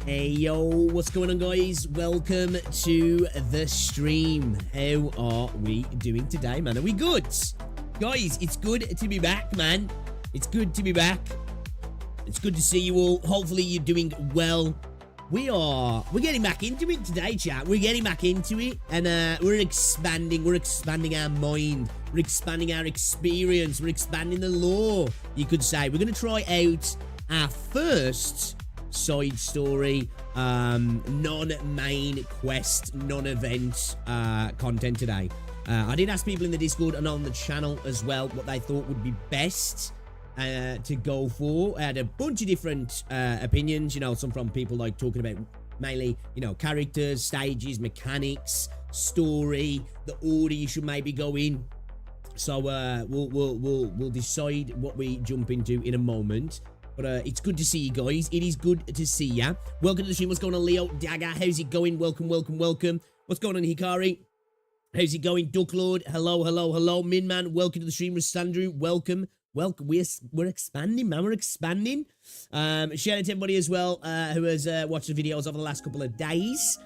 Hey yo, what's going on guys? Welcome to the stream. How are we doing today, man? Are we good? Guys, it's good to be back, man. It's good to be back. It's good to see you all. Hopefully you're doing well. We're getting back into it today, chat. We're getting back into it, and we're expanding our mind. We're expanding our experience. We're expanding the lore, you could say. We're going to try out our first side story, non-main quest, non-event content today. I did ask people in the Discord and on the channel as well what they thought would be best to go for. I had a bunch of different opinions, you know, some from people like talking about mainly, you know, characters, stages, mechanics, story, the order you should maybe go in. So we'll decide what we jump into in a moment. But it's good to see you guys. It is good to see ya. Welcome to the stream. What's going on, Leo? Dagger, how's it going? Welcome. What's going on, Hikari? How's it going? Ducklord, hello. Minman, welcome to the stream. Sandru, welcome. We're expanding, man. We're expanding. Shout out to everybody as well who has watched the videos over the last couple of days.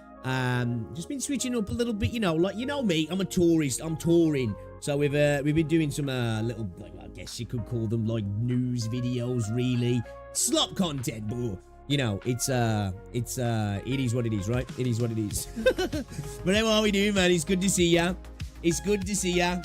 Just been switching up a little bit, you know, like, you know me, I'm a tourist. I'm touring. So we've been doing some little, like, I guess you could call them like news videos, really. Slop content, but you know, it is what it is, right? It is what it is. But how are we doing, man? It's good to see ya. It's good to see ya.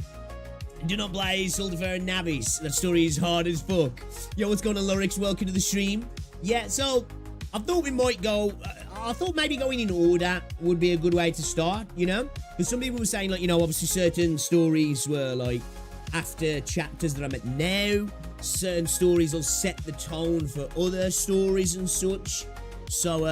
Do not blaze, Suldifer and Navis. That story is hard as fuck. Yo, what's going on, Lorix? Welcome to the stream. Yeah, so I thought we might go. I thought maybe going in order would be a good way to start, you know? Because some people were saying, like, you know, obviously certain stories were, like, after chapters that I'm at now. Certain stories will set the tone for other stories and such. So,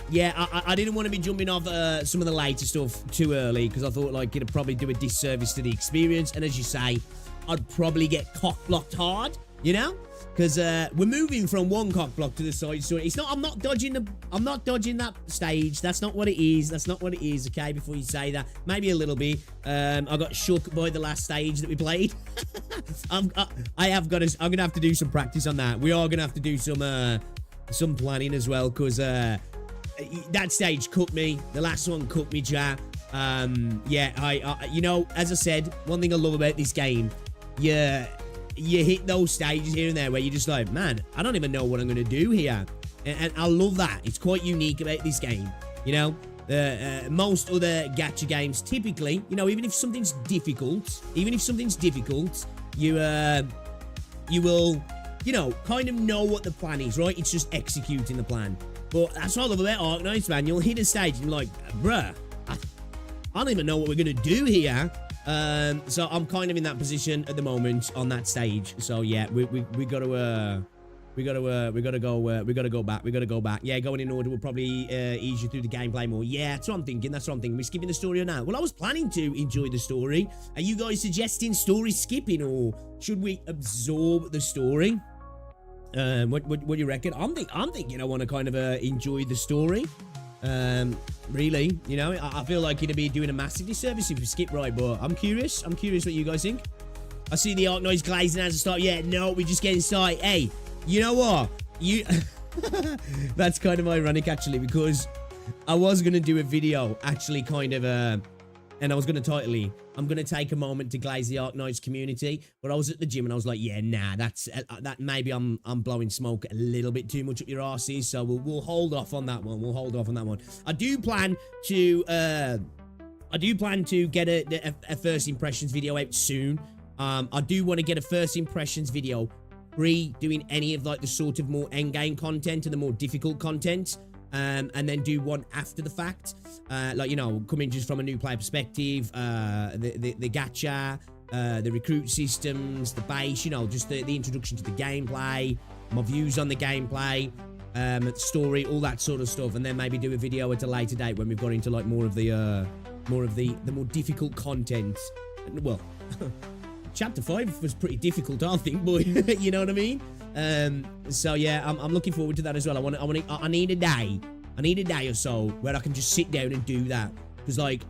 yeah, I didn't want to be jumping off some of the later stuff too early, because I thought, like, it'd probably do a disservice to the experience. And as you say, I'd probably get cock-blocked hard, you know? Because we're moving from one cock block to the side story. It's not. I'm not dodging that stage. That's not what it is. That's not what it is. Okay, before you say that, maybe a little bit. I got shook by the last stage that we played. I'm gonna have to do some practice on that. We are gonna have to do some planning as well, because that stage cut me. The last one cut me, chat. Yeah, I you know, as I said, one thing I love about this game, yeah. You hit those stages here and there where you're just like, man, I don't even know what I'm going to do here. And I love that. It's quite unique about this game. You know, most other gacha games, typically, you know, even if something's difficult, you will, you know, kind of know what the plan is, right? It's just executing the plan. But that's what I love about Arknights, man. You'll hit a stage and you're like, bruh, I don't even know what we're going to do here. So I'm kind of in that position at the moment on that stage. So yeah, we gotta go back. Yeah, going in order will probably ease you through the gameplay more. Yeah, that's what I'm thinking. We're skipping the story or now? Well, I was planning to enjoy the story. Are you guys suggesting story skipping, or should we absorb the story? What do you reckon? I'm thinking I want to kind of enjoy the story. Really, you know, I feel like it'd be doing a massive disservice if we skip right, but I'm curious what you guys think. I see the Arknights glazing as a start. Yeah, no, we're just getting started. Hey, you know what? That's kind of ironic, actually, because I was going to do a video, actually, kind of, and I was going to title it, I'm going to take a moment to glaze the Arknights community. But I was at the gym and I was like, yeah, nah, that maybe I'm blowing smoke a little bit too much up your arses. So we'll hold off on that one. I do plan to get a first impressions video out soon. I do want to get a first impressions video doing any of like the sort of more endgame content and the more difficult content. And then do one after the fact, like, you know, coming just from a new player perspective, the gacha, the recruit systems, the base, you know, just the introduction to the gameplay, my views on the gameplay, story, all that sort of stuff, and then maybe do a video at a later date when we've got into like more of the more difficult content. Well, chapter 5 was pretty difficult, I think, but you know what I mean. So yeah, I'm looking forward to that as well. I need a day or so where I can just sit down and do that, because like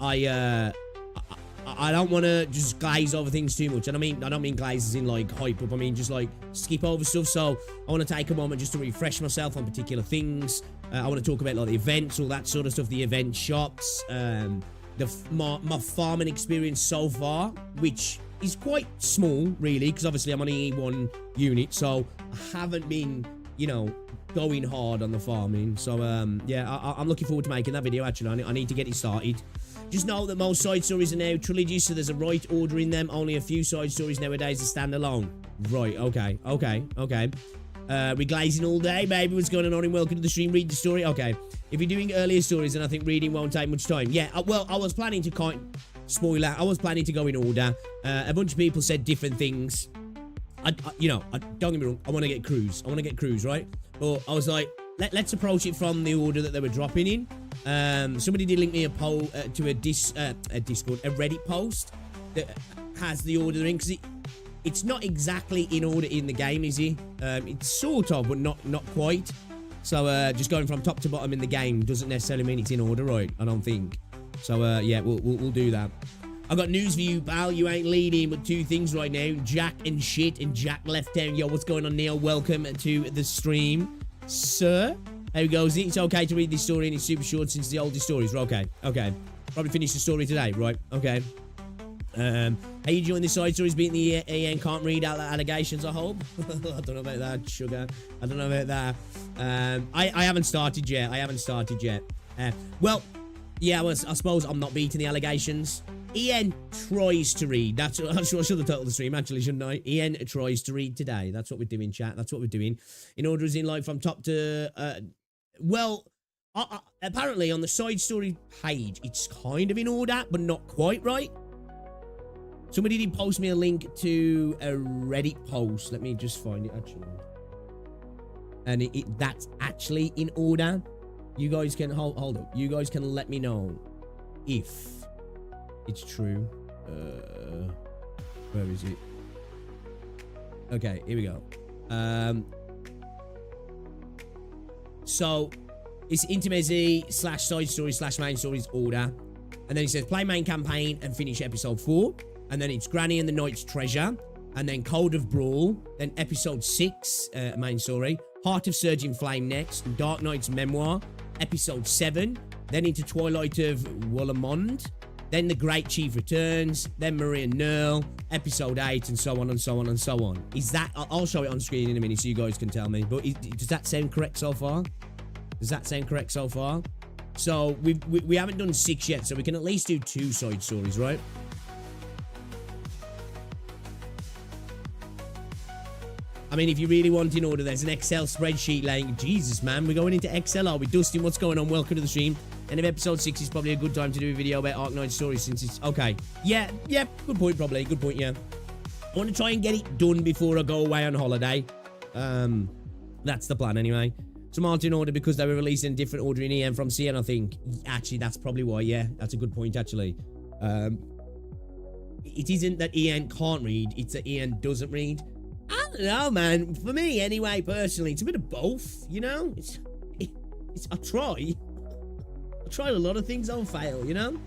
I don't want to just glaze over things too much. And I don't mean glaze as in like hype up. I mean just like skip over stuff. So I want to take a moment just to refresh myself on particular things. I want to talk about like the events, all that sort of stuff, the event shops, my farming experience so far, which is quite small, really, because obviously I'm on E1 unit, so I haven't been, you know, going hard on the farming. So, yeah, I'm looking forward to making that video, actually. I need to get it started. Just know that most side stories are now trilogies, so there's a right order in them. Only a few side stories nowadays are standalone. Right, okay. Reglazing all day, baby. What's going on? And welcome to the stream. Read the story. Okay. If you're doing earlier stories, then I think reading won't take much time. Yeah, well, I was planning to spoiler. I was planning to go in order. A bunch of people said different things. Don't get me wrong. I want to get Cruise. Right? But I was like, let's approach it from the order that they were dropping in. Somebody did link me a poll to a Discord, a Reddit post that has the order in, because it's not exactly in order in the game, is it? It's sort of, but not quite. So just going from top to bottom in the game doesn't necessarily mean it's in order, right? I don't think. So yeah, we'll do that. I got news for you, pal. You ain't leading with two things right now: Jack and shit, and Jack left town. Yo, what's going on, Neil? Welcome to the stream, sir. How goes it? It's okay to read this story, and it's super short since the oldest stories. Okay. Probably finish the story today, right? Okay. How you enjoying the side stories beating the EN can't read allegations, I hope? I don't know about that, sugar. I don't know about that. I haven't started yet. Well, yeah, I suppose I'm not beating the allegations. EN tries to read. I should have titled the stream, actually, shouldn't I? EN tries to read today. That's what we're doing, chat. That's what we're doing. In order as in, like, from top to... well, apparently on the side story page, it's kind of in order, but not quite right. Somebody did post me a link to a Reddit post. Let me just find it, actually. And that's actually in order. You guys can... Hold up. You guys can let me know if it's true. Where is it? Okay, here we go. So, it's intermezzi / side story / main stories order. And then it says play main campaign and finish episode 4. And then it's Granny and the Knight's Treasure. And then Code of Brawl. Then episode 6, main story. Heart of Surging Flame next. Dark Knight's Memoir. Episode 7. Then into Twilight of Wallamond. Then The Great Chief Returns. Then Maria Nerl. Episode 8. And so on and so on and so on. Is that... I'll show it on screen in a minute so you guys can tell me. But does that sound correct so far? So we haven't done 6 yet. So we can at least do 2 side stories, right? I mean, if you really want in order, there's an Excel spreadsheet laying. Jesus, man, we're going into Excel, are we? Dustin, what's going on? Welcome to the stream. And if episode 6 is probably a good time to do a video about Arknights stories since it's... Okay. Yeah, good point, probably. Good point, yeah. I want to try and get it done before I go away on holiday. That's the plan, anyway. Some aren't in order because they were released in a different order in EN from CN, I think. Actually, that's probably why, yeah. That's a good point, actually. It isn't that EN can't read. It's that EN doesn't read. I don't know, man. For me, anyway, personally, it's a bit of both, you know? I try. I tried a lot of things, I'll fail, you know?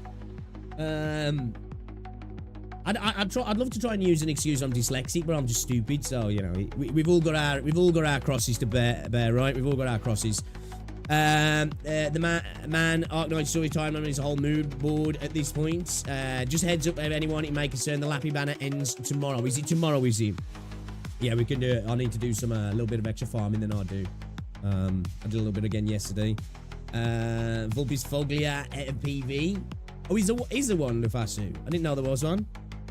I'd love to try and use an excuse I'm dyslexic, but I'm just stupid, so, you know, we've all got our crosses to bear, right? We've all got our crosses. The man Arknights story timeline is a whole mood board at this point. Just heads up if anyone it may concern, the Lappy banner ends tomorrow. Is it tomorrow, is it? Yeah, we can do it. I need to do some a little bit of extra farming than I do. I did a little bit again yesterday. Vulpes Foglia PV. Oh, he's the one, Lufasu. I didn't know there was one.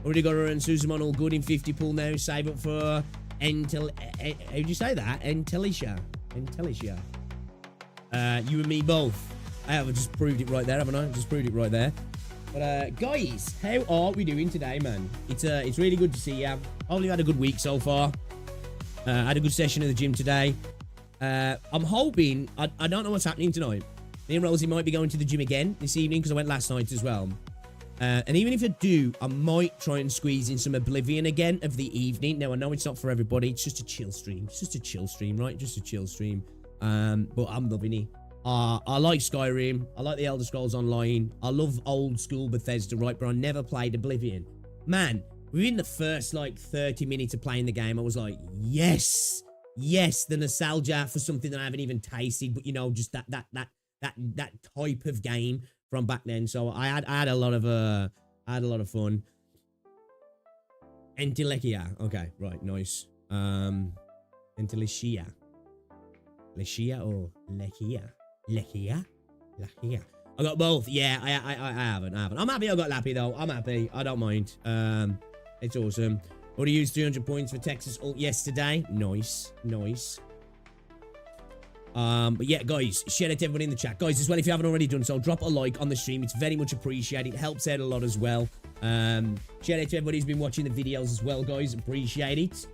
Already got her and Suzumon all good in 50 pool now. Save up for how'd you say that? Entelicia. You and me both. I have just proved it right there, haven't I? Just proved it right there. But guys, how are we doing today, man? It's really good to see you. Hopefully you had a good week so far. I had a good session at the gym today. I'm hoping... I don't know what's happening tonight. Me and Rosie might be going to the gym again this evening because I went last night as well. And even if I do, I might try and squeeze in some Oblivion again of the evening. Now, I know it's not for everybody. It's just a chill stream. It's just a chill stream, right? Just a chill stream. But I'm loving it. I like Skyrim. I like the Elder Scrolls Online. I love old school Bethesda, right? But I never played Oblivion. Man, within the first, like, 30 minutes of playing the game, I was like, yes! yes, the nostalgia for something that I haven't even tasted, but you know, just that type of game from back then. So I had a lot of fun. Entelechia. Okay, right, nice. Entelechia. Lechia or Lechia? Lechia? I got both. Yeah, I haven't. I'm happy I got Lappy though. I'm happy. I don't mind. It's awesome. Already used 300 points for Texas ult yesterday. Nice. But yeah, guys, share it to everyone in the chat. Guys, as well, if you haven't already done so, drop a like on the stream. It's very much appreciated. It helps out a lot as well. Share it to everybody who's been watching the videos as well, guys. Appreciate it.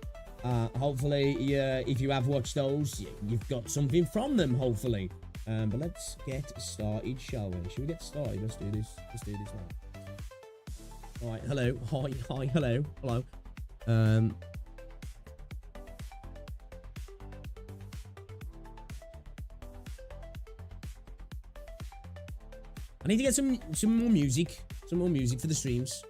Hopefully, if you have watched those, you've got something from them, hopefully. But let's get started, shall we? Should we get started? Let's do this. Man. All right, hello. Hi, hello. I need to get some more music. Some more music for the streams.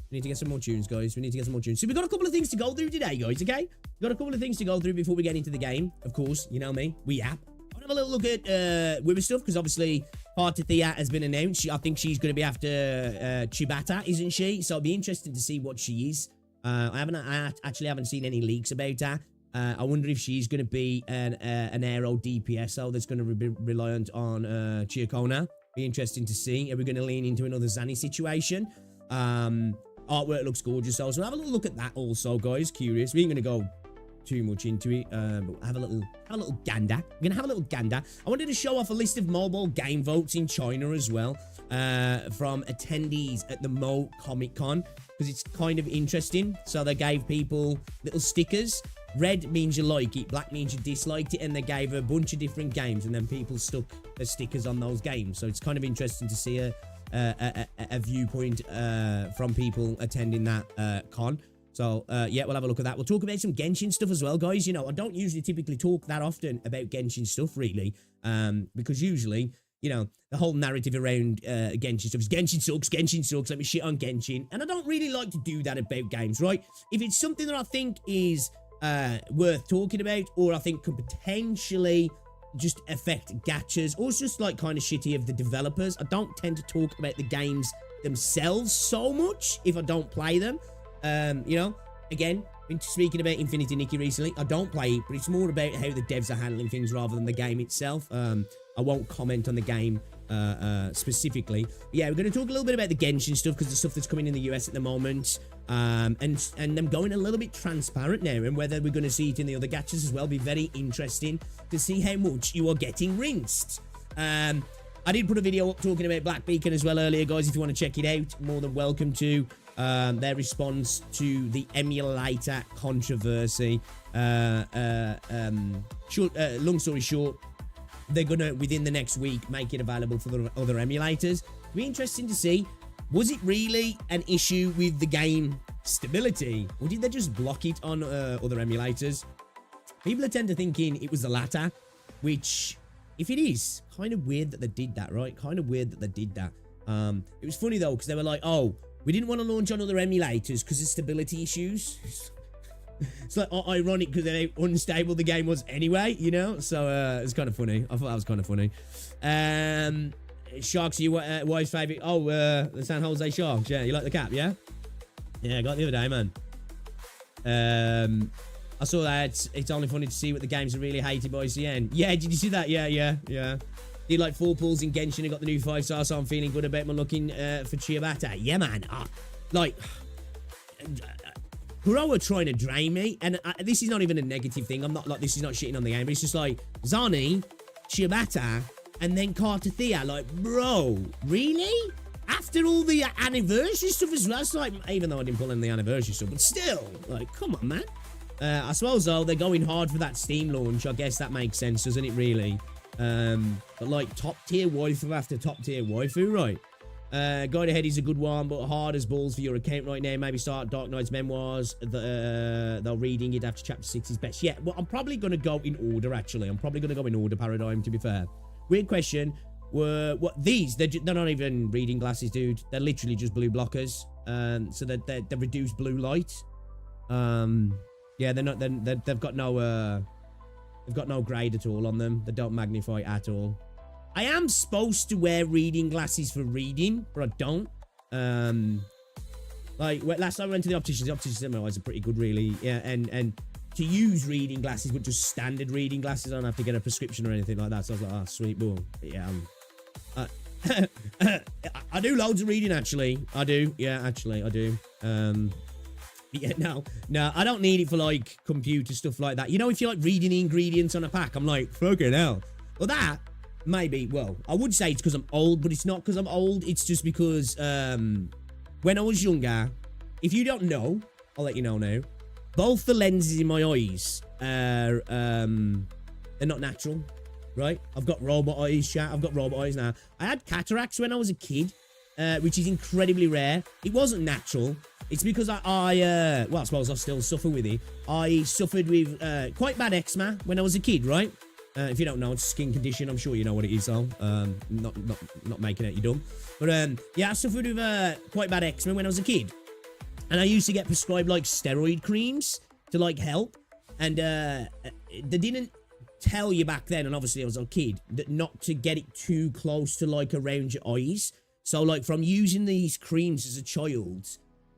We need to get some more tunes, guys. So we've got a couple of things to go through today, guys, okay? We've got a couple of things to go through before we get into the game. Of course, you know me. We app. I'll have a little look at Wither stuff, because obviously Thea has been announced. I think she's going to be after Chibata, isn't she? So it'll be interesting to see what she is. I actually haven't seen any leaks about her. I wonder if she's going to be an aero DPSO that's going to be reliant on Chiakona. Be interesting to see. Are we going to lean into another Zanny situation? Artwork looks gorgeous, so we'll have a little look at that also, guys. Curious. We ain't going to go too much into it, but have a little gander. We're going to have a little gander. I wanted to show off a list of mobile game votes in China as well, from attendees at the Mo Comic Con, because it's kind of interesting. So they gave people little stickers. Red means you like it, black means you disliked it, and they gave a bunch of different games, and then people stuck their stickers on those games. So it's kind of interesting to see a viewpoint from people attending that con. So yeah, we'll have a look at that. We'll talk about some Genshin stuff as well, guys. You know, I don't usually typically talk that often about Genshin stuff, really, because usually, you know, the whole narrative around Genshin stuff is Genshin sucks, let me shit on Genshin, and I don't really like to do that about games, right? If it's something that I think is worth talking about, or I think could potentially just affect gachas, or it's just like kind of shitty of the developers, I don't tend to talk about the games themselves so much if I don't play them. You know, again, been speaking about Infinity Nikki recently. I don't play it, but it's more about how the devs are handling things rather than the game itself. I won't comment on the game specifically. But yeah, we're going to talk a little bit about the Genshin stuff, because the stuff that's coming in the US at the moment, and them going a little bit transparent now, and whether we're going to see it in the other gachas as well. Be very interesting to see how much you are getting rinsed. I did put a video up talking about Black Beacon as well earlier, guys. If you want to check it out, more than welcome to. Their response to the emulator controversy. Long story short, they're gonna, within the next week, make it available for the other emulators. It'll be interesting to see, was it really an issue with the game stability, or did they just block it on other emulators? People tend to thinking it was the latter, which, if it is, kind of weird that they did that, right? Kind of weird that they did that. It was funny though, because they were like, oh, we didn't want to launch on other emulators because of stability issues. It's like ironic because how unstable the game was anyway, you know? So it's kind of funny. I thought that was kind of funny. Sharks, are your wife's favourite? Oh, the San Jose Sharks. Yeah, you like the cap, yeah? Yeah, I got it the other day, man. I saw that. It's only funny to see what the games are really hated by CN. Yeah, did you see that? Yeah. Did like 4 pulls in Genshin and got the new 5-star, so I'm feeling good about my looking for Chiabata. Yeah, man. Like, Kuro are trying to drain me, and this is not even a negative thing. I'm not like, this is not shitting on the game, but it's just like, Zani, Chiabata, and then Thea. Like, bro, really? After all the anniversary stuff as well? It's like, even though I didn't pull in the anniversary stuff, but still, like, come on, man. I suppose, though, they're going hard for that Steam launch. I guess that makes sense, doesn't it, really? But like top tier waifu after top tier waifu, right? Guide Ahead is a good one, but hard as balls for your account right now. Maybe start Arknights memoirs. They're reading it after chapter 6 is best. Yeah, well, I'm probably going to go in order, actually. I'm probably going to go in order, Paradigm, to be fair. Weird question. What these? They're not even reading glasses, dude. They're literally just blue blockers. So they reduce blue light. Yeah, they're not. They've got no. They've got no grade at all on them. They don't magnify at all. I am supposed to wear reading glasses for reading, but I don't. Like last time I went to the opticians said my eyes are pretty good, really. Yeah, and to use reading glasses, but just standard reading glasses, I don't have to get a prescription or anything like that. So I was like, oh, sweet, boom. Yeah, I do loads of reading, actually. I do. Yeah, actually, I do. Yeah, no, I don't need it for, like, computer stuff like that. You know, if you're, like, reading the ingredients on a pack, I'm like, fucking hell. Well, that, maybe, well, I would say it's because I'm old, but it's not because I'm old. It's just because, when I was younger, if you don't know, I'll let you know now, both the lenses in my eyes are, they're not natural, right? I've got robot eyes, chat. I've got robot eyes now. I had cataracts when I was a kid, which is incredibly rare. It wasn't natural. It's because well, I suppose I still suffer with it. I suffered with quite bad eczema when I was a kid, right? If you don't know, it's a skin condition. I'm sure you know what it is, though. Not making it you dumb. But yeah, I suffered with quite bad eczema when I was a kid. And I used to get prescribed, like, steroid creams to, like, help. And they didn't tell you back then, and obviously I was a kid, that not to get it too close to, like, around your eyes. So, like, from using these creams as a child,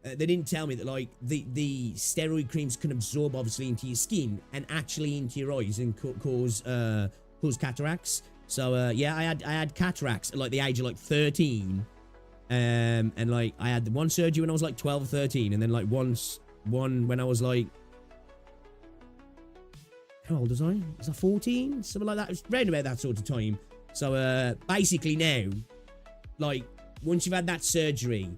they didn't tell me that, like, the steroid creams can absorb, obviously, into your skin and actually into your eyes and cause cataracts. So, yeah, I had cataracts at, like, the age of, like, 13. And, like, I had one surgery when I was, like, 12 or 13. And then, like, one when I was, like, how old was I? Was I 14? Something like that. It was around about that sort of time. So, basically now, like, once you've had that surgery,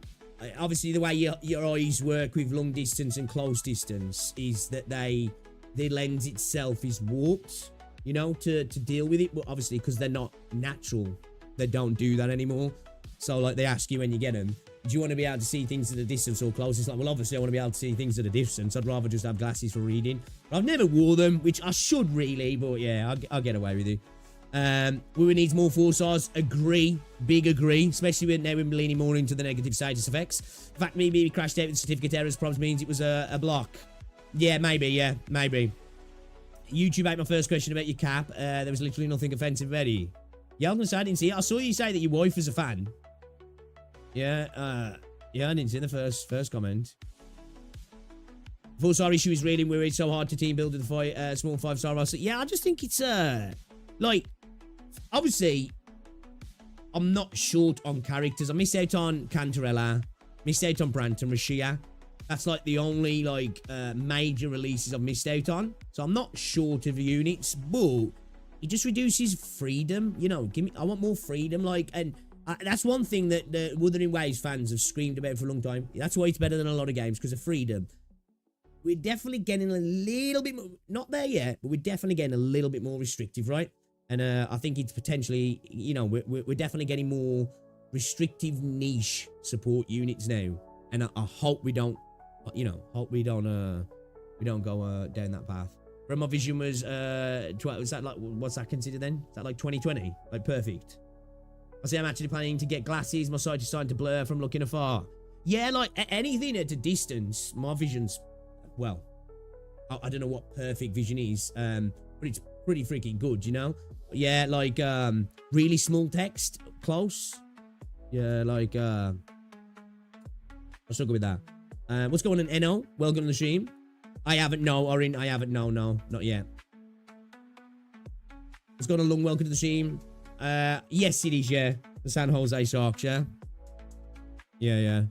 obviously the way your eyes work with long distance and close distance is that the lens itself is warped, you know, to deal with it. But obviously, because they're not natural, they don't do that anymore. So, like, they ask you when you get them, do you want to be able to see things at a distance or close? It's like, well, obviously I want to be able to see things at a distance. I'd rather just have glasses for reading. But I've never wore them, which I should really, but yeah, I'll get away with it. We need more 4-stars. Agree. Big agree. Especially when now we're leaning more into the negative status effects. The fact me crashed out with certificate errors probably means it was a block. Yeah, maybe. Yeah, maybe. YouTube ate my first question about your cap. There was literally nothing offensive about it. Yeah, I was gonna say I didn't see it. I saw you say that your wife was a fan. Yeah, yeah, I didn't see the first comment. 4-star issue is really weird. It's so hard to team build with the small 5-star roster. Yeah, I just think it's like, obviously, I'm not short on characters. I missed out on Cantarella, missed out on Branton, Rashia. That's like the only like major releases I've missed out on. So I'm not short of units, but it just reduces freedom. You know, I want more freedom. Like, and that's one thing that the Withering Wave fans have screamed about for a long time. That's why it's better than a lot of games, because of freedom. We're definitely getting a little bit more, not there yet, but we're definitely getting a little bit more restrictive, right? And I think it's potentially, you know, we're definitely getting more restrictive niche support units now. And I hope we don't, you know, we don't go down that path. From my vision was, is that like, what's that considered then? Is that like 2020? Like perfect. I say I'm actually planning to get glasses. My sight is starting to blur from looking afar. Yeah, like anything at a distance, my vision's, well, I don't know what perfect vision is, but it's pretty freaking good, you know? Yeah, like, really small text, close. Yeah, like, I'll struggle with that. What's going on, NO? Welcome to the stream. I haven't, no, Orin, I haven't, no, not yet. What's going on, Long? Welcome to the stream. Yes, it is, yeah. The San Jose Sharks, yeah. Yeah.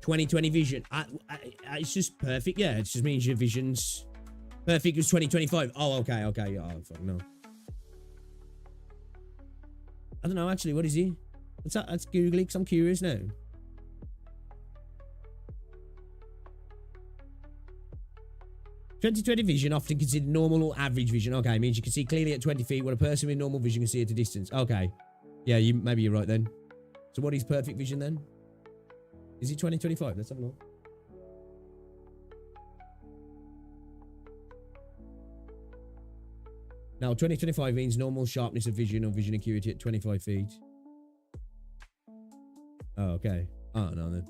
2020 vision. It's just perfect, yeah. It just means your vision's perfect was 2025. Oh, okay. Yeah, oh, fuck, no. I don't know, actually. What is he? What's that? Let's Google it, because I'm curious now. "2020 vision, often considered normal or average vision." Okay, means you can see clearly at 20 feet what a person with normal vision can see at a distance. Okay. Yeah, maybe you're right then. So what is perfect vision then? Is it 2025? Let's have a look. Now, 2025 means normal sharpness of vision or vision acuity at 25 feet. Oh, okay. Oh, no then.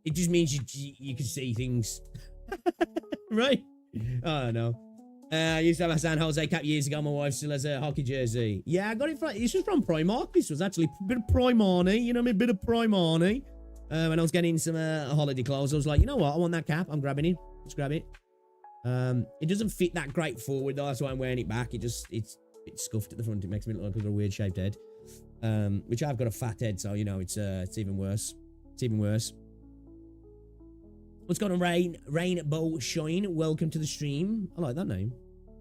It just means you can see things. Right? I don't know. I used to have a San Jose cap years ago. My wife still has a hockey jersey. Yeah, I got it from, this was from Primark. This was actually a bit of Primani, you know what I mean? A bit of Primani. When I was getting some holiday clothes, I was like, you know what? I want that cap. I'm grabbing it. Let's grab it. It doesn't fit that great forward though. That's why I'm wearing it back. It's a bit scuffed at the front. It makes me look like I've got a weird shaped head. Which I've got a fat head, so, you know, it's even worse. It's even worse. What's going on, Rainbow Shine? Welcome to the stream. I like that name.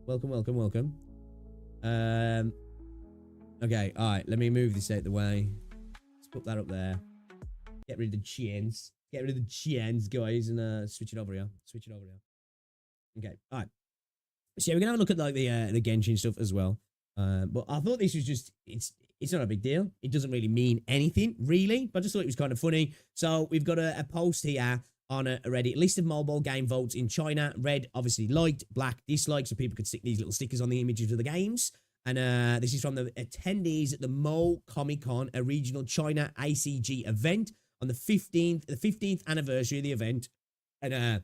Welcome, welcome, welcome. Okay, all right. Let me move this out the way. Let's put that up there. Get rid of the chains. Get rid of the chains, guys, and switch it over here. Switch it over here. Okay, all right. So yeah, we're gonna have a look at like the Genshin stuff as well. But I thought this was just it's not a big deal. It doesn't really mean anything, really. But I just thought it was kind of funny. So we've got a post here on a Reddit list of mobile game votes in China. Red, obviously liked, black, disliked, so people could stick these little stickers on the images of the games. And this is from the attendees at the Mo Comic Con, a regional China ACG event on the 15th anniversary of the event. And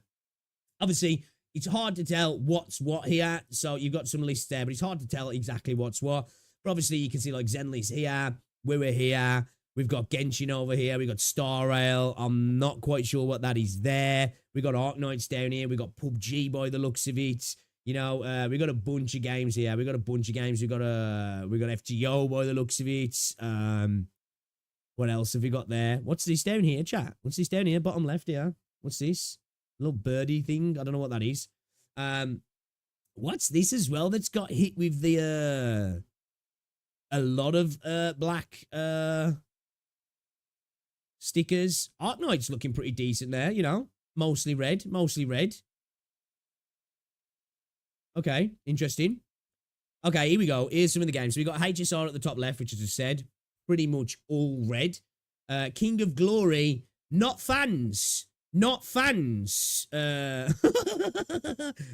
obviously, it's hard to tell what's what here. So you've got some lists there, but it's hard to tell exactly what's what. But obviously, you can see like Zenly's here, we're here. We've got Genshin over here. We've got Star Rail. I'm not quite sure what that is there. We've got Arknights down here. We've got PUBG by the looks of it. You know, we've got a bunch of games here. We've got a bunch of games. We've got FGO by the looks of it. What else have we got there? What's this down here, chat? What's this down here? Bottom left here. What's this? A little birdie thing. I don't know what that is. What's this as well that's got hit with the a lot of black stickers. Arknights looking pretty decent there, you know. Mostly red, mostly red. Okay, interesting. Okay, here we go. Here's some of the games. So we got HSR at the top left, which as I said, pretty much all red. King of Glory, not fans. Not fans.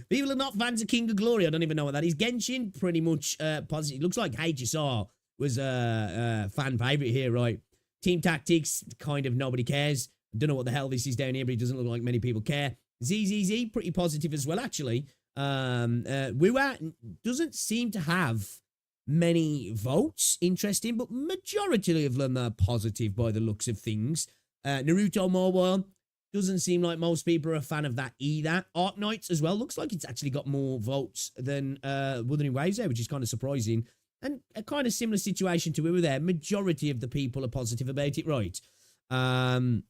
People are not fans of King of Glory. I don't even know what that is. Genshin, pretty much positive. It looks like HSR was a fan favorite here, right? Team Tactics, kind of nobody cares. I don't know what the hell this is down here, but it doesn't look like many people care. ZZZ, pretty positive as well, actually. WUA doesn't seem to have many votes, interesting, but majority of them are positive by the looks of things. Naruto Mobile, doesn't seem like most people are a fan of that either. Arknights as well, looks like it's actually got more votes than Withering Wave there, which is kind of surprising. And a kind of similar situation to we were there. Majority of the people are positive about it, right? Was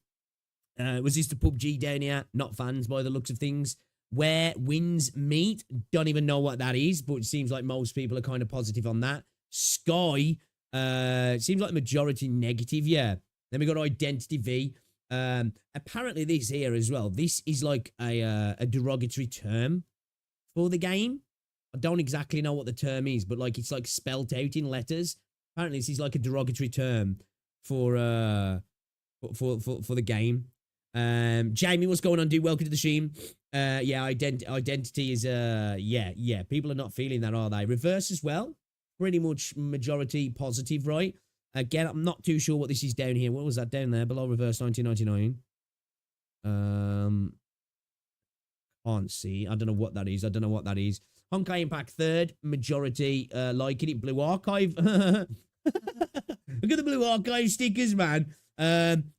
this the PUBG down here? Not fans by the looks of things. Where Winds Meet, don't even know what that is, but it seems like most people are kind of positive on that. Sky, seems like majority negative, yeah. Then we got Identity V. Apparently this here as well, this is like a derogatory term for the game. I don't exactly know what the term is, but like it's like spelt out in letters. Apparently this is like a derogatory term for the game. Jamie, what's going on, dude? Welcome to the stream. Yeah, identity is yeah. People are not feeling that, are they? Reverse as well. Pretty much majority positive, right? Again, I'm not too sure what this is down here. What was that down there? Below reverse 1999. Can't see. I don't know what that is. Honkai Impact third. Majority liking it. Blue Archive. Look at the Blue Archive stickers, man.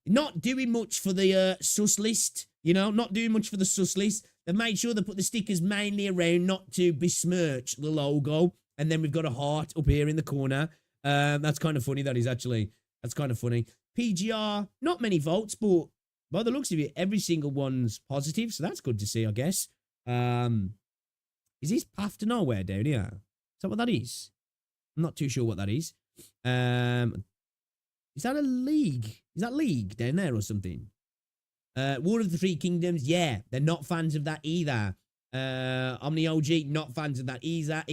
Not doing much for the sus list. You know, not doing much for the sus list. They've made sure they put the stickers mainly around not to besmirch the logo. And then we've got a heart up here in the corner. That's kind of funny, that is actually. That's kind of funny. PGR, not many votes, but by the looks of it, every single one's positive. So that's good to see, I guess. Is this Path to Nowhere down here? Is that what that is? I'm not too sure what that is. Is that a league? Is that League down there or something? War of the Three Kingdoms, yeah. They're not fans of that either. Omni OG, not fans of that either.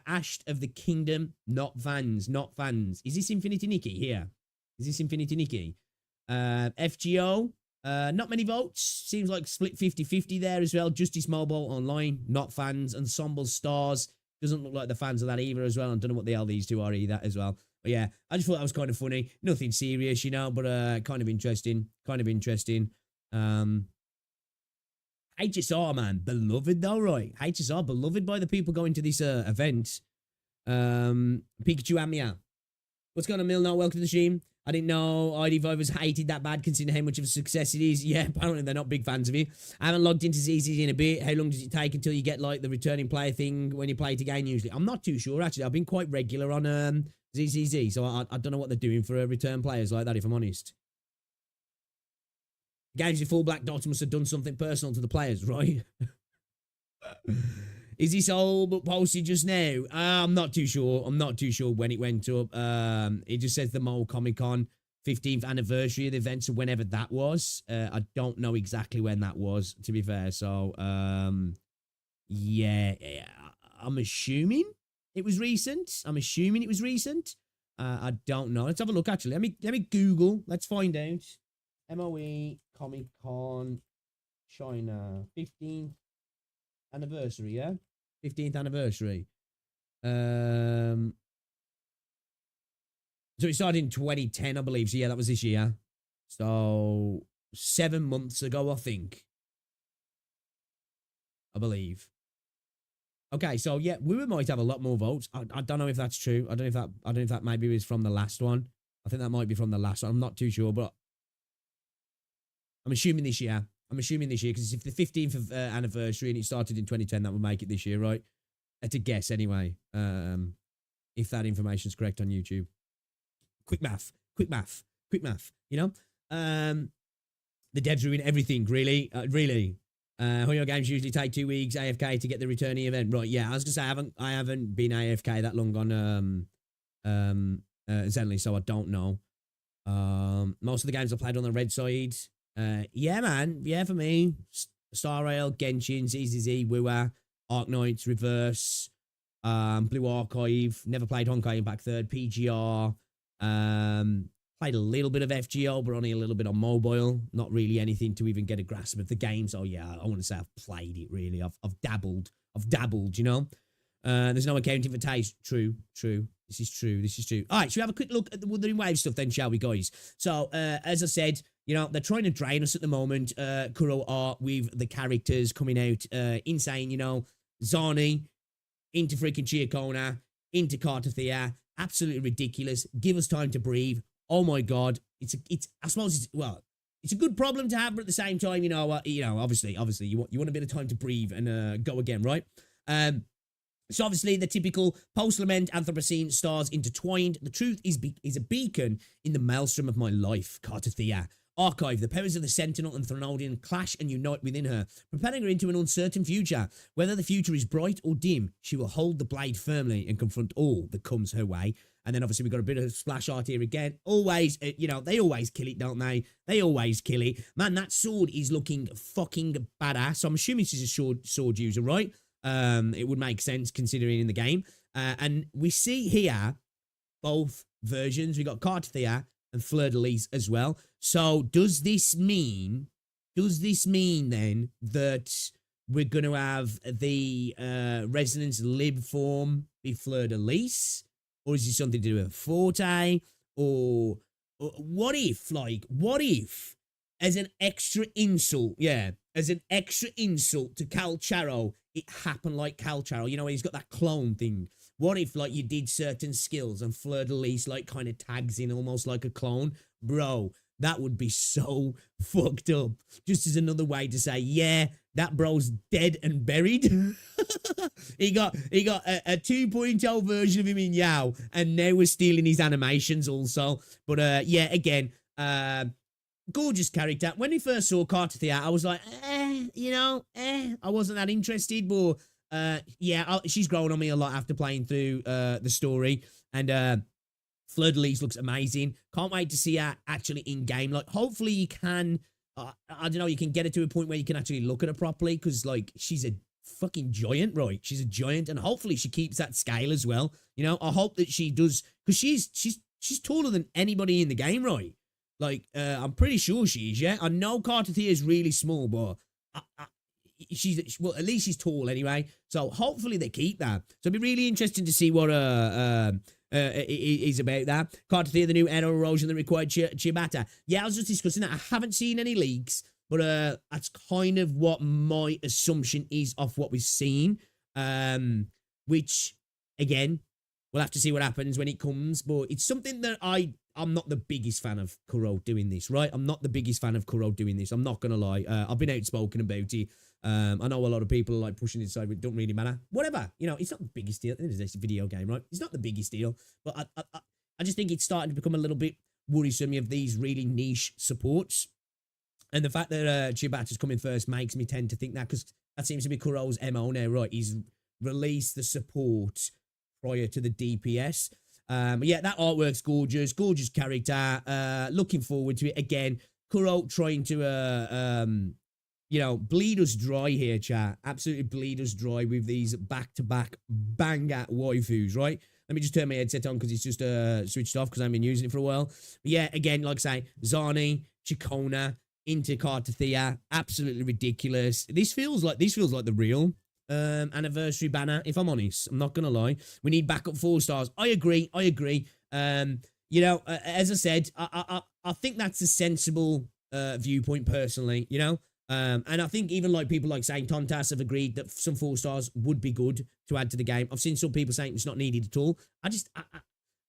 Ash of the Kingdom, not fans. Is this Infinity Nikki here? Is this Infinity Nikki? FGO, not many votes. Seems like split 50-50 there as well. Justice Mobile Online, not fans. Ensemble Stars, doesn't look like the fans of that either as well. I don't know what the hell these two are either as well. But yeah, I just thought that was kind of funny. Nothing serious, you know, but kind of interesting. HSR, man, beloved though, right? HSR, beloved by the people going to this event. Pikachu and Meow. What's going on, Milno? Welcome to the stream. I didn't know ID5 was hated that bad considering how much of a success it is. Yeah, apparently they're not big fans of you. I haven't logged into ZZZ in a bit. How long does it take until you get like the returning player thing when you play it again usually? I'm not too sure actually. I've been quite regular on ZZZ, so I don't know what they're doing for return players like that if I'm honest. Games with full black dots must have done something personal to the players, right? Is this all but posted just now? I'm not too sure. I'm not too sure when it went up. It just says the Mole Comic Con 15th anniversary of the event, so whenever that was. I don't know exactly when that was, to be fair. So, yeah, I'm assuming it was recent. I don't know. Let's have a look, actually. Let me Google. Let's find out. MOE Comic Con China 15th anniversary, yeah? 15th anniversary. So it started in 2010, I believe. So yeah, that was this year. So 7 months ago, I think. I believe. Okay, so yeah, we might have a lot more votes. I don't know if that's true. I don't know if that maybe was from the last one. I think that might be from the last one. I'm not too sure, but I'm assuming this year. Because if the 15th of anniversary and it started in 2010, that would make it this year, right? To guess anyway. If that information is correct on YouTube. Quick math. You know? The devs ruin everything, really. Really. Your games usually take 2 weeks AFK to get the returning event. Right, yeah. I was gonna say I haven't been AFK that long on Zenly, so I don't know. Most of the games I played on the red side. Yeah, man. Yeah, for me. Star Rail, Genshin, ZZZ, Wua, Arknights, Reverse, Blue Archive. Never played Honkai Impact 3rd, PGR. Played a little bit of FGO, but only a little bit on mobile. Not really anything to even get a grasp of the game. So yeah, I want to say I've played it really. I've dabbled, you know. There's no accounting for taste. True. This is true. All right, should we have a quick look at the Withering Wave stuff then, shall we, guys? So, as I said, you know, they're trying to drain us at the moment. Kuro are with the characters coming out insane, you know. Zani into freaking Chiakona, into Cartathea. Absolutely ridiculous. Give us time to breathe. Oh my God. I suppose it's a good problem to have, but at the same time, you know, obviously you want a bit of time to breathe and go again, right? So obviously the typical post-lament Anthropocene stars intertwined. The truth is a beacon in the maelstrom of my life, Cartathea. Archive, the powers of the Sentinel and Threnodian clash and unite within her, propelling her into an uncertain future. Whether the future is bright or dim, she will hold the blade firmly and confront all that comes her way. And then obviously we've got a bit of splash art here again. Always, you know, they always kill it, don't they? They always kill it. Man, that sword is looking fucking badass. So I'm assuming she's a sword user, right? It would make sense considering in the game. And we see here both versions. We got Cartathea and Fleur de Lis as well. So does this mean then that we're going to have the Resonance Lib form be Fleur de Lis? Or is it something to do with Forte? Or what if, as an extra insult, to Calcharo, it happened like Calcharo. You know, he's got that clone thing. What if, like, you did certain skills and Fleur de Lis, like, kind of tags in almost like a clone? Bro, that would be so fucked up. Just as another way to say, yeah, that bro's dead and buried. he got a 2.0 version of him in Yao, and now we're stealing his animations also. But, yeah, again, gorgeous character. When we first saw Cartathea, I was like, I wasn't that interested, but yeah, she's grown on me a lot after playing through the story. And Fleur de Lis looks amazing. Can't wait to see her actually in game. Like, hopefully you can, I don't know, you can get her to a point where you can actually look at her properly, because like she's a fucking giant, right? She's a giant, and hopefully she keeps that scale as well. You know, I hope that she does, because she's taller than anybody in the game, right? Like, I'm pretty sure she is, yeah? I know Cartathea is really small, but well, at least she's tall anyway. So hopefully they keep that. So it'd be really interesting to see what is about that. Cartathea, the new air erosion that required Ciabatta. Yeah, I was just discussing that. I haven't seen any leaks. but that's kind of what my assumption is of what we've seen. Which again, we'll have to see what happens when it comes, but it's something that I'm not the biggest fan of Kuro doing this, right? I'm not the biggest fan of Kuro doing this. I'm not gonna lie. I've been outspoken about it. I know a lot of people are like pushing it aside, but it don't really matter. Whatever, you know, it's not the biggest deal. It's a video game, right? It's not the biggest deal, but I just think it's starting to become a little bit worrisome of these really niche supports. And the fact that Chibata's coming first makes me tend to think that, because that seems to be Kuro's MO now, right? He's released the support prior to the DPS. But yeah, that artwork's gorgeous. Gorgeous character. Looking forward to it. Again, Kuro trying to, you know, bleed us dry here, chat. Absolutely bleed us dry with these back-to-back banger waifus, right? Let me just turn my headset on because it's just switched off because I've been using it for a while. But yeah, again, like I say, Zani, Chikona, into Kartathea, absolutely ridiculous. This feels like the real anniversary banner, if I'm honest. I'm not gonna lie. We need backup 4 stars. I agree. You know, as I said, I think that's a sensible viewpoint personally, you know. And I think even like people like saying Tontas have agreed that some 4 stars would be good to add to the game. I've seen some people saying it's not needed at all.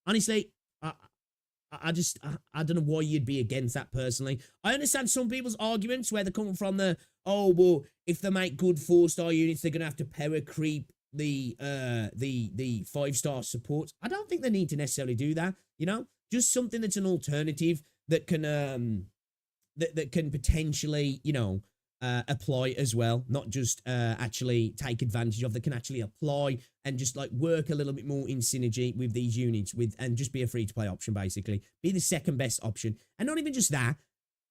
Honestly, I don't know why you'd be against that personally. I understand some people's arguments where they're coming from oh, well, if they make good 4-star units, they're going to have to power creep the 5-star support. I don't think they need to necessarily do that, you know? Just something that's an alternative that can, that can potentially, you know, apply as well, not just actually take advantage of, that can actually apply and just like work a little bit more in synergy with these units and just be a free-to-play option, basically. Be the second best option. And not even just that,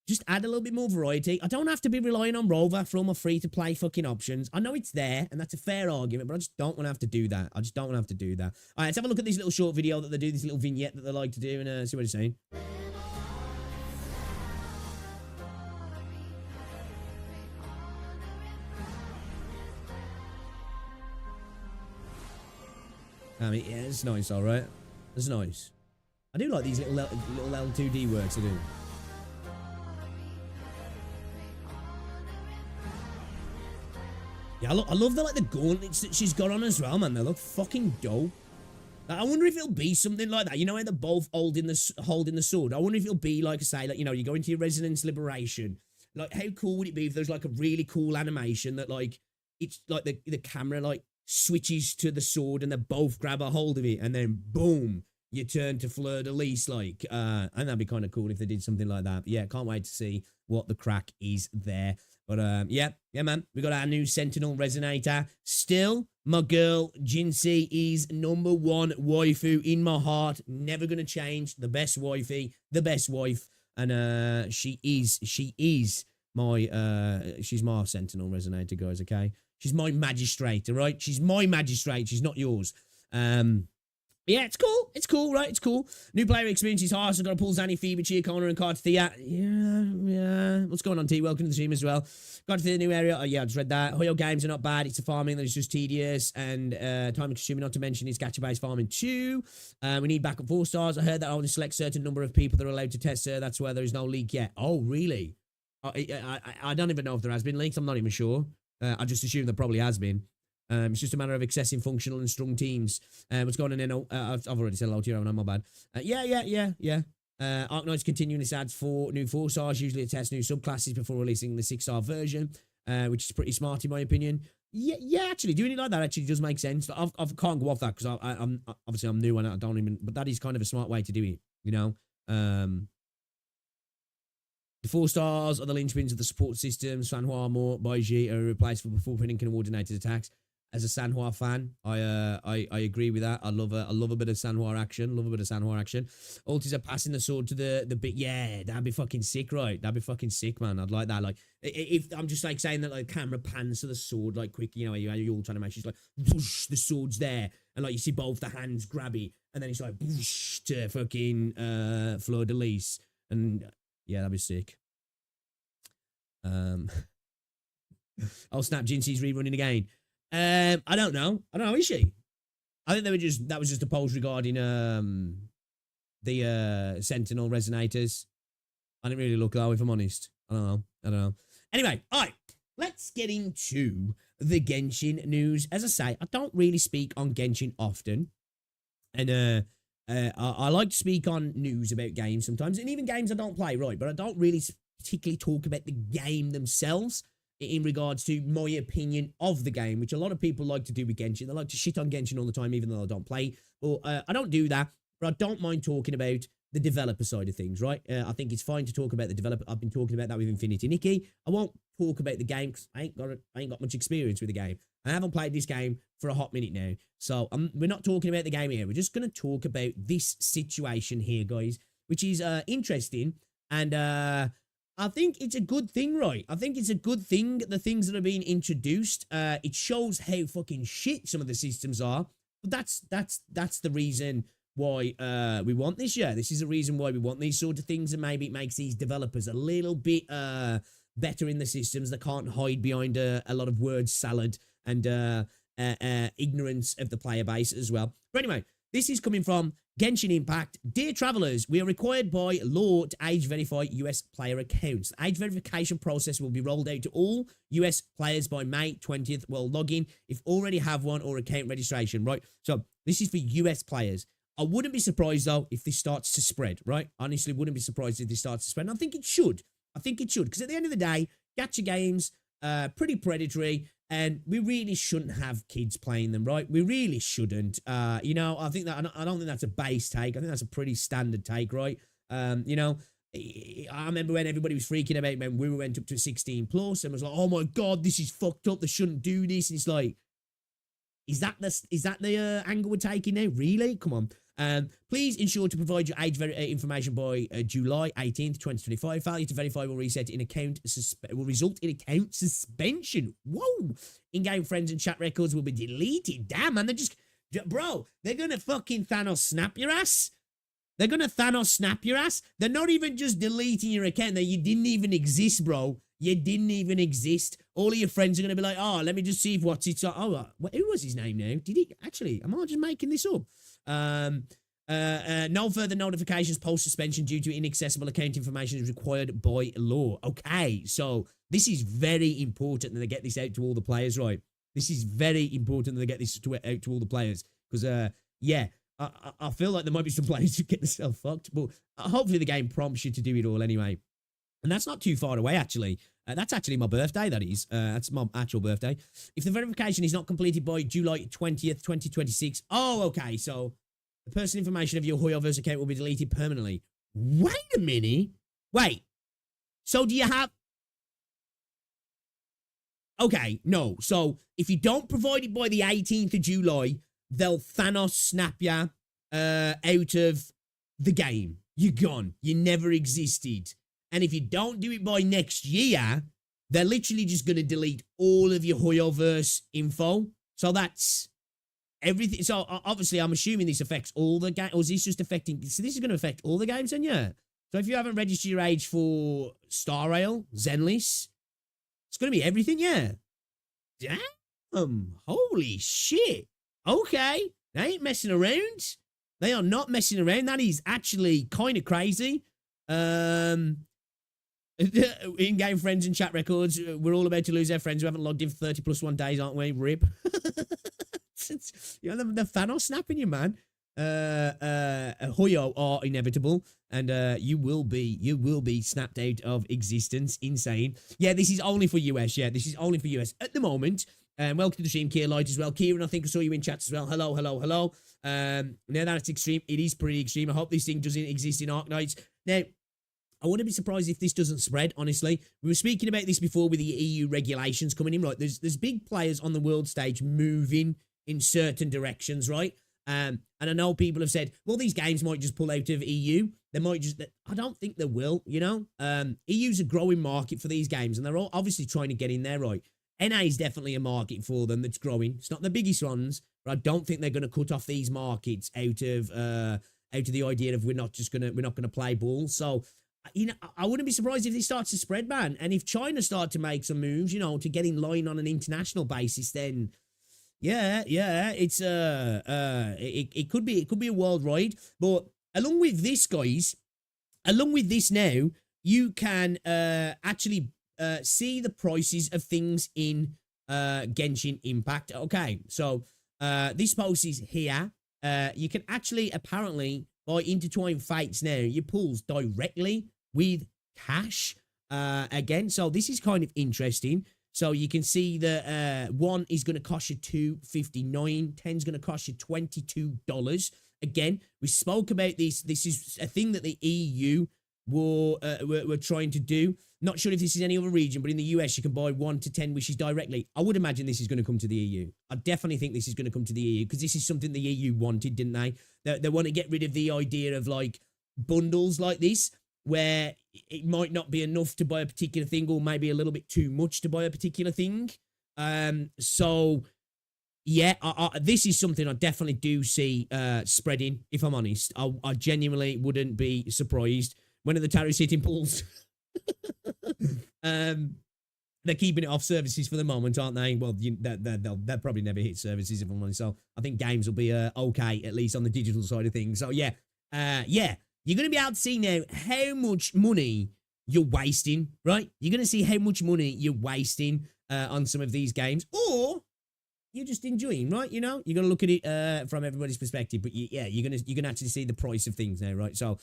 just add a little bit more variety. I don't have to be relying on Rover for all my free-to-play fucking options. I know it's there, and that's a fair argument, but I just don't want to have to do that. I just don't want to have to do that. All right, let's have a look at this little short video that they do, this little vignette that they like to do, and see what it's saying. I mean, yeah, it's nice, all right. It's nice. I do like these little L2D works, I do. Yeah, I love the, like, the gauntlets that she's got on as well, man. They look fucking dope. Like, I wonder if it'll be something like that. You know how they're both holding the sword? I wonder if it'll be, like, say, like, you know, you go into your Resonance Liberation. Like, how cool would it be if there's, like, a really cool animation that, like, it's, like, the camera, like, switches to the sword and they both grab a hold of it and then boom, you turn to Fleur de Lis, like, and that'd be kind of cool if they did something like that. But yeah, can't wait to see what the crack is there. But yeah, man, we got our new Sentinel Resonator. Still, my girl Jinsei is #1 waifu in my heart. Never gonna change. The best wifey, the best wife, and she is my she's my Sentinel Resonator, guys. Okay. She's my magistrate, all right? She's my magistrate. She's not yours. Yeah, it's cool. It's cool, right? It's cool. New player experience is harsh. I've got to pull Zanny, Phoebe, Chia, and Kartathea. Yeah. What's going on, T? Welcome to the stream as well. Kartathea, new area. Oh, yeah, I just read that. Hoyo games are not bad. It's the farming that is just tedious and time-consuming, not to mention it's gacha-based farming too. We need backup 4 stars. I heard that I only select certain number of people that are allowed to test, sir. That's where there is no leak yet. Oh, really? I don't even know if there has been leaks. I'm not even sure. I just assume there probably has been. It's just a matter of accessing functional and strong teams. What's going on in? I've already said hello to you, haven't I? My bad. Yeah. Arknights continuing its ads for new 4 stars, usually it tests new subclasses before releasing the 6-star version, which is pretty smart in my opinion. Yeah, actually, doing it like that actually does make sense. I can't go off that because I'm obviously I'm new and I don't even, but that is kind of a smart way to do it, you know? The 4 stars are the linchpins of the support system. Sanhua, Mo, Baiji are replaced for full-printing coordinated attacks. As a Sanhua fan, I agree with that. I love a bit of Sanhua action. Ultis are passing the sword to the bit. Yeah, that'd be fucking sick, right? That'd be fucking sick, man. I'd like that. Like, if I'm just like saying that, like, camera pans to the sword, like, quick, you know, you all trying to make she's like, whoosh, the sword's there, and like you see both the hands grab it, and then it's like, whoosh, to fucking Fleur de Lis, and yeah, that'd be sick. I'll snap. Jinsei's rerunning again. I don't know. Is she? I think that was just a post regarding the Sentinel Resonators. I didn't really look though, if I'm honest. I don't know. Anyway, all right, let's get into the Genshin news. As I say, I don't really speak on Genshin often. And I like to speak on news about games sometimes, and even games I don't play, right? But I don't really particularly talk about the game themselves in regards to my opinion of the game, which a lot of people like to do with Genshin. They like to shit on Genshin all the time, even though I don't play. Well, I don't do that, but I don't mind talking about the developer side of things, right? I think it's fine to talk about the developer. I've been talking about that with Infinity Nikki. I won't talk about the game because I ain't got much experience with the game. I haven't played this game for a hot minute now. So we're not talking about the game here. We're just going to talk about this situation here, guys, which is interesting. And I think it's a good thing, right? I think it's a good thing, the things that are being introduced. It shows how fucking shit some of the systems are. But that's the reason why we want this. Yeah, this is a reason why we want these sort of things, and maybe it makes these developers a little bit better in the systems. They can't hide behind a lot of word salad and ignorance of the player base as well. But anyway, this is coming from Genshin Impact. Dear travelers, we are required by law to age verify US player accounts. The age verification process will be rolled out to all US players by May 20th. Well, log in if already have one or account registration, right? So this is for US players. I wouldn't be surprised, though, if this starts to spread, right? Honestly, wouldn't be surprised if this starts to spread. And I think it should. I think it should. Because at the end of the day, gacha games, pretty predatory. And we really shouldn't have kids playing them, right? We really shouldn't. You know, I don't think that's a base take. I think that's a pretty standard take, right? You know, I remember when everybody was freaking about when we went up to 16 plus and was like, oh my God, this is fucked up. They shouldn't do this. And it's like, is that the angle we're taking now? Really? Come on. Please ensure to provide your age information by July 18th, 2025. Failure to verify will result in account suspension. Whoa! In-game friends and chat records will be deleted. Damn, man, they're gonna fucking Thanos snap your ass. They're gonna Thanos snap your ass. They're not even just deleting your account. You didn't even exist, bro. You didn't even exist. All of your friends are going to be like, oh, let me just see if what's it. Oh, who was his name now? Did he actually? Am I just making this up? No further notifications post suspension due to inaccessible account information is required by law. Okay, so this is very important that they get this out to all the players, right? This is very important that they get this out to all the players because, yeah, I feel like there might be some players who get themselves fucked, but hopefully the game prompts you to do it all anyway. And that's not too far away, actually. That's actually my birthday, that is. That's my actual birthday. If the verification is not completed by July 20th, 2026. Oh, okay. So the personal information of your Hoyoverse account will be deleted permanently. Wait a minute. Wait. So do you have... Okay, no. So if you don't provide it by the 18th of July, they'll Thanos snap you out of the game. You're gone. You never existed. And if you don't do it by next year, they're literally just going to delete all of your Hoyoverse info. So that's everything. So obviously, I'm assuming this affects all the games. Or is this just affecting... So this is going to affect all the games then, yeah. So if you haven't registered your age for Star Rail, Zenless, it's going to be everything, yeah. Damn. Holy shit. Okay. They ain't messing around. They are not messing around. That is actually kind of crazy. In-game friends and chat records. We're all about to lose our friends who haven't logged in for 30+1 days, aren't we? Rip. You know, the Thanos snapping you, man. Hoyo are inevitable, and you will be snapped out of existence. Insane. Yeah, this is only for US. Yeah, this is only for US at the moment. Welcome to the stream, Kier Light as well. Kieran, I think I saw you in chat as well. Hello, hello, hello. Now that's extreme. It is pretty extreme. I hope this thing doesn't exist in Arknights. Now, I wouldn't be surprised if this doesn't spread, honestly. We were speaking about this before with the EU regulations coming in, right? There's big players on the world stage moving in certain directions, right? And I know people have said, well, these games might just pull out of EU. They might just... I don't think they will, you know? EU's a growing market for these games, and they're all obviously trying to get in there, right? NA is definitely a market for them that's growing. It's not the biggest ones, but I don't think they're going to cut off these markets out of the idea of we're not going to play ball. So, you know, I wouldn't be surprised if this starts to spread, man. And if China start to make some moves, you know, to get in line on an international basis, then yeah, it's it could be a world ride. But along with this, guys, along with this now, you can actually see the prices of things in Genshin Impact. Okay, so this post is here. You can actually apparently buy Intertwined Fates now. Your pulls directly with cash again. So this is kind of interesting. So you can see that one is going to cost you $2.59. 10's going to cost you $22. Again, we spoke about this. This is a thing that the EU were trying to do. Not sure if this is any other region, but in the US, you can buy 1 to 10 wishes directly. I would imagine this is going to come to the EU. I definitely think this is going to come to the EU because this is something the EU wanted, didn't they? They want to get rid of the idea of like bundles like this, where it might not be enough to buy a particular thing or maybe a little bit too much to buy a particular thing. So yeah, this is something I definitely do see spreading, if I'm honest. I genuinely wouldn't be surprised. When are the tariffs hitting pools? They're keeping it off services for the moment, aren't they? Well, they'll probably never hit services, if I'm honest. So I think games will be okay, at least on the digital side of things. So yeah, you're going to be able to see now how much money you're wasting, right? You're going to see how much money you're wasting on some of these games, or you're just enjoying, right? You know, you're going to look at it from everybody's perspective, but you're going to actually see the price of things now, right? So,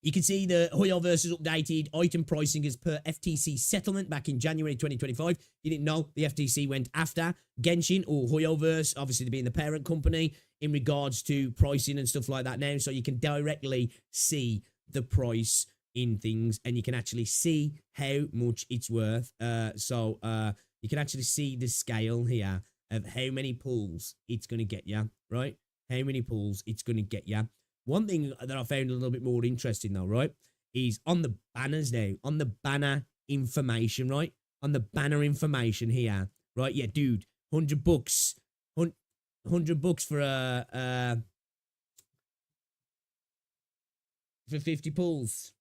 you can see the Hoyoverse is updated item pricing as per FTC Settlement back in January 2025. You didn't know the FTC went after Genshin or Hoyoverse, obviously being the parent company, in regards to pricing and stuff like that now. So you can directly see the price in things and you can actually see how much it's worth. So you can actually see the scale here of how many pulls it's going to get you, right? How many pulls it's going to get you. One thing that I found a little bit more interesting though, right, is on the banners now, on the banner information, right? On the banner information here, right? Yeah, dude, $100, $100 for 50 pulls.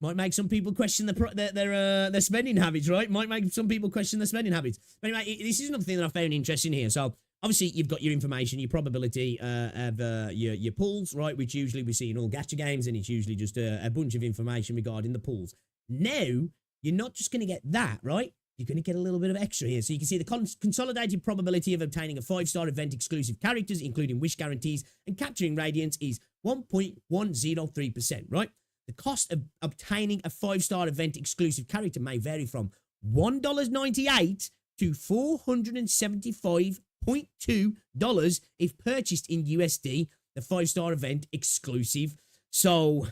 Might make some people question their spending habits, right? Might make some people question their spending habits. But anyway, this is another thing that I found interesting here. So obviously you've got your information, your probability of your pulls, right? Which usually we see in all gacha games, and it's usually just a bunch of information regarding the pulls. Now you're not just going to get that, right? You're going to get a little bit of extra here. So you can see the consolidated probability of obtaining a 5-star event exclusive characters, including wish guarantees and capturing radiance, is 1.103%, right? The cost of obtaining a 5-star event exclusive character may vary from $1.98 to $475.2 if purchased in USD, the 5-star event exclusive. So,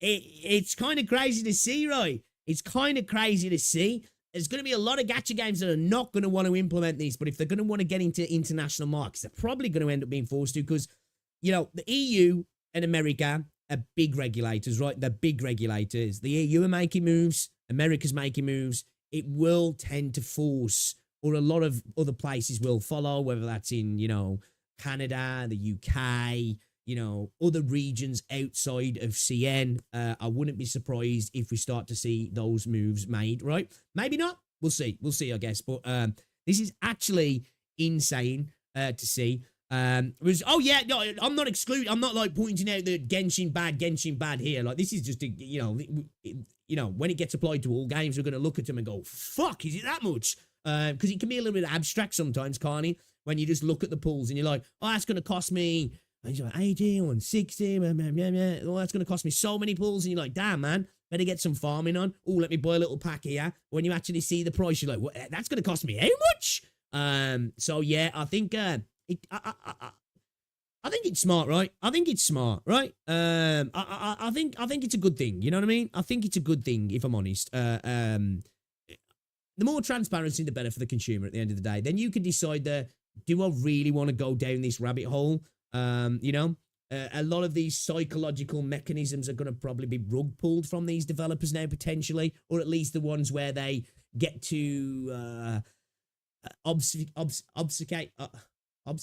it's kind of crazy to see, right? It's kind of crazy to see. There's going to be a lot of gacha games that are not going to want to implement these, but if they're going to want to get into international markets, they're probably going to end up being forced to because, you know, the EU and America are big regulators, right? They're big regulators. The EU are making moves. America's making moves. It will tend to force, or a lot of other places will follow, whether that's in, you know, Canada, the UK, you know, other regions outside of CN. I wouldn't be surprised if we start to see those moves made, right? Maybe not. We'll see. We'll see, I guess. But this is actually insane to see. Oh yeah, no, I'm not like pointing out that Genshin bad here. Like this is just, you know, when it gets applied to all games, we're going to look at them and go, fuck, is it that much? Because it can be a little bit abstract sometimes, can't it? When you just look at the pools and you're like, oh, that's going to cost me 80 or 60, oh, that's going to cost me so many pools. And you're like, damn, man, better get some farming on. Oh, let me buy a little pack here. When you actually see the price, you're like, what? That's going to cost me how much? So yeah, I think, I think it's smart, right? I think it's smart, right? I think it's a good thing. You know what I mean? I think it's a good thing, if I'm honest. The more transparency, the better for the consumer at the end of the day. Then you can decide do I really want to go down this rabbit hole? You know, a lot of these psychological mechanisms are going to probably be rug pulled from these developers now, potentially, or at least the ones where they get to obfuscate. How'd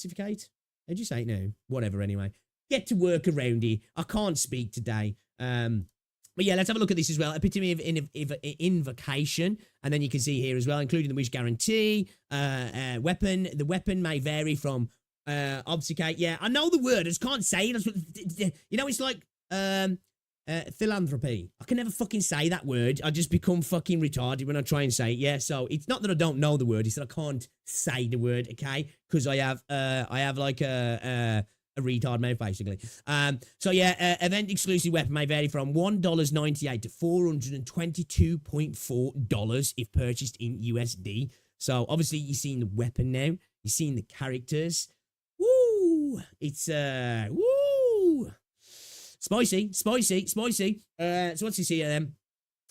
you say it now? Whatever, anyway. Get to work around it. I can't speak today. But yeah, let's have a look at this as well. Epitome of invocation. And then you can see here as well, including the wish guarantee. Weapon. The weapon may vary from Obfuscate. Yeah, I know the word. I just can't say it. You know, it's like philanthropy. I can never fucking say that word. I just become fucking retarded when I try and say it. Yeah, so it's not that I don't know the word. It's that I can't say the word. Okay, because I have like a retard mouth basically. So yeah, event exclusive weapon may vary from $1.98 to $422.4 if purchased in USD. So obviously you're seeing the weapon now. You're seeing the characters. Woo! It's woo! Spicy. So what's this here then?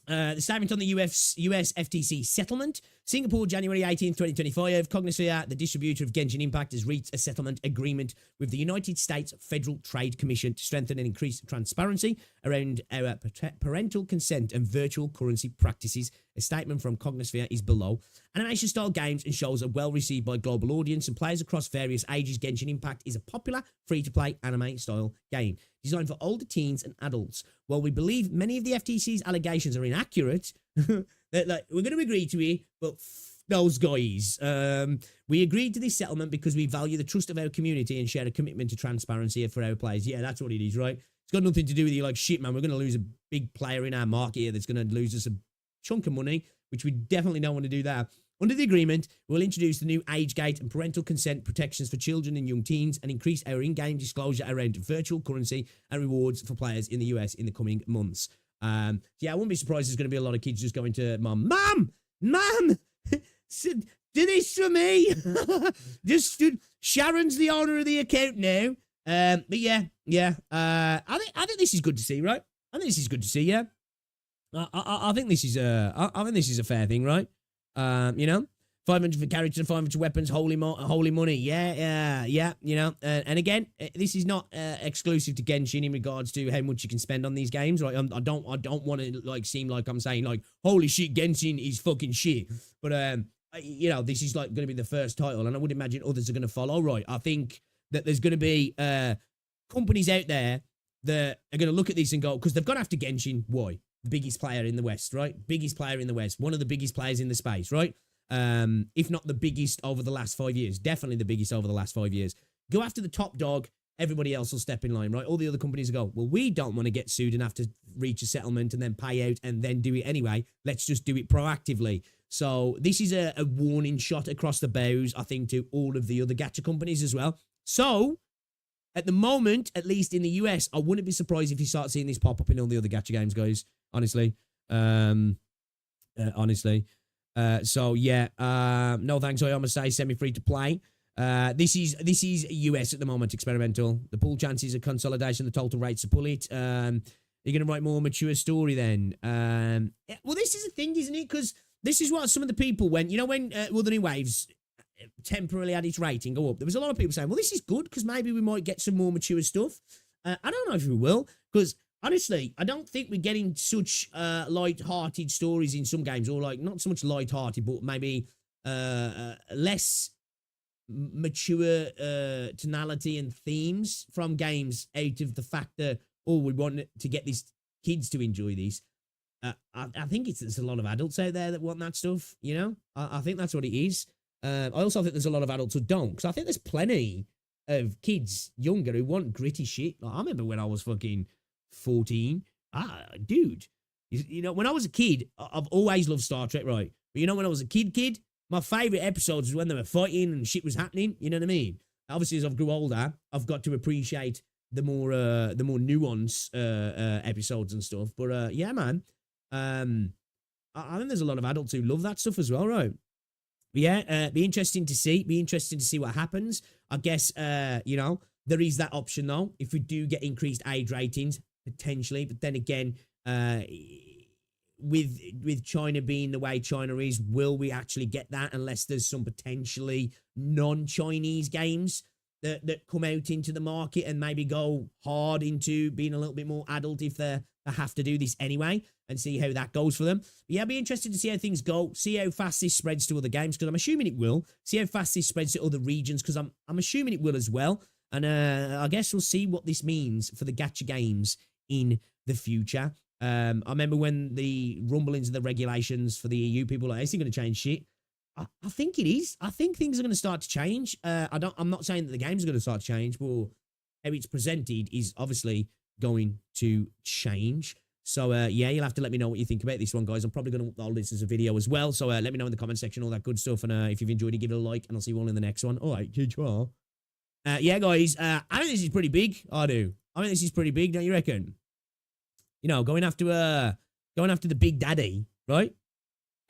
The statement on the US FTC settlement. Singapore, January 18th, 2025. Cognisphere, the distributor of Genshin Impact, has reached a settlement agreement with the United States Federal Trade Commission to strengthen and increase transparency around our parental consent and virtual currency practices. A statement from Cognisphere is below. Animation-style games and shows are well received by global audience and players across various ages. Genshin Impact is a popular free-to-play anime-style game designed for older teens and adults. While we believe many of the FTC's allegations are inaccurate, like, we're going to agree to it, but those guys. We agreed to this settlement because we value the trust of our community and share a commitment to transparency for our players. Yeah, that's what it is, right? It's got nothing to do with you like, shit, man, we're going to lose a big player in our market here that's going to lose us a chunk of money, which we definitely don't want to do that. Under the agreement, we'll introduce the new age gate and parental consent protections for children and young teens and increase our in-game disclosure around virtual currency and rewards for players in the US in the coming months. Yeah, I wouldn't be surprised there's going to be a lot of kids just going to Mum, do this for me. Just Sharon's the owner of the account now. But yeah. I think this is good to see, right? I think this is good to see. Yeah. I think this is a fair thing, right? You know, 500 for characters, 500 for weapons, holy money. Yeah. You know, and again, this is not exclusive to Genshin in regards to how much you can spend on these games, right? I don't want to like seem like I'm saying like, holy shit, Genshin is fucking shit. But you know, this is like going to be the first title, and I would imagine others are going to follow, right? I think that there's going to be companies out there that are going to look at this and go, because they've gone after Genshin. Why? The biggest player in the West, right? Biggest player in the West. One of the biggest players in the space, right? If not the biggest over the last 5 years. Definitely the biggest over the last 5 years. Go after the top dog. Everybody else will step in line, right? All the other companies will go, well, we don't want to get sued and have to reach a settlement and then pay out and then do it anyway. Let's just do it proactively. So this is a warning shot across the bows, I think, to all of the other gacha companies as well. So at the moment, at least in the US, I wouldn't be surprised if you start seeing this pop up in all the other gacha games, guys. Honestly. So yeah, no thanks, I almost say semi-free to play. This is US at the moment, experimental. The pool chances of consolidation, the total rates to pull it. You're going to write more mature story then. Well, this is a thing, isn't it? Because this is what some of the people went, you know, when Withering Waves temporarily had its rating go up, there was a lot of people saying, well, this is good because maybe we might get some more mature stuff. I don't know if we will, because honestly, I don't think we're getting such light-hearted stories in some games, or like not so much light-hearted, but maybe less mature tonality and themes from games out of the fact that, oh, we want to get these kids to enjoy these. I think there's a lot of adults out there that want that stuff, you know? I think that's what it is. I also think there's a lot of adults who don't, because I think there's plenty of kids younger who want gritty shit. Like, I remember when I was fucking 14. Dude, you know, when I was a kid, I've always loved Star Trek, right? But you know, when I was a kid, my favourite episodes was when they were fighting and shit was happening, you know what I mean? Obviously, as I've grew older, I've got to appreciate the more nuanced episodes and stuff. But yeah, man, I think there's a lot of adults who love that stuff as well, right? But yeah, be interesting to see what happens. I guess, you know, there is that option though, if we do get increased age ratings, potentially. But then again, with China being the way China is, will we actually get that unless there's some potentially non-Chinese games that come out into the market and maybe go hard into being a little bit more adult if they have to do this anyway, and see how that goes for them. But yeah, I'll be interested to see how things go, see how fast this spreads to other games, because I'm assuming it will. See how fast this spreads to other regions, because I'm assuming it will as well. And I guess we'll see what this means for the gacha games in the future. I remember when the rumblings of the regulations for the EU, people were like, is it going to change shit? I think it is. I think things are going to start to change. I'm not saying that the game's going to start to change, but how it's presented is obviously going to change. So, yeah, you'll have to let me know what you think about this one, guys. I'm probably going to upload this as a video as well. So, let me know in the comment section, all that good stuff. And if you've enjoyed it, give it a like, and I'll see you all in the next one. All right, yeah, guys, I think this is pretty big. I do. I think this is pretty big, don't you reckon? You know, going after the big daddy, right?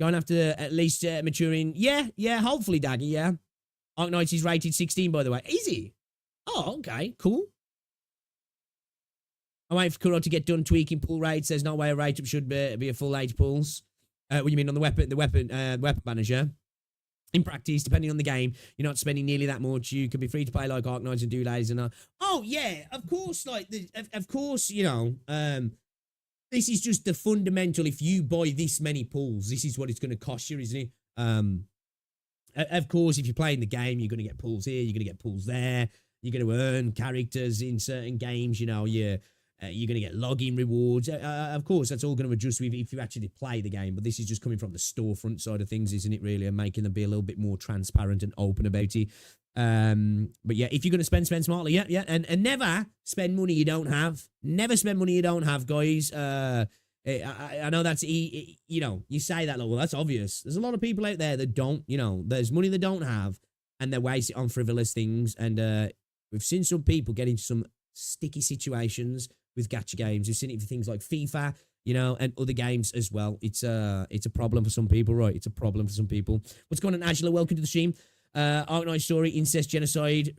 Going after at least maturing. Yeah, hopefully, daddy, yeah. Arknights is rated 16, by the way. Is he? Oh, okay, cool. I'm waiting for Kuro to get done tweaking pool rates. There's no way a rate up should be a full age pools. What do you mean on the weapon manager? In practice, depending on the game, you're not spending nearly that much. You can be free to play like Arknights and Doolays and oh yeah, of course, like of course, you know, this is just the fundamental. If you buy this many pools, this is what it's going to cost you, isn't it? Of course, if you're playing the game, you're going to get pools here, you're going to get pools there. You're going to earn characters in certain games. You know, you're going to get login rewards. Of course, that's all going to adjust with if you actually play the game. But this is just coming from the storefront side of things, isn't it, really? And making them be a little bit more transparent and open about it. But yeah, if you're going to spend smartly, yeah. And never spend money you don't have. Never spend money you don't have, guys. I know that's, you know, you say that, like, well, that's obvious. There's a lot of people out there that don't, you know, there's money they don't have and they waste it on frivolous things. And we've seen some people get into some sticky situations with gacha games. We've seen it for things like FIFA, you know, and other games as well. It's a problem for some people, right? It's a problem for some people. What's going on, Angela? Welcome to the stream. Arknight story, incest, genocide,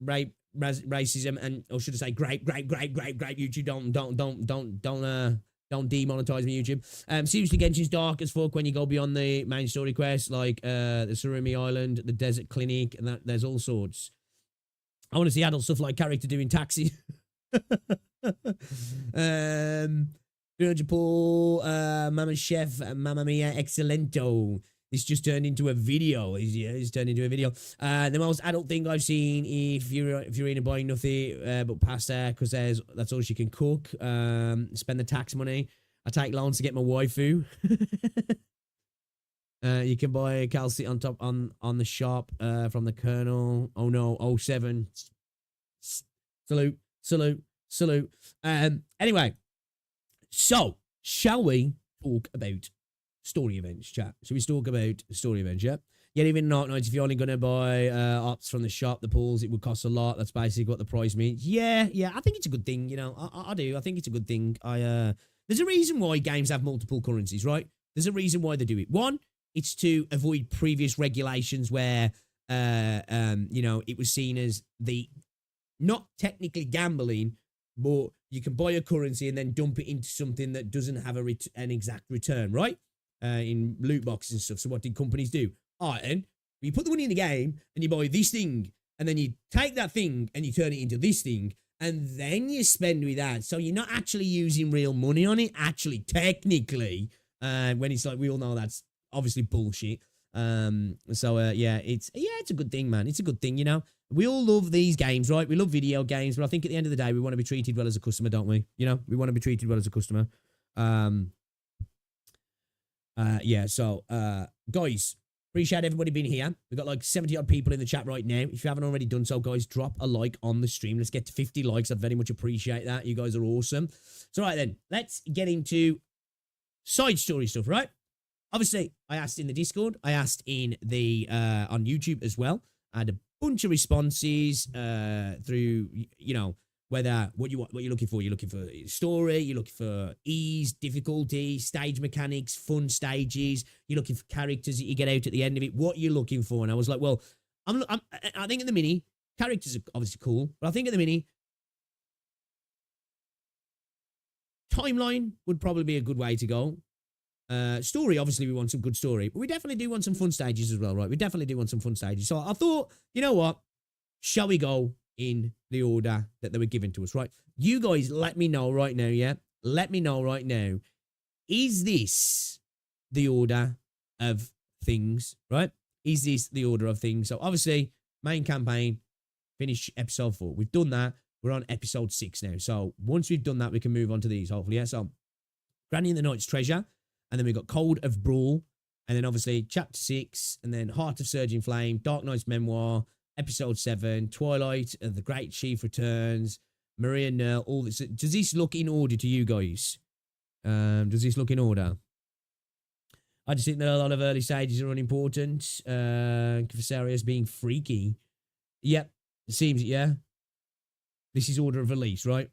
rape, racism, and or should I say, grape. YouTube, don't demonetize me, YouTube. Seriously, Genshin's dark as fuck when you go beyond the main story quest, like the Surumi Island, the Desert Clinic, and there's all sorts. I want to see adult stuff like character doing taxi. 300 Paul, Mama Chef, Mamma Mia, Excellento. This just turned into a video. It's turned into a video. The most adult thing I've seen, if you're in buying nothing but pasta, because that's all she can cook. Spend the tax money. I take loans to get my waifu. You can buy Calci on top on the shop from the Colonel. Oh no, 07. Salute. Anyway, so shall we talk about story events, chat? Shall we talk about story events, yeah? Yeah, even Arknights, if you're only going to buy ops from the shop, the pools, it would cost a lot. That's basically what the price means. Yeah, I think it's a good thing, you know. I do. I think it's a good thing. There's a reason why games have multiple currencies, right? There's a reason why they do it. One, it's to avoid previous regulations where, you know, it was seen as not technically gambling, but you can buy a currency and then dump it into something that doesn't have an exact return, right? In loot boxes and stuff. So what did companies do? All right, then, you put the money in the game and you buy this thing, and then you take that thing and you turn it into this thing, and then you spend with that. So you're not actually using real money on it, actually, technically, when it's like, we all know that's obviously bullshit. Yeah, it's a good thing, man. It's a good thing, you know. We all love these games, right? We love video games, but I think at the end of the day, we want to be treated well as a customer, don't we? You know, we want to be treated well as a customer. Guys, appreciate everybody being here. We've got like 70 odd people in the chat right now. If you haven't already done so, guys, drop a like on the stream. Let's get to 50 likes. I'd very much appreciate that. You guys are awesome. So, right then, let's get into side story stuff, right? Obviously, I asked in the Discord. I asked in the on YouTube as well. I had a bunch of responses through, you know, whether what you're looking for. You're looking for story. You're looking for ease, difficulty, stage mechanics, fun stages. You're looking for characters that you get out at the end of it. What you're looking for? And I was like, well, I think in the mini characters are obviously cool, but I think in the mini timeline would probably be a good way to go. Story, obviously, we want some good story, but we definitely do want some fun stages as well, right? We definitely do want some fun stages. So I thought, you know what? Shall we go in the order that they were given to us, right? You guys let me know right now, yeah? Let me know right now. Is this the order of things, right? Is this the order of things? So obviously, main campaign, finish episode 4. We've done that. We're on episode 6 now. So once we've done that, we can move on to these, hopefully, yeah? So Granny and the Knight's Treasure. And then we've got Code of Brawl. And then obviously chapter 6, and then Heart of Surging Flame, Dark Knight's Memoir, episode 7, Twilight, The Great Chief Returns, Maria Nell, all this. Does this look in order to you guys? Does this look in order? I just think that a lot of early stages are unimportant. Cafesaria's being freaky. Yep, it seems, yeah. This is order of release, right?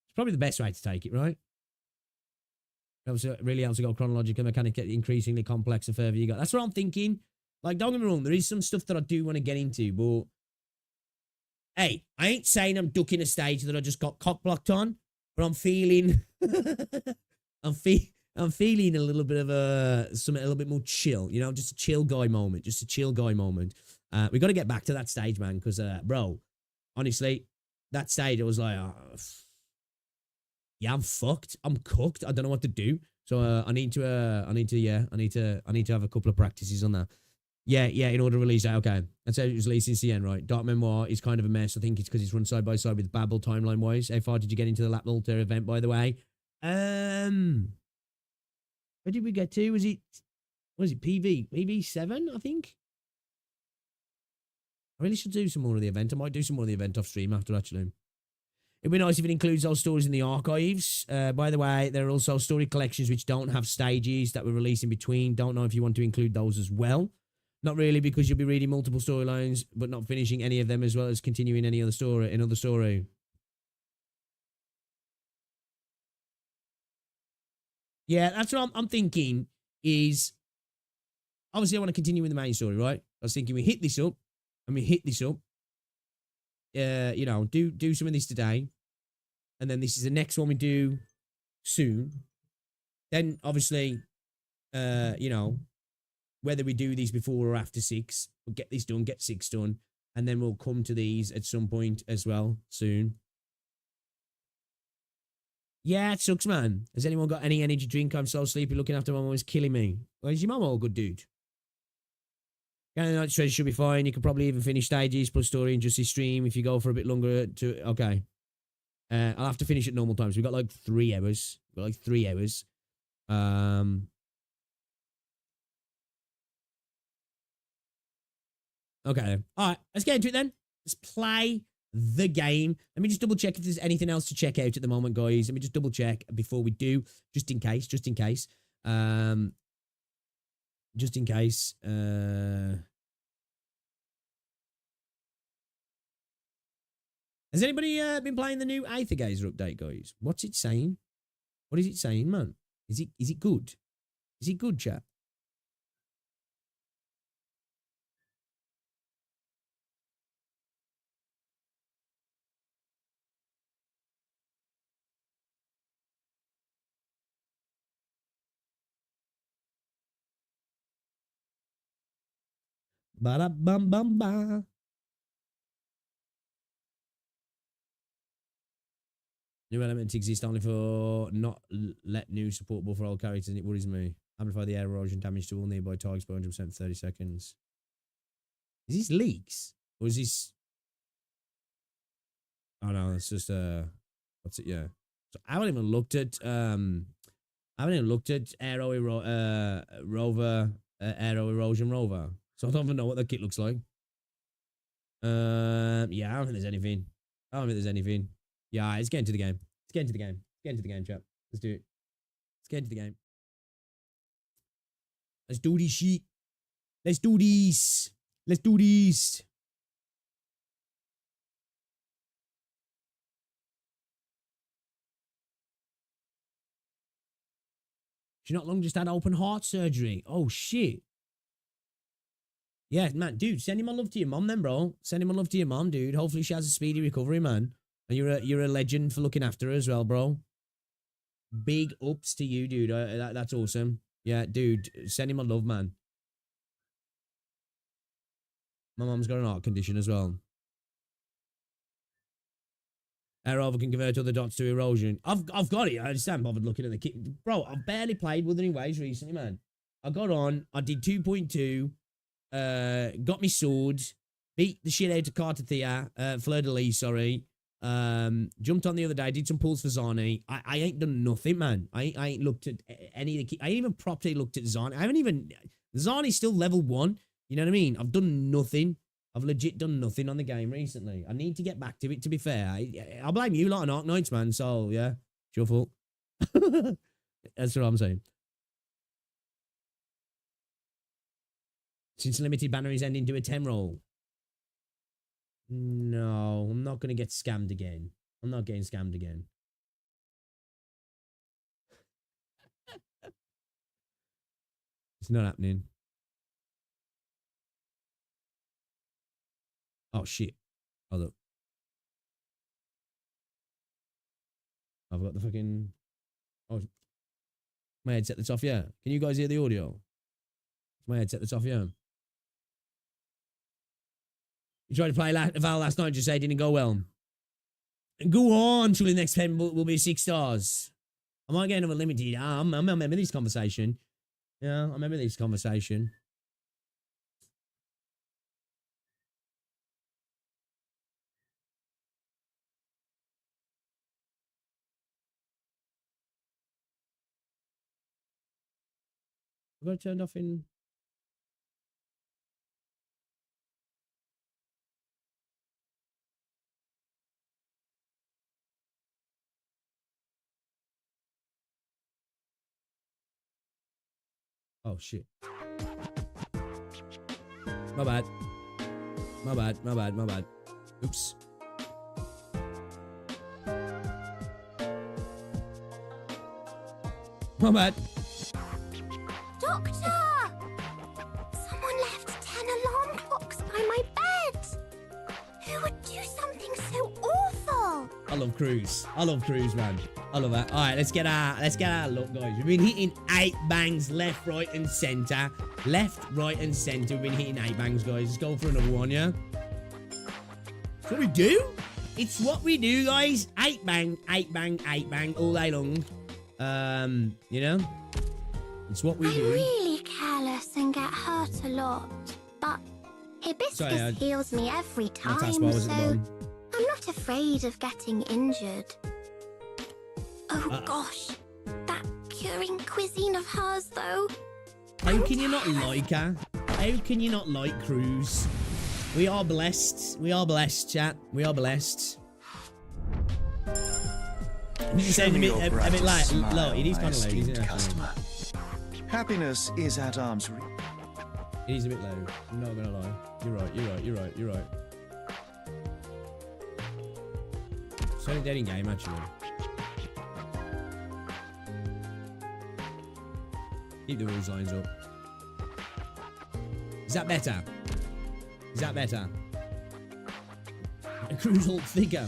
It's probably the best way to take it, right? It really helps to go chronological mechanic, get increasingly complex the further you go. That's what I'm thinking. Like, don't get me wrong, there is some stuff that I do want to get into, but hey, I ain't saying I'm ducking a stage that I just got cock blocked on, but I'm feeling I'm feeling a little bit of something a little bit more chill, you know, just a chill guy moment, just a chill guy moment. We got to get back to that stage, man, because bro, honestly, that stage I was like, yeah, I'm fucked. I'm cooked. I don't know what to do. So I need to have a couple of practices on that. Yeah, in order to release that. Okay. That's how it was released in CN, right? Dark Memoir is kind of a mess. I think it's because it's run side by side with Babel timeline-wise. How far did you get into the Lap Alter event, by the way? Where did we get to? Was it PV? PV 7, I think? I really should do some more of the event. I might do some more of the event off stream after, actually. It'd be nice if it includes those stories in the archives. By the way, there are also story collections which don't have stages that were released in between. Don't know if you want to include those as well. Not really, because you'll be reading multiple storylines, but not finishing any of them, as well as continuing any other story, another story. Yeah, that's what I'm thinking is, obviously I want to continue with the main story, right? I was thinking we hit this up, you know, do some of this today, and then this is the next one we do soon. Then, obviously, you know, whether we do these before or after 6, we'll get this done, get 6 done, and then we'll come to these at some point as well soon. Yeah, it sucks, man. Has anyone got any energy drink? I'm so sleepy. Looking after my mum is killing me. Well, is your mum all good, dude? Yeah, Night Treasure should be fine. You could probably even finish stages plus story and just stream if you go for a bit longer. Okay. I'll have to finish at normal times. We've got like 3 hours. Okay. All right. Let's get into it then. Let's play the game. Let me just double check if there's anything else to check out at the moment, guys. Let me just double check before we do, just in case. Just in case. Has anybody been playing the new Aether Gazer update, guys? What's it saying? What is it saying, man? Is it good? Is it good, chat? Ba-da-bum-bum-ba. New elements exist only for not let new supportable for all characters, and it worries me. Amplify the air erosion damage to all nearby targets by 100% for 30 seconds. Is this leaks? Or is this... Oh no, it's just what's it? Yeah. So I haven't even looked at Aero Erosion Rover. So I don't even know what the kit looks like. Yeah, I don't think there's anything. Yeah, let's get into the game. Chat. Let's do it. Let's get into the game. Let's do this shit. Let's do this. She not long just had open heart surgery. Oh, shit. Yeah, man, dude, send him my love to your mom then, bro. Send him my love to your mom, dude. Hopefully she has a speedy recovery, man. And you're a legend for looking after her as well, bro. Big ups to you, dude. That's awesome. Yeah, dude, send him my love, man. My mom's got an heart condition as well. Aerover can convert other dots to erosion. I've got it. I just haven't bothered looking at the kit. Bro, I've barely played Withering Waves recently, man. I got on. I did 2.2. Got me sword. Beat the shit out of Carter Thea. Fleur de Lis, sorry. Jumped on the other day, did some pulls for Zani. I ain't done nothing, man. I ain't looked at any of the I ain't even properly looked at Zani. I haven't even Zani's still level 1. You know what I mean? I've done nothing. I've legit done nothing on the game recently. I need to get back to it, to be fair. I'll blame you lot on Arknights, man. So, yeah, it's your fault. That's what I'm saying. Since limited banner is ending to a 10 roll. No, I'm not going to get scammed again. I'm not getting scammed again. It's not happening. Oh, shit. Hold up. I've got the fucking... Oh, my headset that's off, yeah. Can you guys hear the audio? My headset that's off, yeah. You tried to play Val last night, just say it didn't go well. Go on, surely the next 10 will be 6 stars. I might get another limited. I remember this conversation. Yeah, I remember this conversation. I've got it turned off in... Oh, shit. My bad. My bad, my bad, my bad. Oops. My bad. Doctor! Someone left 10 alarm clocks by my bed! Who would do something so awful? I love Cruz. I love Cruz, man. I love that. All right, let's get our look, guys. We've been hitting 8 bangs left, right, and center. Left, right, and center. We've been hitting 8 bangs, guys. Let's go for another one, yeah? That's what we do. It's what we do, guys. 8 bang, 8 bang, 8 bang all day long. You know? It's what we do. I'm really careless and get hurt a lot. But Hibiscus heals me every time, so I'm not afraid of getting injured. Oh gosh, that curing cuisine of hers though. How can you not like her? How can you not like Cruz? We are blessed. We are blessed, chat. We are blessed. You sound a bit like low. It is kind of low, isn't it? Customer. Happiness is at arm's reach. It is a bit low. I'm not gonna lie. You're right. You're right. You're right. You're right. It's only dead in game actually. Keep the rules lines up. Is that better? Is that better? A Cruz ult figure.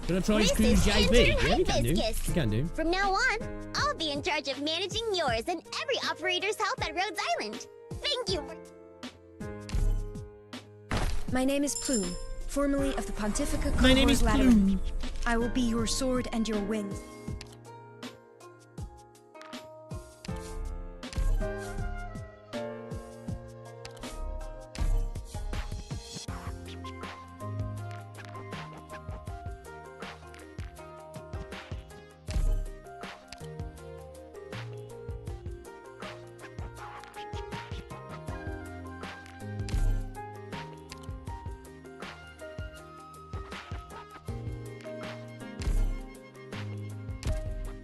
Gonna try his Cruz JB. Yeah, you can do. You can do. From now on, I'll be in charge of managing yours and every operator's health at Rhodes Island. Thank you. My name is Plume, formerly of the Pontifica My name is Plume. I will be your sword and your wings.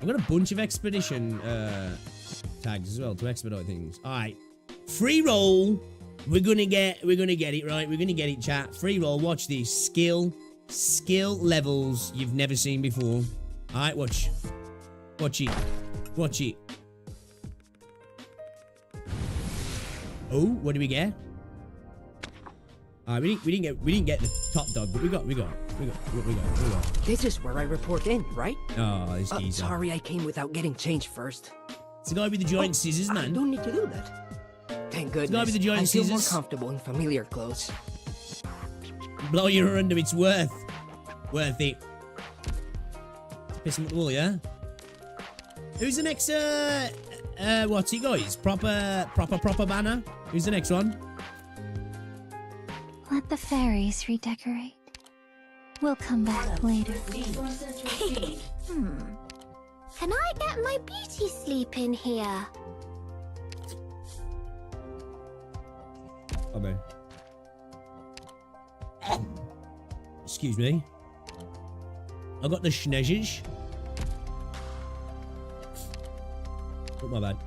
I've got a bunch of expedition tags as well to expedite things. All right, free roll. We're gonna get it right. We're gonna get it, chat. Free roll. Watch these skill levels you've never seen before. All right, watch it, watch it. Oh, what do we get? We didn't get the top dog, but we got. This is where I report in, right? Oh, this geezer. Sorry I came without getting changed first. It's the guy with the giant scissors, man. I don't need to do that. Thank goodness. The guy with the giant I feel more scissors. comfortable in familiar clothes. Blow your under, it's worth it. Piss him at the wall, yeah? Who's the next what's he, guys? Proper banner? Who's the next one? Let the fairies redecorate. We'll come back later. Can I get my beauty sleep in here? Oh, man. Excuse me. I got the schnezzes. Oh, my bad.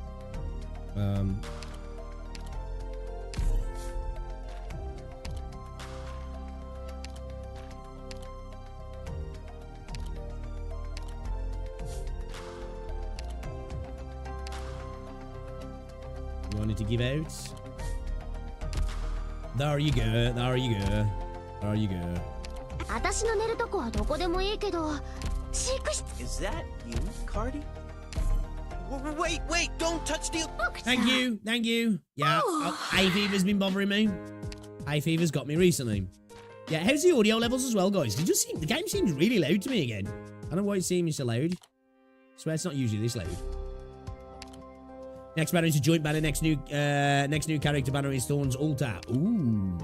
You wanted to give out? There you go. There you go. There you go. Is that you, Cardi? Wait, don't touch the... Thank you. Yeah, hay fever's been bothering me. Hay fever's got me recently. Yeah, how's the audio levels as well, guys? The game seems really loud to me again. I don't know why it seems so loud. I swear it's not usually this loud. Next banner is a joint banner. Next new character banner is Thorn's Altar. Ooh.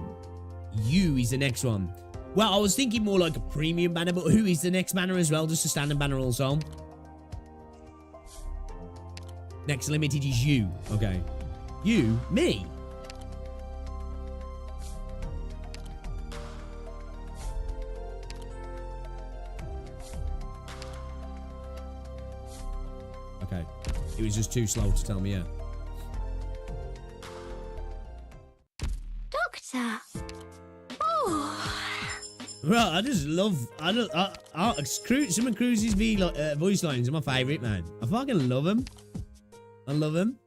You is the next one. Well, I was thinking more like a premium banner, but who is the next banner as well? Just a standard banner also. Next limited is you. Okay. You? Me? Okay. It was just too slow to tell me, yeah. Doctor! Oh! Right, I just love... some of Cruz's voice lines are my favourite, man. I fucking love them. I love him.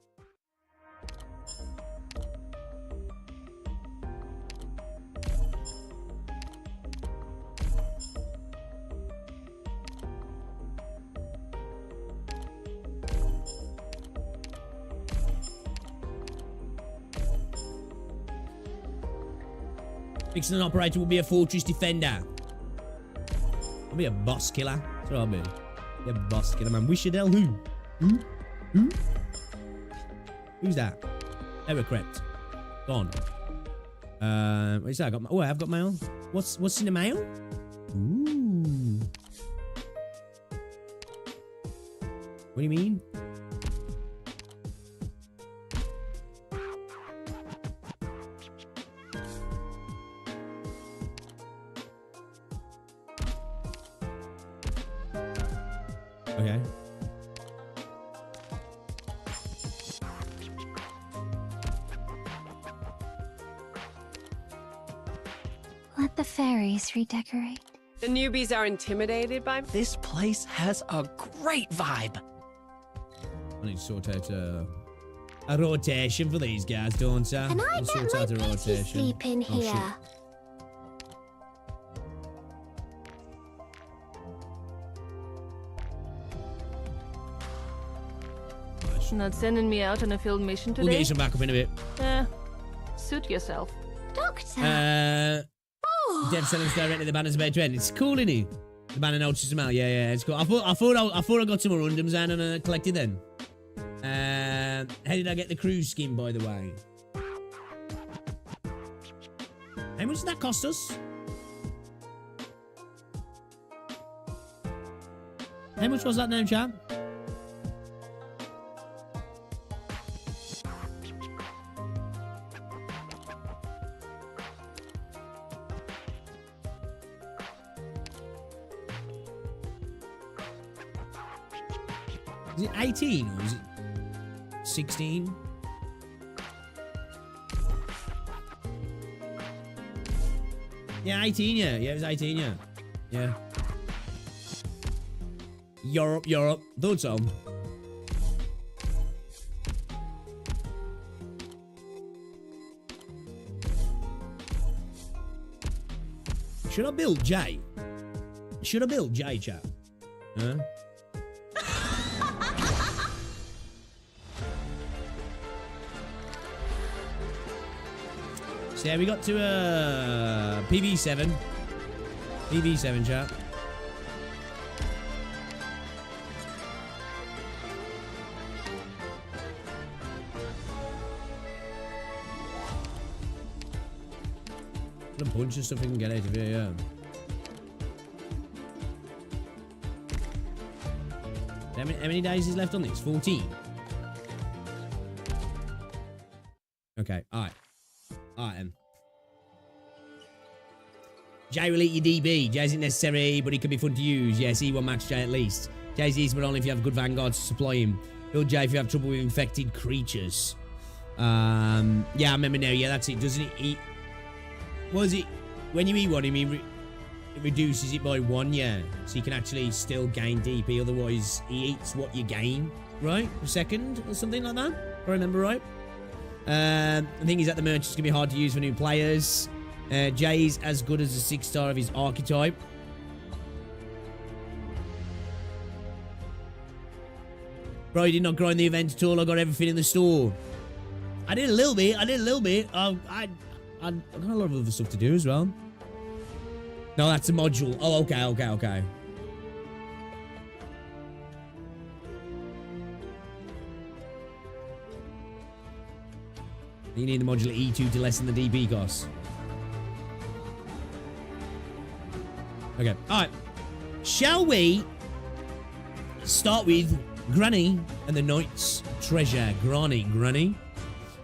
Fixing an operator will be a fortress defender. I'll be a boss killer. That's what I'll be. Be a boss killer, man. Wishadell who? Who? Who's that? Error correct. Gone. What's that? I've got mail. What's in the mail? Ooh. What do you mean? Okay. Let the fairies redecorate. The newbies are intimidated by... This place has a great vibe. I need to sort out a rotation for these guys, don't I? Can I get my beauty sleep in here? Not sending me out on a field mission today? We'll get you some backup in a bit. Suit yourself. Doctor! Dev selling directly the banner's about to end. It's cool, isn't it? The banner notices them out. Yeah, it's cool. I thought I got some more randoms and collected them. How did I get the cruise skin, by the way? How much did that cost us? How much was that now, chap? Is it 18 or is it 16? Yeah, 18, yeah. Yeah, it was 18, yeah. Yeah. Europe. Thought so. Should I build J? Should I build J, chap? Huh? So yeah, we got to PV7. PV7, chat. Got a bunch of stuff we can get out of here, yeah. How many days is left on this? 14? Okay, alright. Alright, Jay will eat your DB. Jay isn't necessary, but he could be fun to use. Yeah, see one match Jay at least. Jay's easy, but only if you have good vanguards to supply him. Build Jay if you have trouble with infected creatures. Yeah, I remember now. Yeah, that's it. Doesn't it eat... What is it? When you eat one, I mean... It reduces it by 1, yeah. So you can actually still gain DP. Otherwise, he eats what you gain, right? A second or something like that, if I remember right. The thing is that the merchant's going to be hard to use for new players. Jay's as good as a 6-star of his archetype. Bro, you did not grind the event at all. I got everything in the store. I did a little bit. I got a lot of other stuff to do as well. No, that's a module. Oh, okay. You need the module E2 to lessen the DP costs. Okay, alright. Shall we start with Granny and the Knight's Treasure? Granny.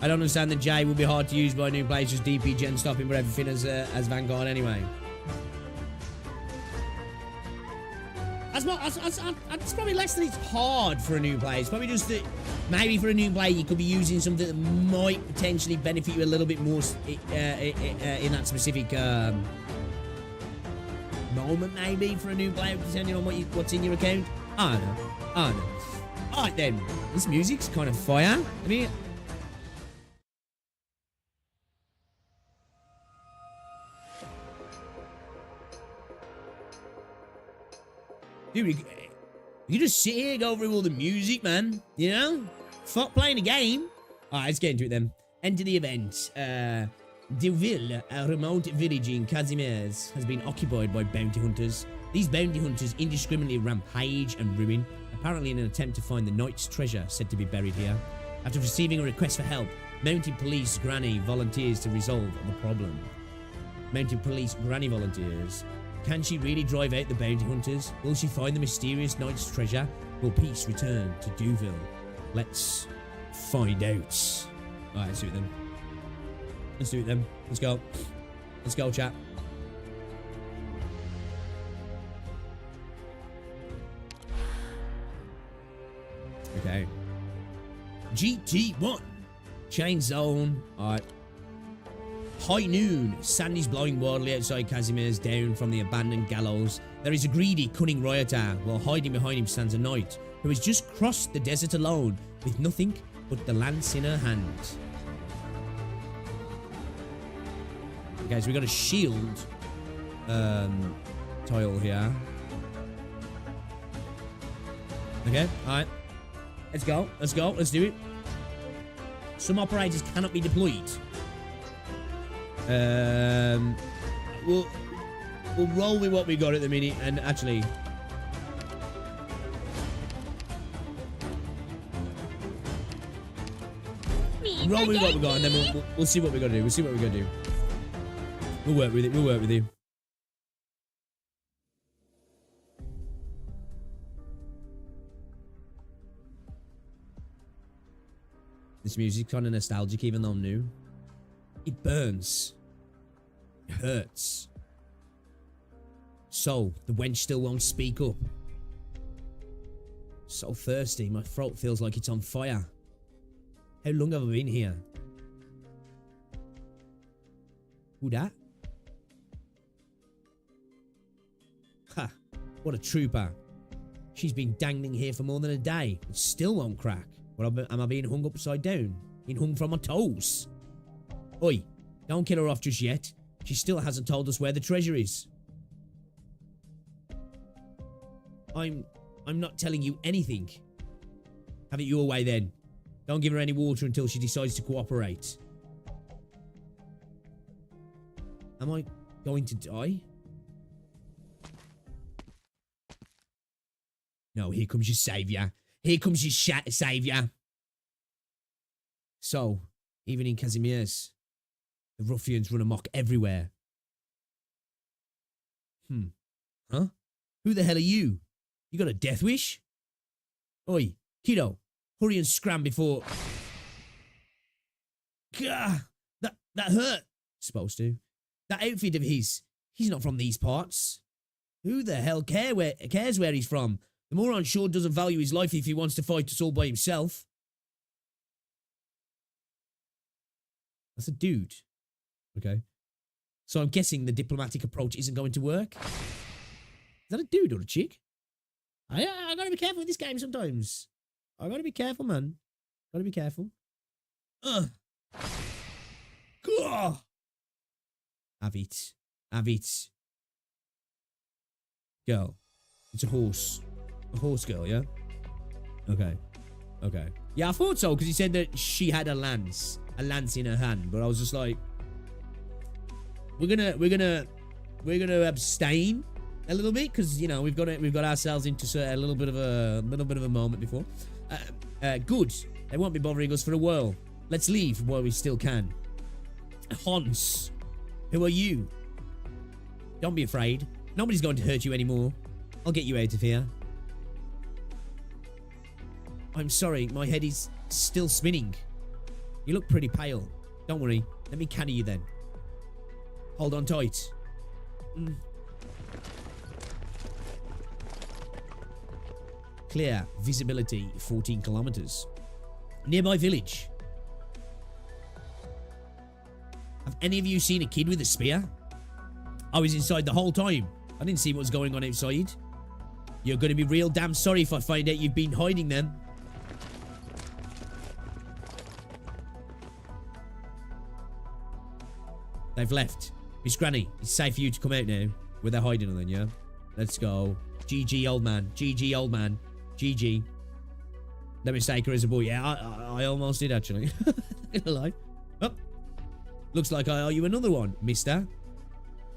I don't understand that Jay will be hard to use by new players, just DP gen stopping, but everything as Vanguard anyway. It's probably less than it's hard for a new player. It's probably just that maybe for a new player you could be using something that might potentially benefit you a little bit more in that specific moment, maybe for a new player, depending on what's in your account. I don't know. Alright then, this music's kind of fire. I mean, dude, you just sit here and go over all the music, man. You know? Fuck playing a game. Alright, let's get into it then. Enter the event. Deville, a remote village in Casimir's, has been occupied by bounty hunters. These bounty hunters indiscriminately rampage and ruin, apparently in an attempt to find the Knight's treasure said to be buried here. After receiving a request for help, Mounted Police Granny volunteers to resolve the problem. Mounted Police Granny volunteers. Can she really drive out the bounty hunters? Will she find the mysterious Knight's treasure? Will peace return to Duville? Let's find out. Alright, let's do it then. Let's go. Let's go, chat. Okay. GT1. Chain zone. Alright. High noon. Sand is blowing wildly outside Casimir's down from the abandoned gallows. There is a greedy, cunning rioter, while hiding behind him stands a knight, who has just crossed the desert alone, with nothing but the lance in her hand. Okay, so we got a shield tile here. Okay, alright. Let's go. Let's do it. Some operators cannot be deployed. We'll roll with what we got at the minute, and actually roll with what we got, and then we'll see what we gotta do. We'll work with it. This music's kind of nostalgic, even though I'm new. It burns. It hurts. So, the wench still won't speak up. So thirsty, my throat feels like it's on fire. How long have I been here? Who dat? Ha! What a trooper. She's been dangling here for more than a day, and still won't crack. What, am I being hung upside down? Being hung from my toes? Oi, don't kill her off just yet. She still hasn't told us where the treasure is. I'm not telling you anything. Have it your way then. Don't give her any water until she decides to cooperate. Am I going to die? No, here comes your saviour. Here comes your saviour. So, even in Casimir's, the ruffians run amok everywhere. Huh? Who the hell are you? You got a death wish? Oi, kiddo, hurry and scram before... Gah! That hurt. Supposed to. That outfit of his, he's not from these parts. Who the hell cares where he's from? The moron sure doesn't value his life if he wants to fight us all by himself. That's a dude. Okay. So I'm guessing the diplomatic approach isn't going to work. Is that a dude or a chick? I gotta be careful with this game sometimes. I gotta be careful, man. Gotta be careful. Ugh. Gah! Have it. Have it. Girl. It's a horse. A horse girl, yeah? Okay. Okay. Yeah, I thought so, because he said that she had a lance. A lance in her hand. But I was just like... We're gonna abstain a little bit, because, you know, we've got ourselves into a little bit of a moment before. Good. They won't be bothering us for a while. Let's leave while we still can. Hans, who are you? Don't be afraid. Nobody's going to hurt you anymore. I'll get you out of here. I'm sorry, my head is still spinning. You look pretty pale. Don't worry, let me carry you then. Hold on tight. Clear visibility 14 kilometers. Nearby village. Have any of you seen a kid with a spear? I was inside the whole time. I didn't see what was going on outside. You're going to be real damn sorry if I find out you've been hiding them. They've left. Miss Granny, it's safe for you to come out now. Where they're hiding then, yeah? Let's go. GG, old man. GG, old man. GG. Let me mistake her as a boy. Yeah, I almost did, actually. Not gonna lie. Oh. Looks like I owe you another one, mister.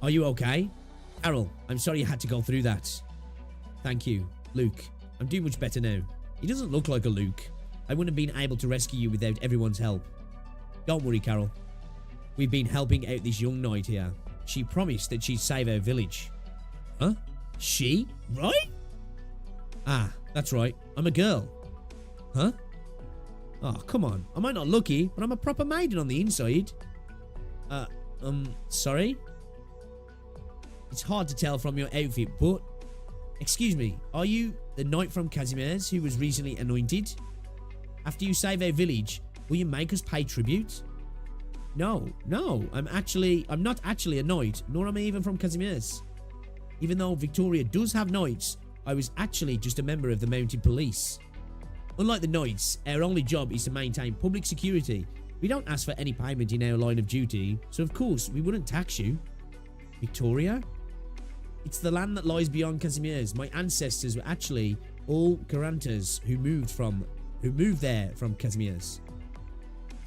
Are you okay? Carol, I'm sorry you had to go through that. Thank you. Luke, I'm doing much better now. He doesn't look like a Luke. I wouldn't have been able to rescue you without everyone's help. Don't worry, Carol. We've been helping out this young knight here. She promised that she'd save our village. Huh? She? Right? Ah, that's right. I'm a girl. Huh? Oh, come on. I might not lucky, but I'm a proper maiden on the inside. Sorry? It's hard to tell from your outfit, but... Excuse me, are you the knight from Casimir's who was recently anointed? After you save our village, will you make us pay tribute? No, I'm not actually a knight, nor am I even from Casimir's. Even though Victoria does have knights, I was actually just a member of the mounted police. Unlike the knights, our only job is to maintain public security. We don't ask for any payment in our line of duty, so of course we wouldn't tax you. Victoria? It's the land that lies beyond Casimir's. My ancestors were actually all Garantas who moved there from Casimir's.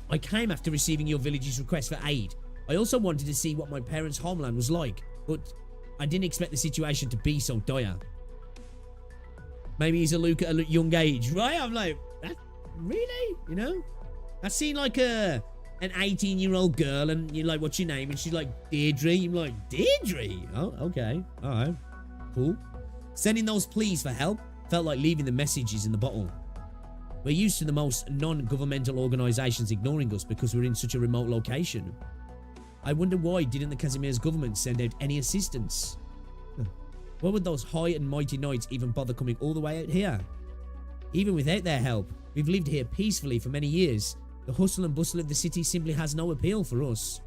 I came after receiving your village's request for aid. I also wanted to see what my parents' homeland was like, but I didn't expect the situation to be so dire. Maybe he's a Luke at a young age, right? I'm like, that really? You know? I seen like an 18-year-old girl and you're like, what's your name? And she's like, Deirdre. I'm like, Deirdre? Oh, okay. All right. Cool. Sending those pleas for help felt like leaving the messages in the bottle. We're used to the most non-governmental organisations ignoring us because we're in such a remote location. I wonder why didn't the Casimir's government send out any assistance? Why would those high and mighty knights even bother coming all the way out here? Even without their help, we've lived here peacefully for many years. The hustle and bustle of the city simply has no appeal for us.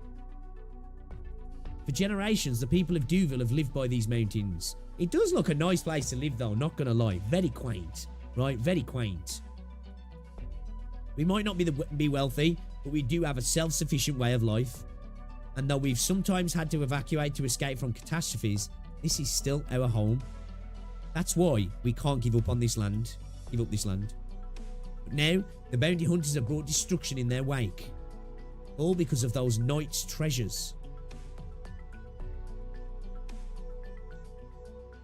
For generations, the people of Duville have lived by these mountains. It does look a nice place to live though, not gonna lie. Very quaint, right? Very quaint. We might not be wealthy, but we do have a self-sufficient way of life. And though we've sometimes had to evacuate to escape from catastrophes, this is still our home. That's why we can't give up on this land. Give up this land. But now, the bounty hunters have brought destruction in their wake. All because of those knights' treasures.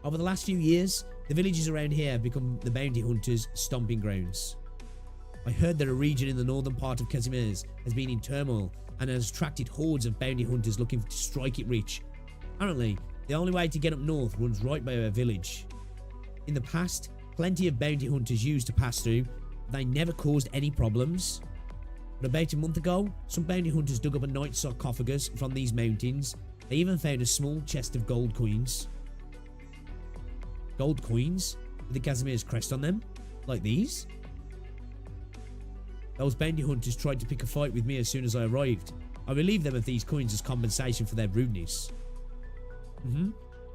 Over the last few years, the villages around here have become the bounty hunters' stomping grounds. I heard that a region in the northern part of Casimir's has been in turmoil and has attracted hordes of bounty hunters looking to strike it rich. Apparently, The only way to get up north runs right by our village. In the past, plenty of bounty hunters used to pass through, but they never caused any problems. But about a month ago, some bounty hunters dug up a night sarcophagus from these mountains. They even found a small chest of gold coins. Gold coins? With the Casimir's crest on them? Like these? Those bounty hunters tried to pick a fight with me as soon as I arrived. I relieved them of these coins as compensation for their rudeness.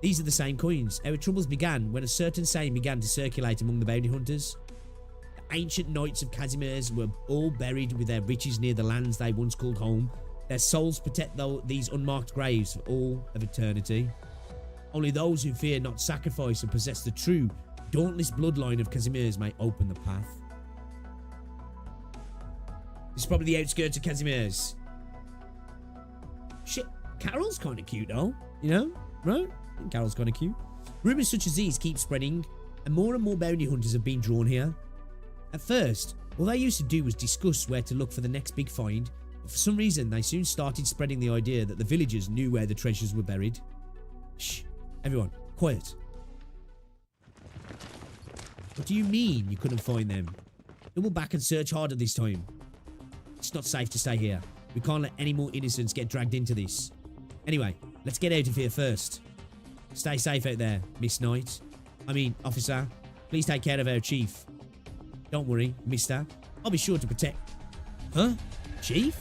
These are the same coins. Our troubles began when a certain saying began to circulate among the bounty hunters. The ancient knights of Casimir's were all buried with their riches near the lands they once called home. Their souls protect these unmarked graves for all of eternity. Only those who fear not sacrifice and possess the true, dauntless bloodline of Casimir's may open the path. This is probably the outskirts of Casimir's. Shit, Carol's kind of cute though, you know, right? I think Carol's kind of cute. Rumours such as these keep spreading, and more bounty hunters have been drawn here. At first, all they used to do was discuss where to look for the next big find, but for some reason they soon started spreading the idea that the villagers knew where the treasures were buried. Shh, everyone, quiet. What do you mean you couldn't find them? Double back and search harder this time. It's not safe to stay here. We can't let any more innocents get dragged into this. Anyway, let's get out of here first. Stay safe out there, Miss Knight. Officer. Please take care of our chief. Don't worry, mister. I'll be sure to protect... Huh? Chief?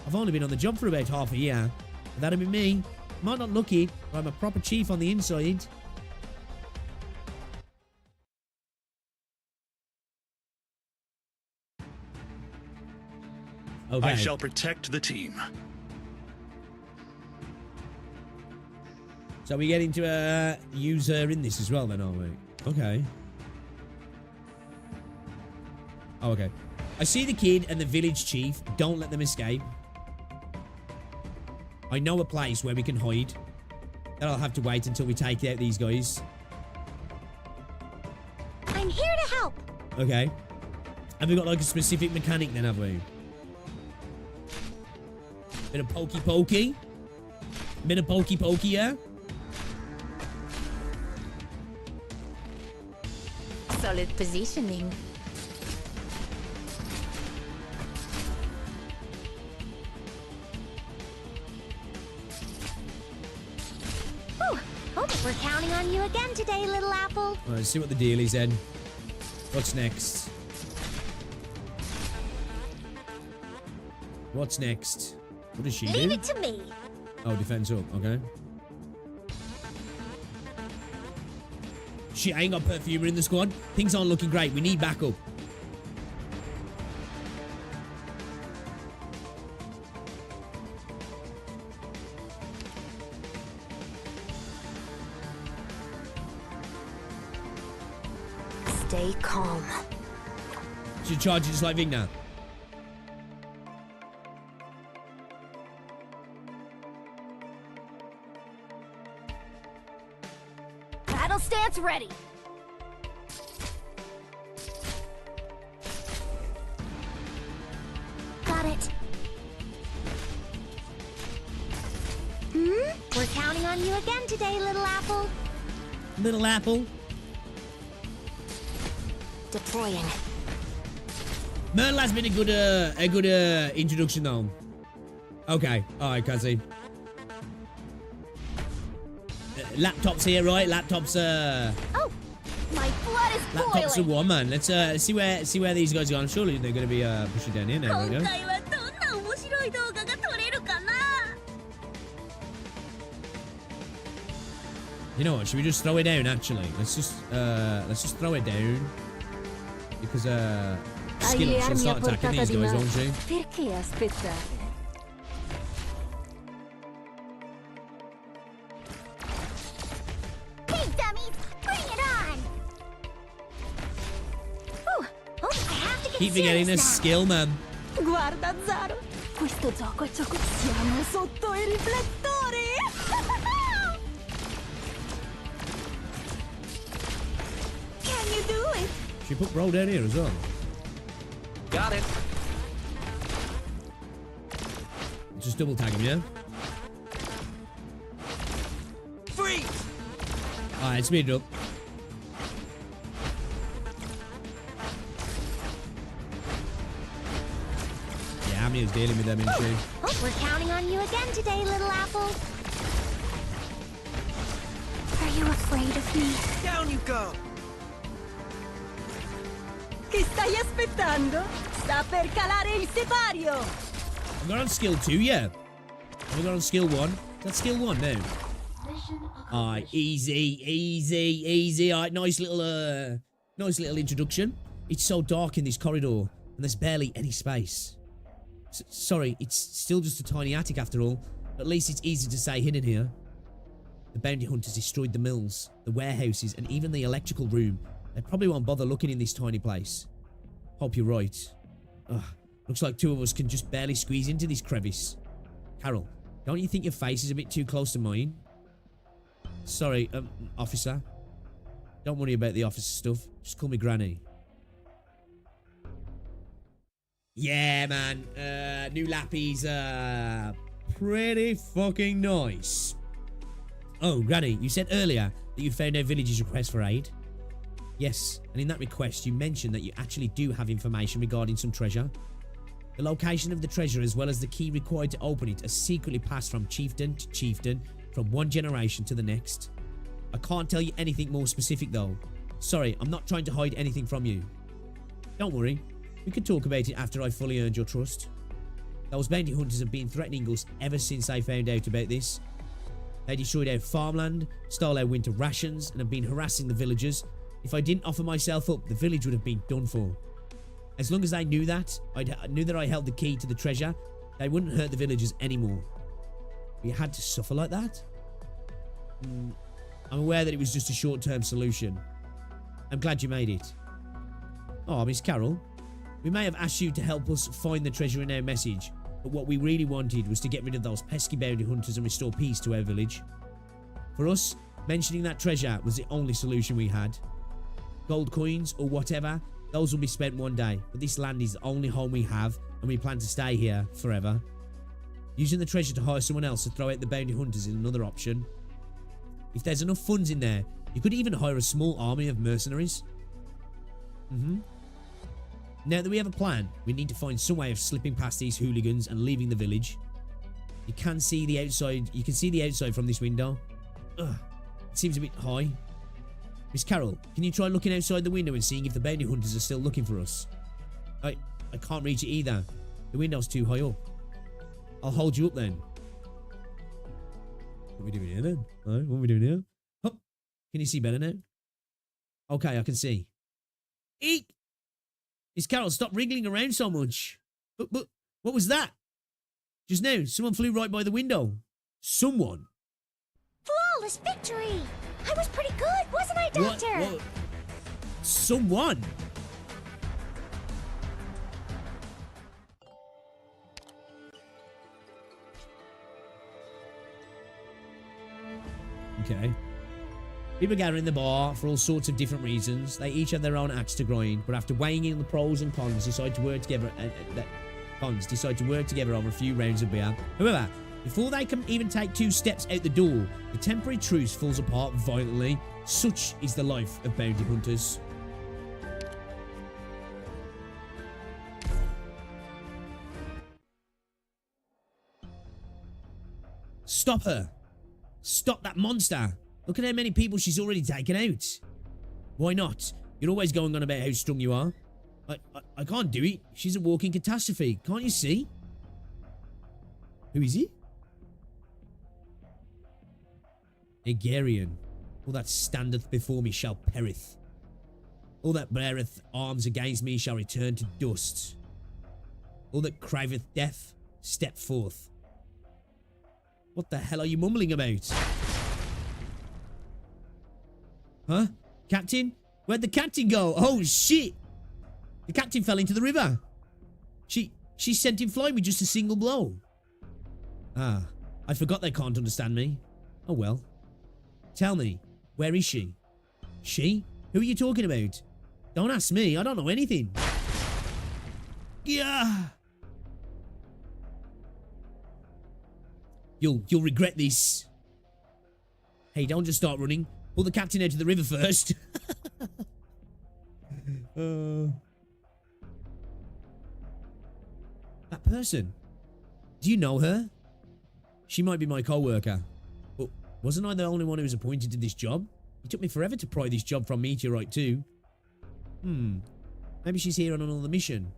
I've only been on the job for about half a year. But that'll be me. Might not look it, but I'm a proper chief on the inside. Okay. I shall protect the team. So we get into a user in this as well then, aren't we? Okay. Oh, okay. I see the kid and the village chief. Don't let them escape. I know a place where we can hide. Then I'll have to wait until we take out these guys. I'm here to help. Okay. Have we got like a specific mechanic then, have we? Bit of pokey. Bit of pokey, yeah? Solid positioning. We're counting on you again today, little apple. All right, let's see what the deal is then. What's next? What's next? What does she do? Leave it to me. Oh, defense up. Okay. Shit, I ain't got perfumer in the squad. Things aren't looking great. We need backup. Stay calm. Should charge it just like Vigna. Battle stance ready. Got it. We're counting on you again today, little apple. Little apple. Deploying. Myrtle has been a good introduction though. Okay, alright, Cuzzy. Laptops here, right? Laptops Oh, my blood is boiling. laptops are warm, man. Let's see where these guys are going. Surely they're gonna be pushing down here now, right? You know what? Should we just throw it down? Actually, let's just throw it down because Skillet should start attacking these guys, won't she? Perché aspettare? Hey, dummies, bring it on! Oh, I have to get Keep forgetting this serious now. skill, man. Guarda, Zaro, questo gioco è gioco. Siamo sotto i riflettori. Can you do it? She put roll down here as well. Got it. Just double tag him, yeah? Alright, speed it up. Yeah, Amia's dealing with them, isn't she? Oh, we're counting on you again today, little apple. Are you afraid of me? Down you go! Che stai aspettando? Sta per calare il sipario! I've got on skill 2, yeah. I've got on skill 1. Is that skill 1 now? Alright, easy. Alright, nice little introduction. It's so dark in this corridor, and there's barely any space. Sorry, it's still just a tiny attic after all. At least it's easy to stay hidden here. The bounty hunters destroyed the mills, the warehouses, and even the electrical room. They probably won't bother looking in this tiny place. Hope you're right. Ugh, looks like two of us can just barely squeeze into this crevice. Carol, don't you think your face is a bit too close to mine? Sorry, officer. Don't worry about the officer stuff. Just call me Granny. Yeah, man. New lappies are pretty fucking nice. Oh, Granny, you said earlier that you found our village's request for aid. Yes, and in that request you mentioned that you actually do have information regarding some treasure. The location of the treasure as well as the key required to open it are secretly passed from chieftain to chieftain from one generation to the next. I can't tell you anything more specific though. Sorry, I'm not trying to hide anything from you. Don't worry, we can talk about it after I've fully earned your trust. Those bounty hunters have been threatening us ever since they found out about this. They destroyed our farmland, stole our winter rations, and have been harassing the villagers. If I didn't offer myself up, the village would have been done for. As long as they knew that, I held the key to the treasure, they wouldn't hurt the villagers anymore. But you had to suffer like that? I'm aware that it was just a short-term solution. I'm glad you made it. Oh, Miss Carol, we may have asked you to help us find the treasure in our message, but what we really wanted was to get rid of those pesky bounty hunters and restore peace to our village. For us, mentioning that treasure was the only solution we had. Gold coins or whatever, those will be spent one day, but this land is the only home we have and we plan to stay here forever. Using the treasure to hire someone else to throw out the bounty hunters is another option. If there's enough funds in there, you could even hire a small army of mercenaries. Now that we have a plan, we need to find some way of slipping past these hooligans and leaving the village. You can see the outside from this window. Ugh, it seems a bit high. Miss Carol, can you try looking outside the window and seeing if the bounty hunters are still looking for us? I can't reach it either. The window's too high up. I'll hold you up then. What are we doing here then? Alright, what are we doing here? Hup. Can you see better now? Okay, I can see. Eek! Miss Carol, stop wriggling around so much. But what was that? Just now, someone flew right by the window. Someone? Flawless victory! I was pretty good, wasn't I, Doctor? What? Someone? Okay. People gather in the bar for all sorts of different reasons. They each have their own axe to grind, but after weighing in the pros and cons, decide to work together. Over a few rounds of beer. However, before they can even take 2 steps out the door, the temporary truce falls apart violently. Such is the life of bounty hunters. Stop her! Stop that monster! Look at how many people she's already taken out. Why not? You're always going on about how strong you are. I can't do it. She's a walking catastrophe. Can't you see? Who is he? Egarian. All that standeth before me shall perith. All that beareth arms against me shall return to dust. All that craveth death, step forth. What the hell are you mumbling about? Huh? Captain? Where'd the captain go? Oh, shit! The captain fell into the river. She sent him flying with just a single blow. Ah, I forgot they can't understand me. Oh well. Tell me, where is she? She? Who are you talking about? Don't ask me, I don't know anything. Yeah. You'll regret this. Hey, don't just start running. Pull the captain out of the river first. That person. Do you know her? She might be my co-worker. But wasn't I the only one who was appointed to this job? It took me forever to pry this job from Meteorite too. Maybe she's here on another mission.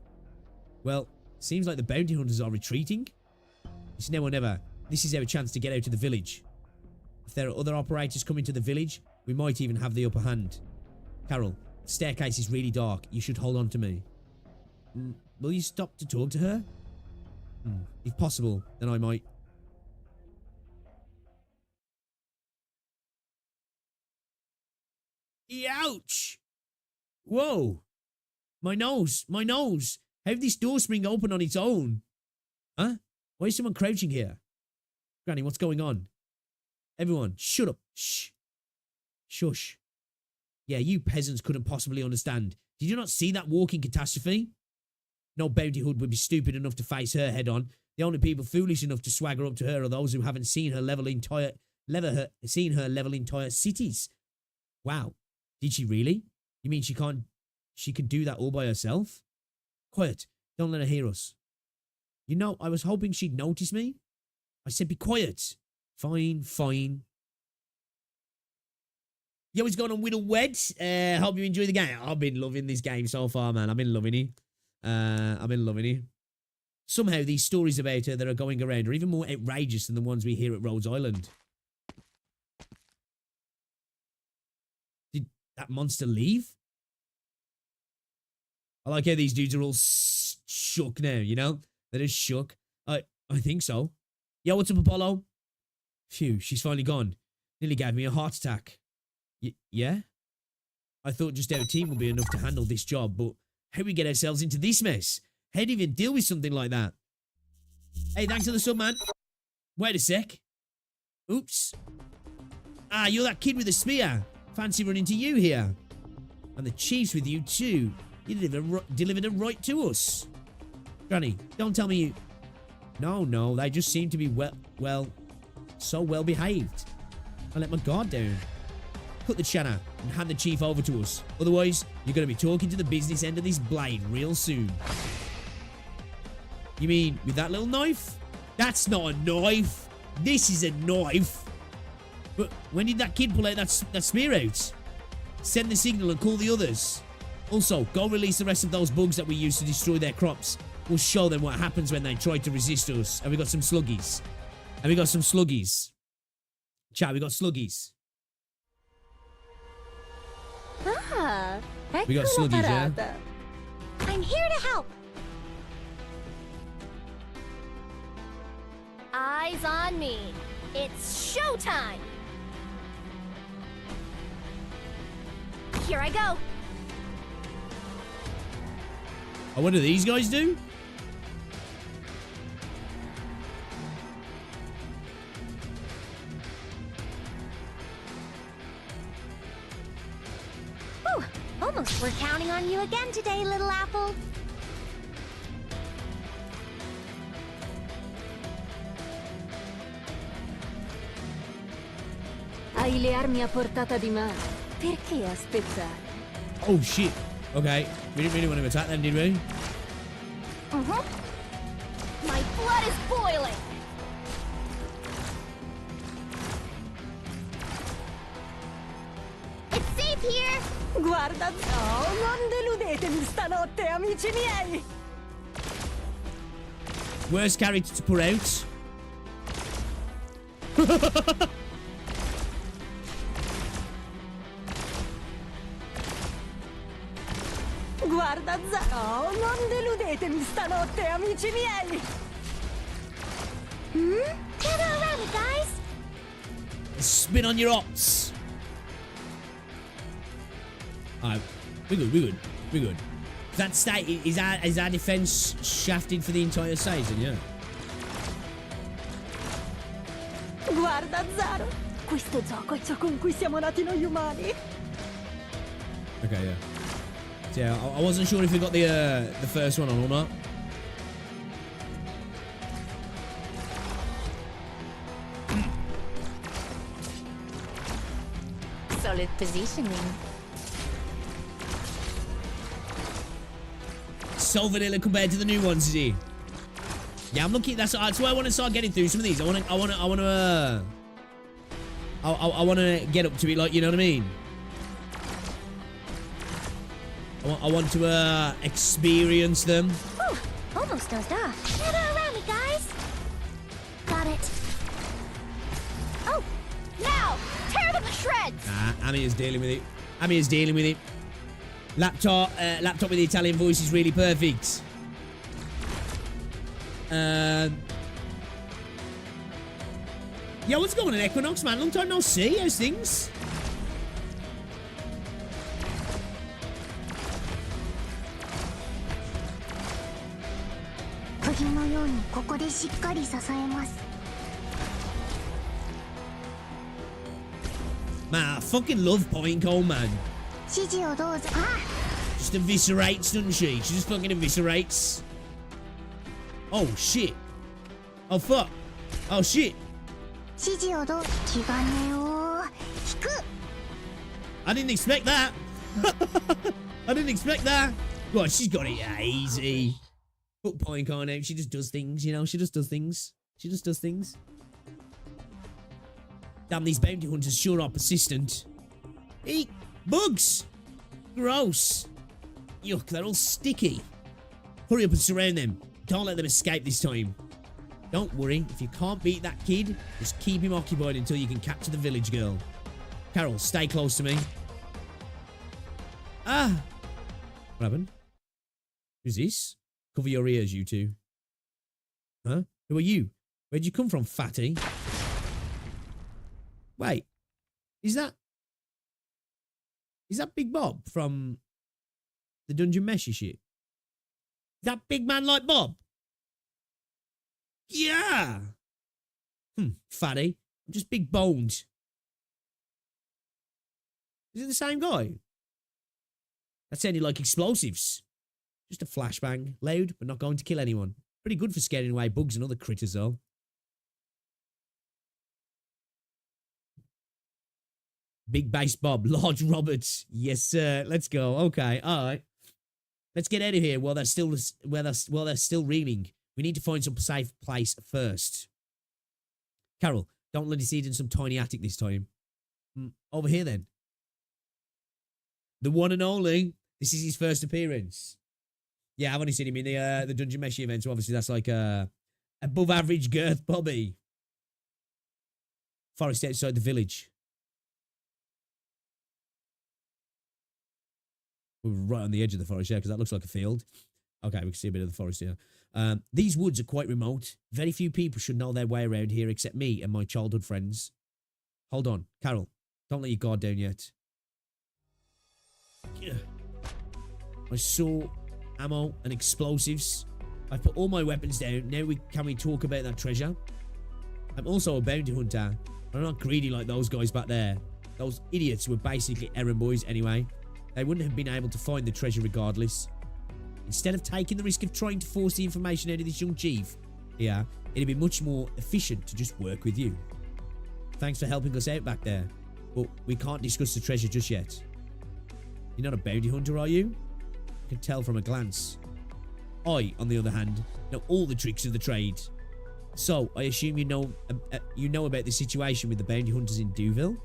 Well, seems like the bounty hunters are retreating. It's now or never. This is our chance to get out of the village. If there are other operators coming to the village, we might even have the upper hand. Carol, the staircase is really dark. You should hold on to me. Will you stop to talk to her? If possible, then I might. Ouch! Whoa! My nose! My nose! How did this door spring open on its own? Huh? Why is someone crouching here? Granny, what's going on? Everyone, shut up. Shh. Shush. Yeah, you peasants couldn't possibly understand. Did you not see that walking catastrophe? No bounty hood would be stupid enough to face her head on. The only people foolish enough to swagger up to her are those who haven't seen her level entire cities. Wow. Did she really? You mean she can do that all by herself? Quiet. Don't let her hear us. You know, I was hoping she'd notice me. I said be quiet. Fine, fine. Yo, what's going on, Whittle Wed? Hope you enjoy the game. I've been loving this game so far, man. I've been loving it. Somehow, these stories about her that are going around are even more outrageous than the ones we hear at Rhodes Island. Did that monster leave? I like how these dudes are all shook now, you know? They're just shook. I think so. Yo, what's up, Apollo? Phew, she's finally gone. Nearly gave me a heart attack. Yeah? I thought just our team would be enough to handle this job, but how do we get ourselves into this mess? How do you even deal with something like that? Hey, thanks for the sub, man. Wait a sec. Oops. Ah, you're that kid with the spear. Fancy running to you here. And the chief's with you too. You delivered it right to us. Granny, don't tell me you... No, they just seem to be so well behaved. I let my guard down. Cut the chatter and hand the chief over to us. Otherwise, you're going to be talking to the business end of this blade real soon. You mean with that little knife? That's not a knife. This is a knife. But when did that kid pull out that spear out? Send the signal and call the others. Also, go release the rest of those bugs that we used to destroy their crops. We'll show them what happens when they try to resist us. And we got some sluggies. Chat, we got sluggies. Ah, we got sluggies, yeah? I'm here to help. Eyes on me. It's showtime. Here I go. Oh, what do these guys do? Whew, almost we're counting on you again today, little apple. Hai le armi a portata di mano. Perché aspettare? Oh, shit. Okay. We didn't really want to attack them, did we? My blood is boiling. It's safe here. Guarda, oh, non deludetemi stanotte, amici miei. Worst character to put out. Guarda, oh, non deludetemi stanotte, amici miei. Gather around me, guys. Spin on your ops. Alright, we're good. That state is our defense shafted for the entire season, yeah. Guarda, Zaro, questo gioco è ciò con cui siamo nati noi umani. Okay, yeah. So, yeah, I wasn't sure if we got the first one on or not. So Solid positioning. So vanilla compared to the new ones, is he? Yeah, I'm looking. That's why I want to start getting through some of these. I want to get up to it, like, you know what I mean? I want to experience them. Ooh, almost dozed off. Shadow around me, guys. Got it. Oh, now tear them to shreds. Ami is dealing with it. Ami is dealing with it. Laptop with the Italian voice is really perfect. Yeah, what's going on, Equinox, man? Long time no see. How's things? Man, I fucking love Point Cold, man. Just eviscerates, doesn't she? She just fucking eviscerates. Oh, shit. Oh, fuck. Oh, shit. I didn't expect that. I didn't expect that. God, she's got it easy. Put Point on out. She just does things, you know. She just does things. She just does things. Damn, these bounty hunters sure are persistent. Eek! Bugs! Gross. Yuck, they're all sticky. Hurry up and surround them. Don't let them escape this time. Don't worry. If you can't beat that kid, just keep him occupied until you can capture the village girl. Carol, stay close to me. Ah! What happened? Who's this? Cover your ears, you two. Huh? Who are you? Where'd you come from, fatty? Wait. Is that Big Bob from the Dungeon Meshy shit? Is that big man like Bob? Yeah! Fatty. I'm just big boned. Is it the same guy? That sounded like explosives. Just a flashbang. Loud, but not going to kill anyone. Pretty good for scaring away bugs and other critters, though. Big Bass Bob. Large Roberts. Yes, sir. Let's go. Okay. All right. Let's get out of here while they're still reeling. We need to find some safe place first. Carol, don't let us see it in some tiny attic this time. Over here, then. The one and only. This is his first appearance. Yeah, I've only seen him in the Dungeon Meshy event, so obviously that's like above average girth Bobby. Forest outside the village. We're right on the edge of the forest, yeah, because that looks like a field. Okay, we can see a bit of the forest here. These woods are quite remote. Very few people should know their way around here except me and my childhood friends. Hold on, Carol. Don't let your guard down yet. I saw ammo and explosives. I've put all my weapons down. Now can we talk about that treasure? I'm also a bounty hunter. I'm not greedy like those guys back there. Those idiots were basically errand boys anyway. They wouldn't have been able to find the treasure regardless. Instead of taking the risk of trying to force the information out of this young chief, yeah, it'd be much more efficient to just work with you. Thanks for helping us out back there, but we can't discuss the treasure just yet. You're not a bounty hunter, are you? I can tell from a glance. I, on the other hand, know all the tricks of the trade. So, I assume you know about the situation with the bounty hunters in Deauville?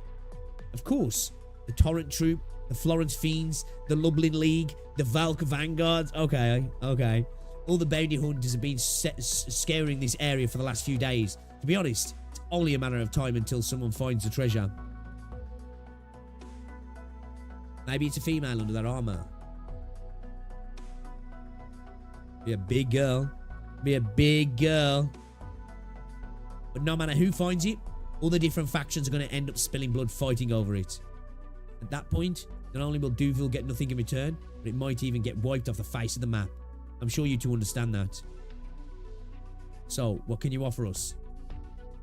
Of course. The Torrent Troop, the Florence Fiends, the Lublin League, the Valka Vanguards. Okay. All the bounty hunters have been scouring this area for the last few days. To be honest, it's only a matter of time until someone finds the treasure. Maybe it's a female under their armor. Be a big girl. Be a big girl. But no matter who finds it, all the different factions are going to end up spilling blood fighting over it. At that point, not only will Deauville get nothing in return, but it might even get wiped off the face of the map. I'm sure you two understand that. So, what can you offer us?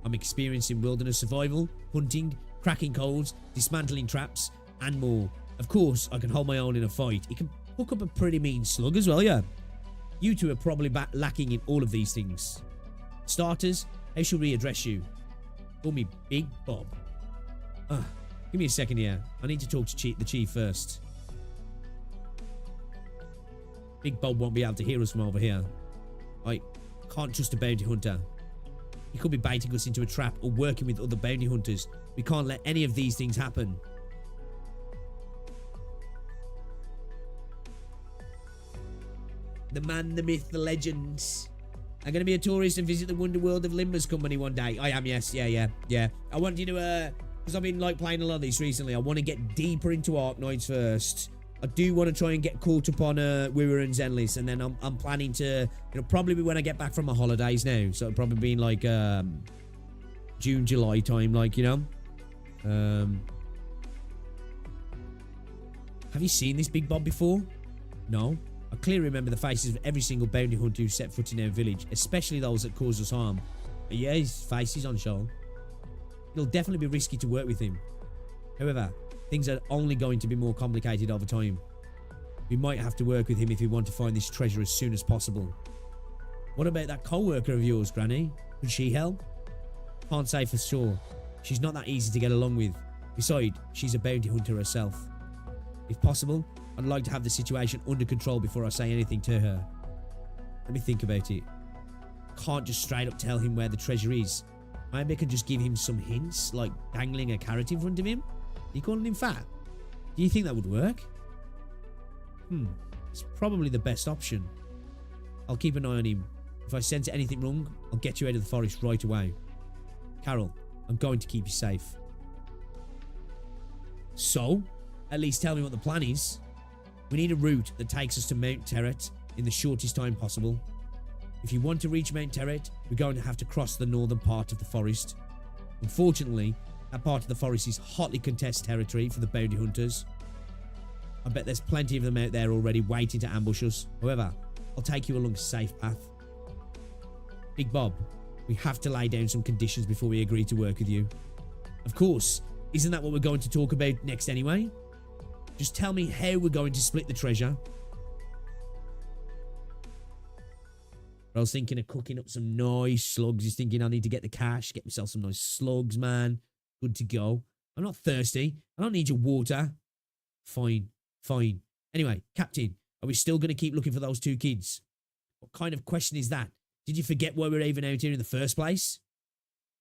I'm experienced in wilderness survival, hunting, cracking codes, dismantling traps, and more. Of course, I can hold my own in a fight. It can hook up a pretty mean slug as well, yeah. You two are probably lacking in all of these things. Starters, how should we address you? Call me Big Bob. Give me a second here. I need to talk to the chief first. Big Bob won't be able to hear us from over here. I can't trust a bounty hunter. He could be baiting us into a trap or working with other bounty hunters. We can't let any of these things happen. The man, the myth, the legend. I'm going to be a tourist and visit the wonder world of Limber's company one day. I am, yes. Yeah. I want you to, because I've been like playing a lot of these recently. I want to get deeper into Arknights first. I do want to try and get caught up on Withering Wave, and then I'm planning to, probably when I get back from my holidays now. So it'll probably be in like June, July time, like, Have you seen this Big Bob before? No. I clearly remember the faces of every single bounty hunter who set foot in our village, especially those that caused us harm. But yeah, his face is on show. It'll definitely be risky to work with him. However, things are only going to be more complicated over time. We might have to work with him if we want to find this treasure as soon as possible. What about that co-worker of yours, Granny? Could she help? Can't say for sure. She's not that easy to get along with. Besides, she's a bounty hunter herself. If possible, I'd like to have the situation under control before I say anything to her. Let me think about it. Can't just straight up tell him where the treasure is. Maybe I can just give him some hints, like dangling a carrot in front of him. Are you calling him fat? Do you think that would work? It's probably the best option. I'll keep an eye on him. If I sense anything wrong, I'll get you out of the forest right away. Carol, I'm going to keep you safe. So, at least tell me what the plan is. We need a route that takes us to Mount Terret in the shortest time possible. If you want to reach Mount Terret, we're going to have to cross the northern part of the forest. Unfortunately, that part of the forest is hotly contested territory for the bounty hunters. I bet there's plenty of them out there already waiting to ambush us. However, I'll take you along a safe path. Big Bob, we have to lay down some conditions before we agree to work with you. Of course, isn't that what we're going to talk about next anyway? Just tell me how we're going to split the treasure. I was thinking of cooking up some nice slugs. He's thinking I need to get the cash, get myself some nice slugs, man. Good to go. I'm not thirsty. I don't need your water. Fine. Anyway, Captain, are we still going to keep looking for those two kids? What kind of question is that? Did you forget why we're even out here in the first place?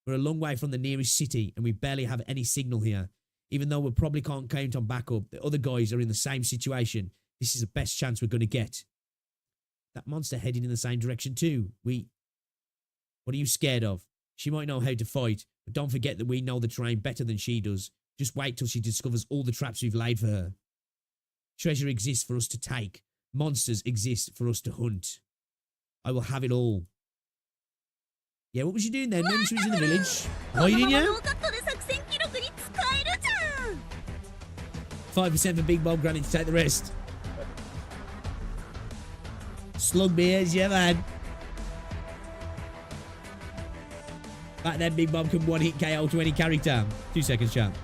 We're a long way from the nearest city and we barely have any signal here. Even though we probably can't count on backup, the other guys are in the same situation. This is the best chance we're going to get. That monster heading in the same direction too. What are you scared of? She might know how to fight, but don't forget that we know the terrain better than she does. Just wait till she discovers all the traps we've laid for her. Treasure exists for us to take. Monsters exist for us to hunt. I will have it all. Yeah, what was you doing then? When she was in the village? Hiding you? 5% for Big Bob, Granny to take the rest. Slug beers, yeah man. Back then, Big Bob can one-hit KO to any character. 2 seconds, champ.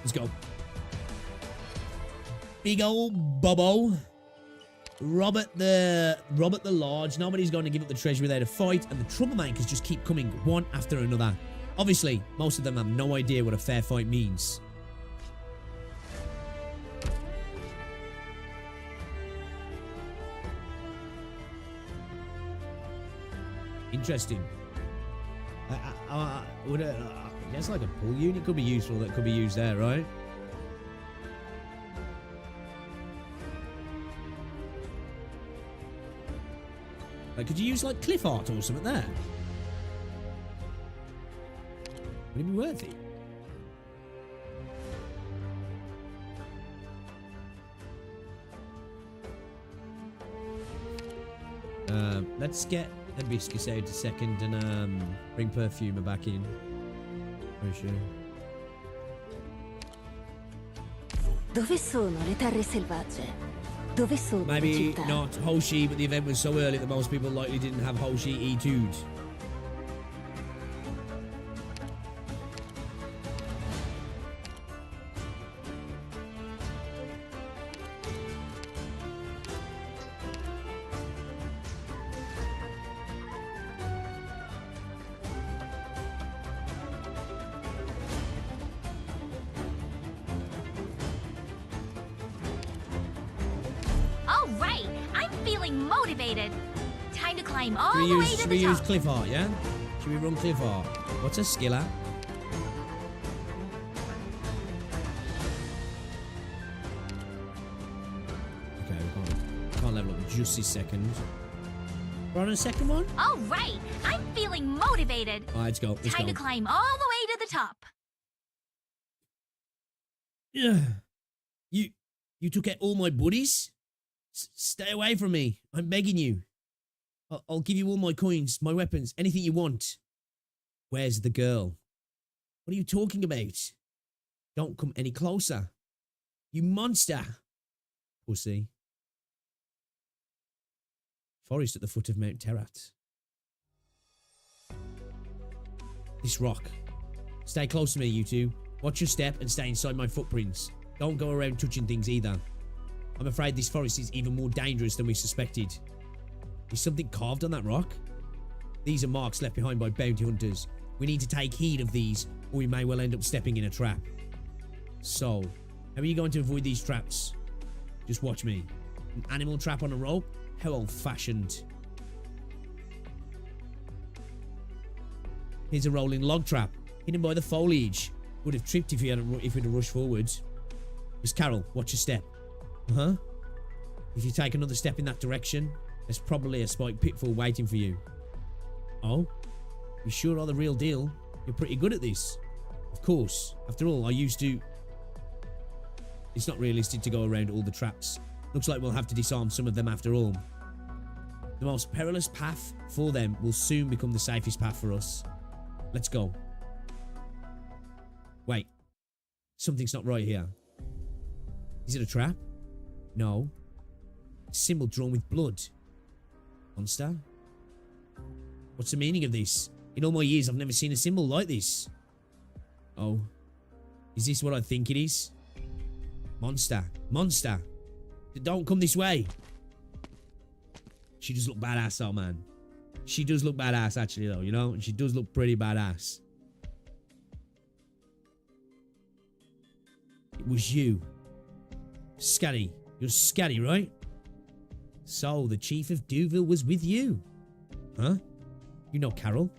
Let's go. Big old Bobo. Robert the Large. Nobody's going to give up the treasure without a fight, and the troublemakers just keep coming one after another. Obviously, most of them have no idea what a fair fight means. Interesting. I guess like a pull unit could be useful. That could be used there, right? Like, could you use like cliff art or something there? Would it be worth it? Let's get the biscuits out a second and bring Perfumer back in. For sure. Dove sono le terre selvagge? Dove sono le Maybe città? not Hoshi, but the event was so early that most people likely didn't have Hoshi E2'd. motivated. Time to climb all Should the we way to use, should the we use top. cliff art, yeah? Should we run cliff art? What's a skill at? Okay, we can't level up just this second. We're on a second one? All right, I'm feeling motivated. All right, let's go. Let's Time go. to climb all the way to the top. Yeah. You took out all my buddies? Stay away from me. I'm begging you. I'll give you all my coins, my weapons, anything you want. Where's the girl? What are you talking about? Don't come any closer. You monster. Pussy. Forest at the foot of Mount Terrat. This rock. Stay close to me, you two. Watch your step and stay inside my footprints. Don't go around touching things either. I'm afraid this forest is even more dangerous than we suspected. Is something carved on that rock? These are marks left behind by bounty hunters. We need to take heed of these, or we may well end up stepping in a trap. So, how are you going to avoid these traps? Just watch me. An animal trap on a rope? How old-fashioned. Here's a rolling log trap, hidden by the foliage. Would have tripped if we'd have rushed forward. Miss Carol, watch your step. Uh-huh. If you take another step in that direction, there's probably a spike pitfall waiting for you. Oh? You sure are the real deal? You're pretty good at this. Of course. After all, I used to... It's not realistic to go around all the traps. Looks like we'll have to disarm some of them after all. The most perilous path for them will soon become the safest path for us. Let's go. Wait. Something's not right here. Is it a trap? No. A symbol drawn with blood. Monster? What's the meaning of this? In all my years, I've never seen a symbol like this. Oh. Is this what I think it is? Monster. Monster. Don't come this way. She does look badass though, man. She does look badass actually though, you know? She does look pretty badass. It was you. Scatty. You're Scatty, right? So, the Chief of Duville was with you. Huh? You know Carol?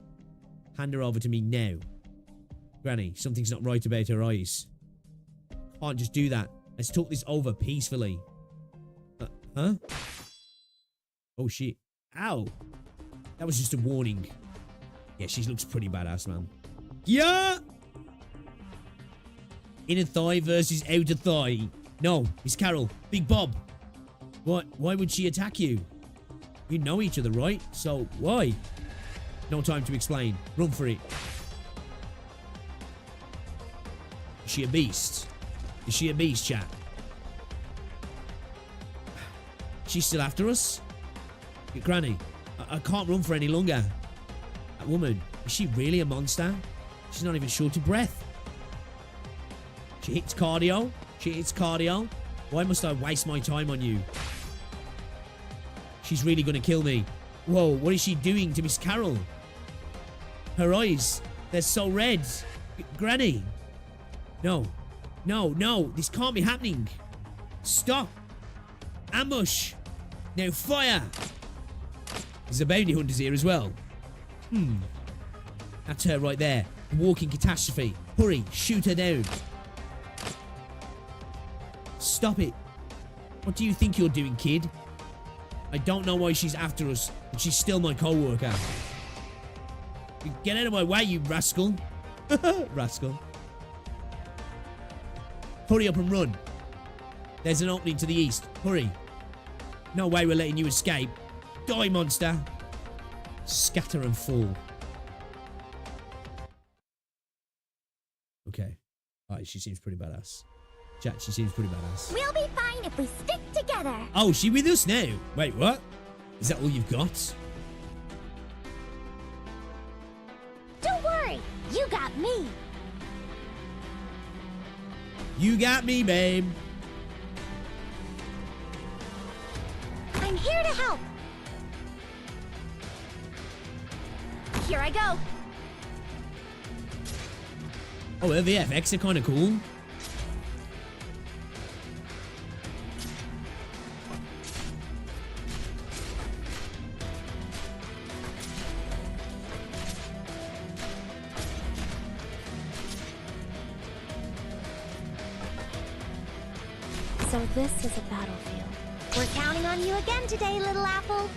Hand her over to me now. Granny, something's not right about her eyes. Can't just do that. Let's talk this over peacefully. Huh? Oh shit. Ow. That was just a warning. Yeah, she looks pretty badass, man. Yeah! Inner thigh versus outer thigh. No, Miss Carol. Big Bob. What? Why would she attack you? You know each other, right? So, why? No time to explain. Run for it. Is she a beast? Is she a beast, chat? She's still after us? Granny, I can't run for any longer. That woman, is she really a monster? She's not even short of breath. She hits cardio. She hits cardio. Why must I waste my time on you? She's really gonna kill me. Whoa, what is she doing to Miss Carol? Her eyes, they're so red. Granny. No. No, no, this can't be happening. Stop. Ambush. Now fire. There's a bounty hunters here as well. That's her right there. A walking catastrophe. Hurry, shoot her down. Stop it. What do you think you're doing, kid? I don't know why she's after us, but she's still my co-worker. Get out of my way, you rascal. Rascal. Hurry up and run. There's an opening to the east. Hurry. No way we're letting you escape. Die, monster. Scatter and fall. Okay. Alright, she seems pretty badass. Chat, she seems pretty badass. We'll be fine if we stick together. Oh, she with us now? Wait, what? Is that all you've got? Don't worry, you got me. You got me, babe. I'm here to help. Here I go. Oh, her VFX are kind of cool. So this is a battlefield. We're counting on you again today, little apple.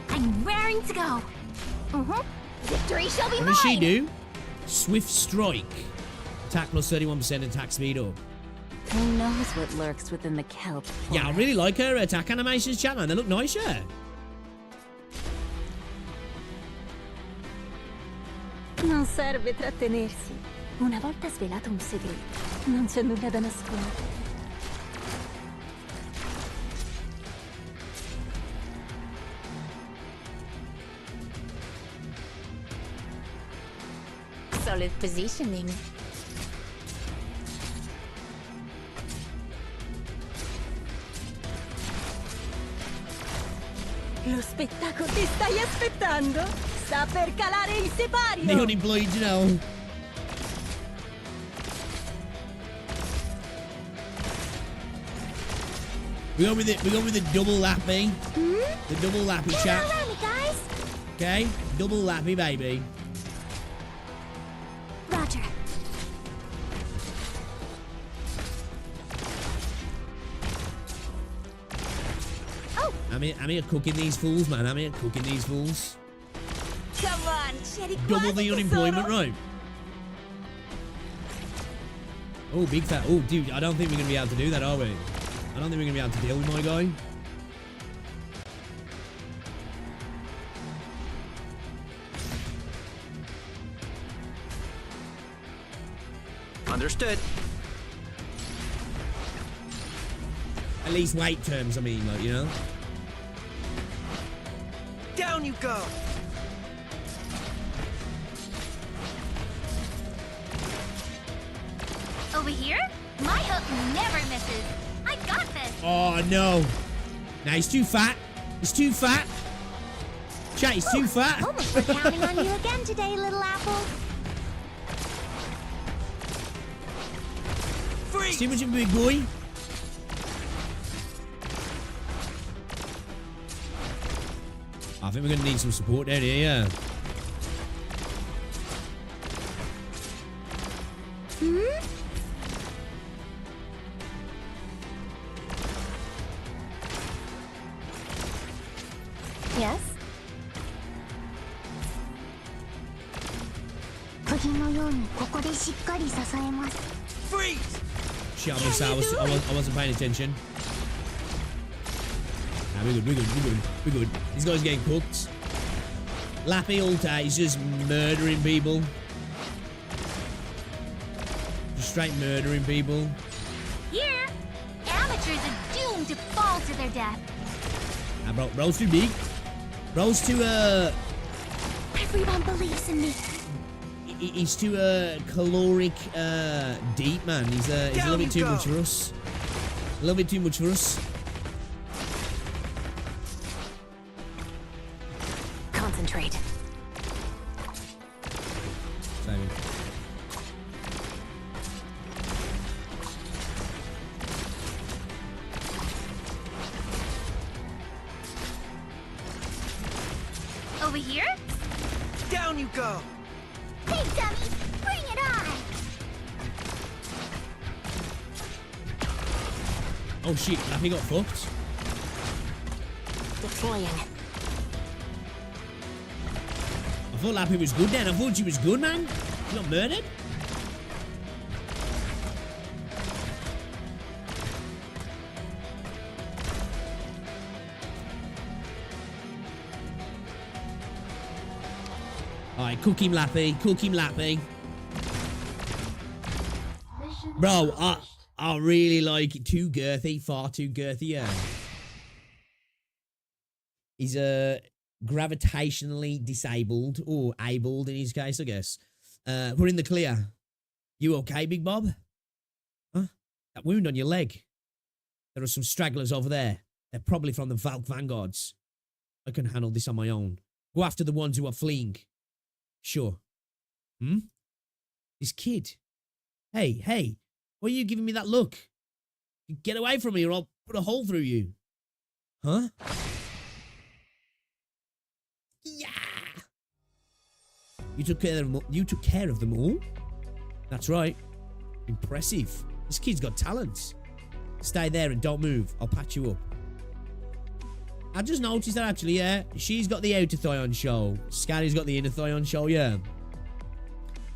I'm raring to go. Victory shall be mine. What does she do? Swift Strike. Attack plus 31% attack speed up. Who knows what lurks within the kelp? Yeah, I really like her attack animations, chat, man. They look nice, yeah. Non serve trattenersi. Una volta svelato un segreto, non c'è nulla da nascondere. Solid positioning. Lo spettacolo ti stai aspettando? Sta per calare il sipario! The unemployed, you know. We're going with the double lappy. The double lappy, chat. Around me, guys. Okay, double lappy, baby. Roger. Oh, I'm here cooking these fools, man. I'm here cooking these fools. come on, Cherry. Double the unemployment, right? Oh, big fat. Oh, dude, I don't think we're going to be able to do that, are we? I don't think we're going to be able to deal with my guy. Understood. At least weight terms, I mean, like, you know? Down you go. Over here? My hook never misses. I got this. Oh, no. Nah, he's too fat. He's too fat. Chat, he's too fat. Almost we're counting on you again today, little apple. It's too much of a big boy. I think we're going to need some support down here, yeah. Yes? Freeze! Shit, I wasn't paying attention. Nah, we're good. These guys are getting cooked. Lappy Alta, he's just murdering people. Just straight murdering people. Here, amateurs are doomed to fall to their death. Nah, bro's too big. Bro's too, Everyone believes in me. he's too, caloric, deep, man. He's a little bit too much for us. A little bit too much for us. Concentrate. Saving. Over here? Down you go. Hey, dummies, bring it on! Oh shit, Lappy got fucked. Deploying. I thought Lappy was good then. I thought she was good, man. She got murdered. Alright, cook him, Lappy. Cook him, Lappy. Bro, I really like it. Too girthy. Far too girthy, yeah. He's gravitationally disabled. Or abled in his case, I guess. We're in the clear. You okay, Big Bob? Huh? That wound on your leg. There are some stragglers over there. They're probably from the Valk Vanguards. I can handle this on my own. Go after the ones who are fleeing. Sure. This kid. Hey. Why are you giving me that look? Get away from me or I'll put a hole through you. Huh? Yeah. You took care of them all? That's right. Impressive. This kid's got talent. Stay there and don't move. I'll patch you up. I just noticed that actually, yeah. She's got the outer thigh on show. Scary's got the inner thigh on show, yeah.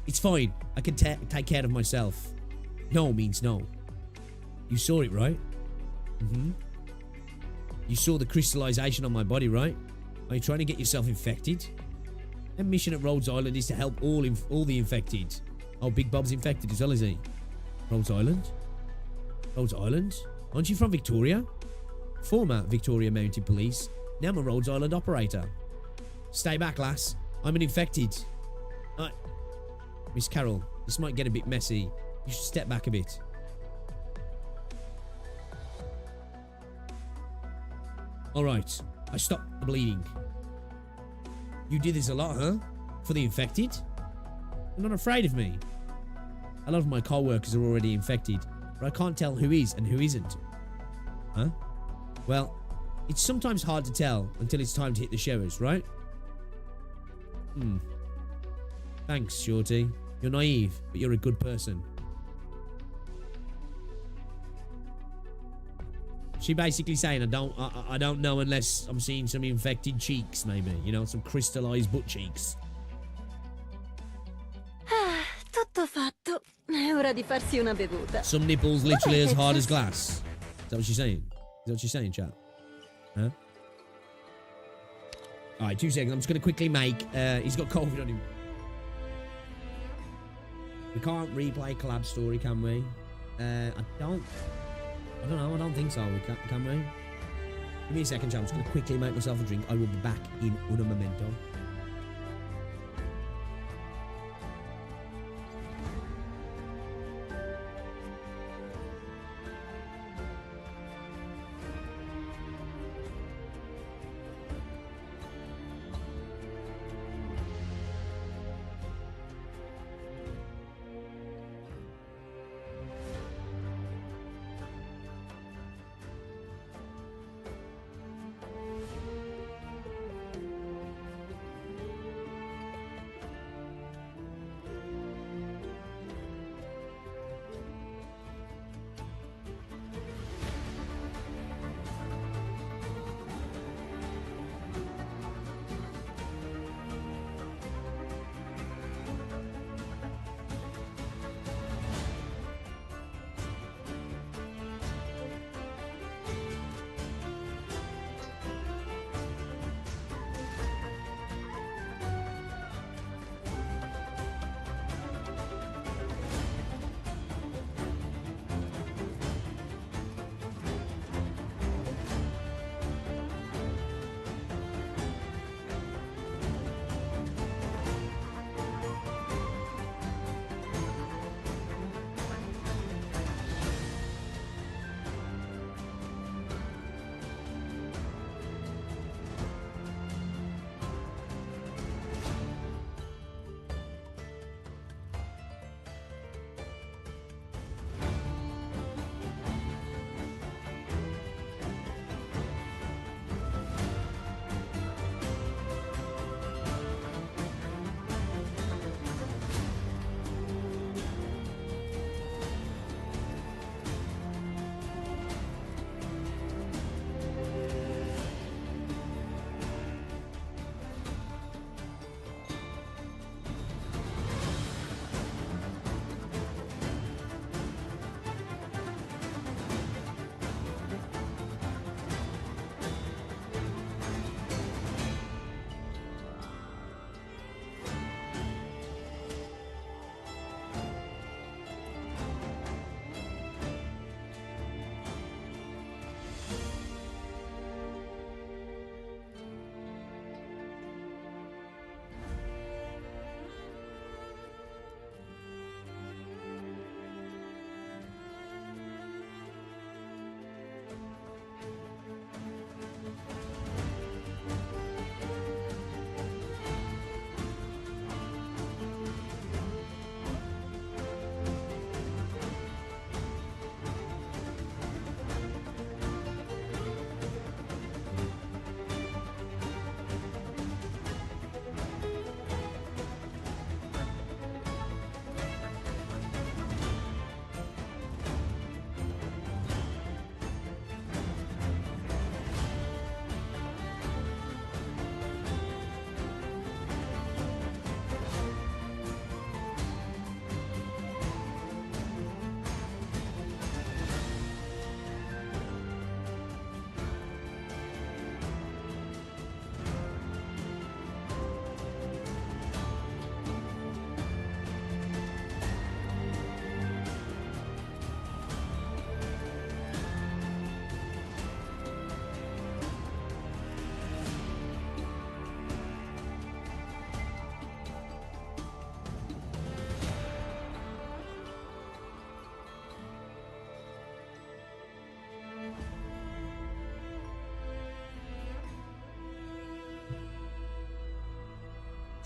It's fine. I can take care of myself. No means no. You saw it, right? Mm-hmm. You saw the crystallization on my body, right? Are you trying to get yourself infected? Their mission at Rhodes Island is to help all the infected. Oh, Big Bob's infected as well, is he? Rhodes Island? Rhodes Island? Aren't you from Victoria? Former Victoria Mounted Police. Now I'm a Rhodes Island operator. Stay back, lass. I'm an infected. Miss Carol, this might get a bit messy. You should step back a bit. Alright, I stopped the bleeding. You did this a lot, huh? For the infected? You're not afraid of me. A lot of my co-workers are already infected, but I can't tell who is and who isn't. Huh? Well, it's sometimes hard to tell until it's time to hit the showers, right? Thanks, Shorty. You're naive, but you're a good person. She basically saying I don't know unless I'm seeing some infected cheeks, maybe. You know, some crystallized butt cheeks. Tutto fatto. È ora di farsi una bevuta. Some nipples literally as hard as glass. Is that what she's saying? Is that what she's saying, chat? Huh? Alright, 2 seconds. I'm just going to quickly make... he's got COVID on him. We can't replay collab story, can we? I don't know. I don't think so. Can we? Give me a second, chat. I'm just going to quickly make myself a drink. I will be back in un momento.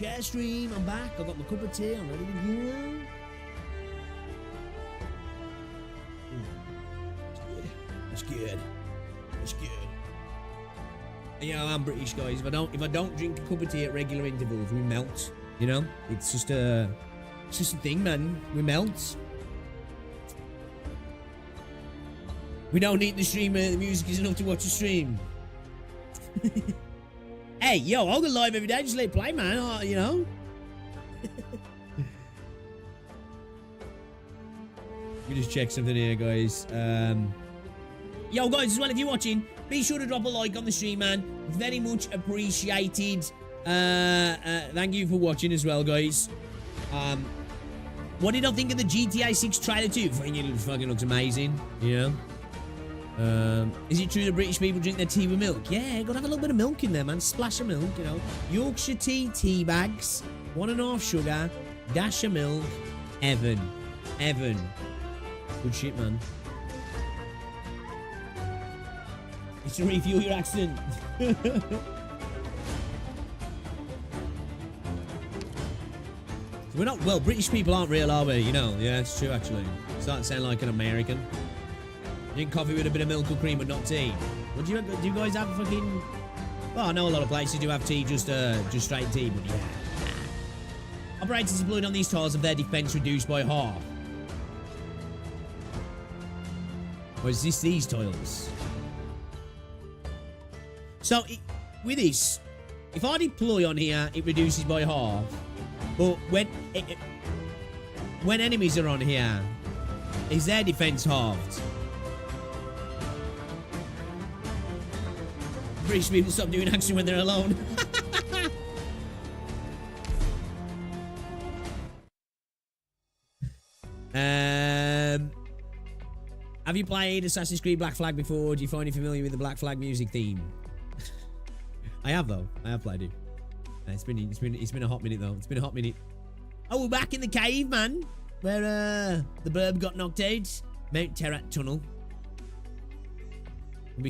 Share stream, I'm back. I got my cup of tea. I'm ready to go. That's good. That's good. And, you know, I'm British, guys. If I don't drink a cup of tea at regular intervals, we melt. You know, it's just a thing, man. We melt. We don't need the streamer. The music is enough to watch the stream. Hey, yo, I'll go live every day. Just let it play, man. You know. Let me just check something here, guys. Yo, guys, as well, if you're watching, be sure to drop a like on the stream, man. Very much appreciated. Thank you for watching as well, guys. What did I think of the GTA 6 trailer too? It fucking looks amazing, you know. Is it true that British people drink their tea with milk? Yeah, gotta have a little bit of milk in there, man. Splash of milk, you know. Yorkshire tea bags, 1.5 sugar, dash of milk. Evan. Good shit, man. It's to refuel your accent. We're not, well, British people aren't real, are we? You know, yeah, it's true, actually. Start to sound like an American. Drink coffee with a bit of milk or cream, but not tea. What do you guys have fucking... Well, I know a lot of places do have tea, just straight tea, but yeah. Operators deployed on these tiles have their defense reduced by half. Or is this these tiles? So, with this, if I deploy on here, it reduces by half. But when enemies are on here, is their defense halved? British people stop doing action when they're alone. Have you played Assassin's Creed Black Flag before? Do you find it familiar with the Black Flag music theme? I have though. I have played it. It's been a hot minute though. It's been a hot minute. Oh, we're back in the cave, man, where the burb got knocked out. Mount Terrat Tunnel. We'll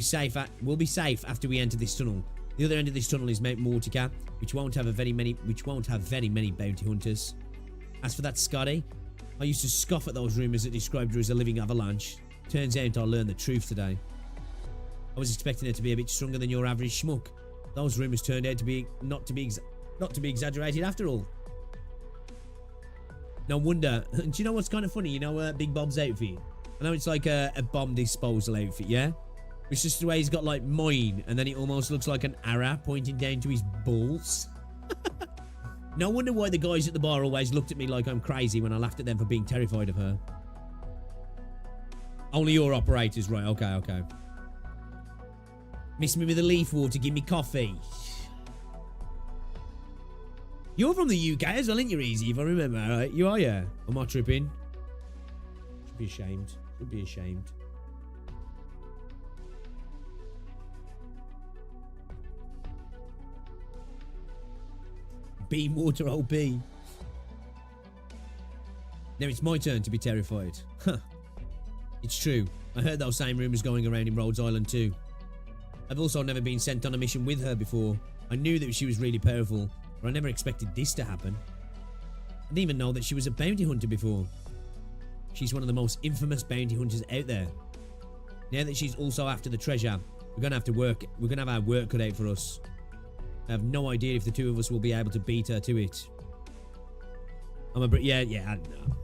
be safe after we enter this tunnel. The other end of this tunnel is Mount Mortica, which won't have very many bounty hunters. As for that Scotty, I used to scoff at those rumors that described her as a living avalanche. Turns out I learned the truth today. I was expecting her to be a bit stronger than your average schmuck. Those rumors turned out to be not to be exaggerated after all. No wonder. Do you know what's kind of funny? You know Big Bob's outfit? I know it's like a bomb disposal outfit, yeah? It's just the way he's got like mine, and then it almost looks like an arrow pointing down to his balls. No wonder why the guys at the bar always looked at me like I'm crazy when I laughed at them for being terrified of her. Only your operators, right? Okay. Miss me with a leaf water, give me coffee. You're from the UK as well, ain't you, Easy, if I remember, right? You are, yeah? I'm not tripping. Should be ashamed. Beam water OP. Now it's my turn to be terrified. Huh. It's true. I heard those same rumours going around in Rhodes Island too. I've also never been sent on a mission with her before. I knew that she was really powerful, but I never expected this to happen. I didn't even know that she was a bounty hunter before. She's one of the most infamous bounty hunters out there. Now that she's also after the treasure, we're gonna have our work cut out for us. I have no idea if the two of us will be able to beat her to it. Yeah, I don't know.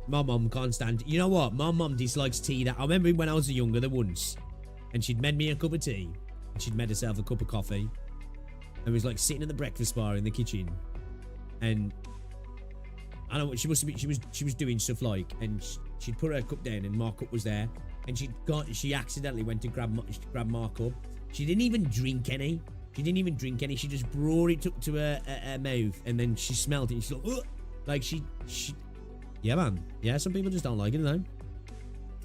My mum can't stand... You know what? My mum dislikes tea. I remember when I was younger there once, and she'd made me a cup of tea, and she'd made herself a cup of coffee, and was like sitting at the breakfast bar in the kitchen, and I don't know what she must have been. She was doing stuff like, and she'd put her cup down, and my cup was there, and she accidentally went to grab my cup. She didn't even drink any. She just brought it up to her mouth, and then she smelled it, and she's like, ugh! Like she. Yeah, man. Yeah, some people just don't like it, you know.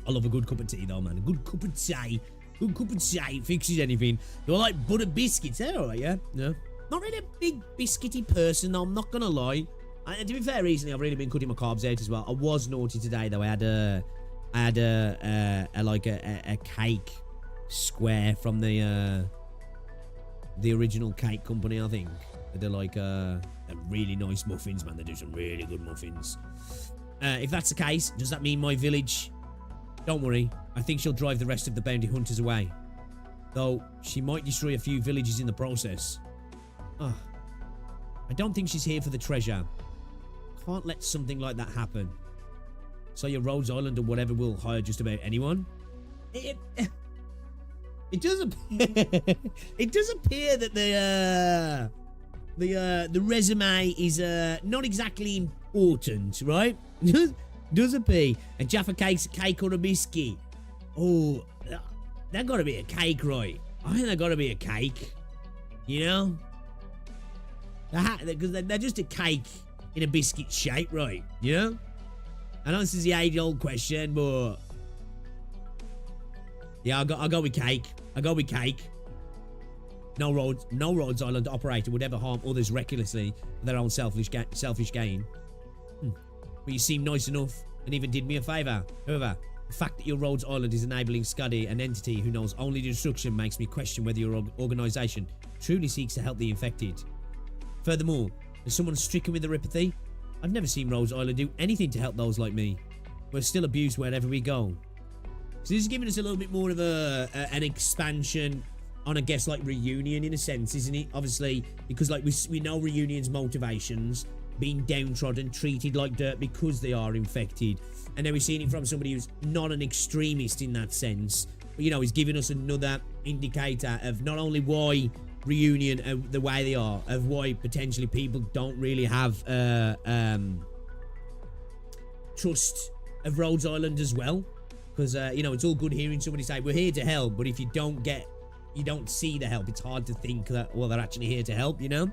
I love a good cup of tea, though, man. A good cup of tea. Good cup of tea fixes anything. Do I like butter biscuits? They're alright, yeah? No. Not really a big biscuity person, though, I'm not gonna lie. To be fair, recently I've really been cutting my carbs out as well. I was naughty today, though. I had a cake square from the original cake company, I think. They're like really nice muffins, man. They do some really good muffins. If that's the case, does that mean my village? Don't worry. I think she'll drive the rest of the bounty hunters away. Though, she might destroy a few villages in the process. I don't think she's here for the treasure. Can't let something like that happen. So your Rhodes Island or whatever will hire just about anyone? It does appear it does appear that the resume is not exactly important, right? Does appear. A Jaffa cake or a biscuit. Oh, that gotta be a cake, right? I think that gotta be a cake. You know? Because they're just a cake in a biscuit shape, right? You know? I know this is the age-old question, but yeah, I'll go with cake. I'll go with cake. No Rhodes Island operator would ever harm others recklessly for their own selfish gain. But you seem nice enough and even did me a favour. However, the fact that your Rhodes Island is enabling Scuddy, an entity who knows only destruction, makes me question whether your organisation truly seeks to help the infected. Furthermore, as someone stricken with neuropathy, I've never seen Rhodes Island do anything to help those like me. We're still abused wherever we go. So this is giving us a little bit more of an expansion on, I guess, like Reunion in a sense, isn't it? Obviously, because like we know Reunion's motivations, being downtrodden, treated like dirt because they are infected. And now we're seeing it from somebody who's not an extremist in that sense. But, you know, he's giving us another indicator of not only why Reunion the way they are, of why potentially people don't really have trust of Rhodes Island as well. Because, you know, it's all good hearing somebody say, we're here to help, but if you don't see the help, it's hard to think that, well, they're actually here to help, you know?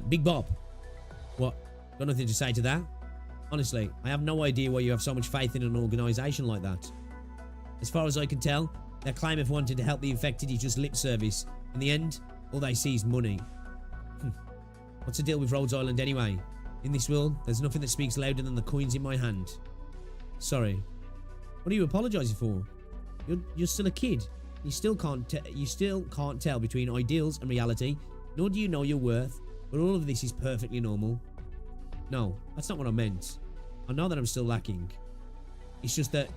Big Bob. What? Got nothing to say to that? Honestly, I have no idea why you have so much faith in an organisation like that. As far as I can tell, their claim of wanting to help the infected is just lip service. In the end, all they see is money. What's the deal with Rhodes Island anyway? In this world, there's nothing that speaks louder than the coins in my hand. Sorry. What are you apologising for? You're still a kid. You still can't tell between ideals and reality, nor do you know your worth. But all of this is perfectly normal. No, that's not what I meant. I know that I'm still lacking. It's just that,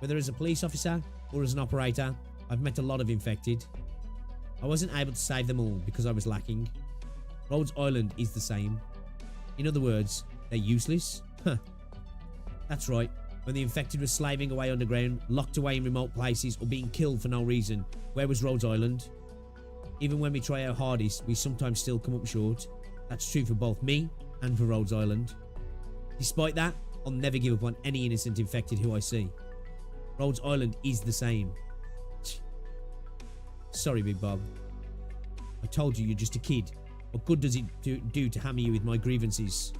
whether as a police officer or as an operator, I've met a lot of infected. I wasn't able to save them all because I was lacking. Rhodes Island is the same. In other words, they're useless? Huh. That's right. When the infected were slaving away underground, locked away in remote places, or being killed for no reason, where was Rhodes Island? Even when we try our hardest, we sometimes still come up short. That's true for both me and for Rhodes Island. Despite that, I'll never give up on any innocent infected who I see. Rhodes Island is the same. Sorry, Big Bob. I told you you're just a kid. What good does it do to hammer you with my grievances?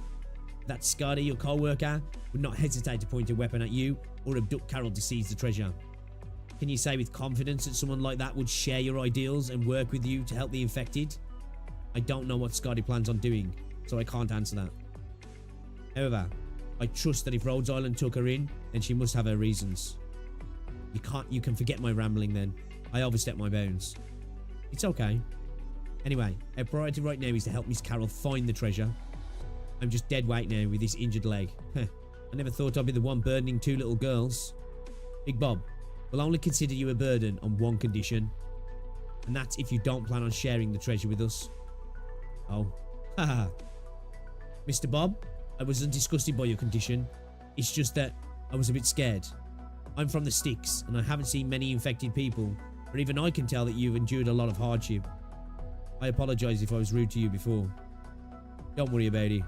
That Scuddy, your co-worker, would not hesitate to point a weapon at you or abduct Carol to seize the treasure. Can you say with confidence that someone like that would share your ideals and work with you to help the infected? I don't know what Scuddy plans on doing, so I can't answer that. However, I trust that if Rhodes Island took her in, then she must have her reasons. You can forget my rambling then. I overstepped my bounds. It's okay. Anyway, our priority right now is to help Miss Carol find the treasure. I'm just dead weight now with this injured leg. I never thought I'd be the one burdening two little girls. Big Bob, we'll only consider you a burden on one condition. And that's if you don't plan on sharing the treasure with us. Oh. Haha. Mr. Bob, I wasn't disgusted by your condition. It's just that I was a bit scared. I'm from the sticks, and I haven't seen many infected people, but even I can tell that you've endured a lot of hardship. I apologise if I was rude to you before. Don't worry about it.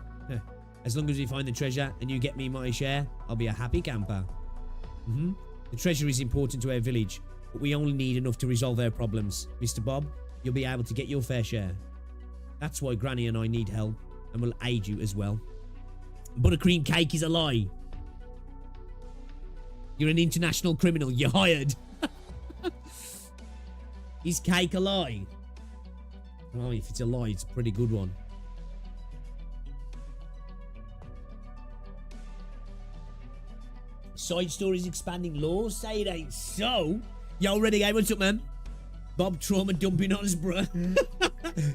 As long as we find the treasure and you get me my share, I'll be a happy camper. The treasure is important to our village, but we only need enough to resolve our problems. Mr. Bob, you'll be able to get your fair share. That's why Granny and I need help, and we'll aid you as well. Buttercream cake is a lie. You're an international criminal. You're hired. Is cake a lie? Oh, if it's a lie, it's a pretty good one. Side stories expanding lore? Say it ain't so. Yo, Renegade, what's up, man? Bob trauma dumping on us, bruh.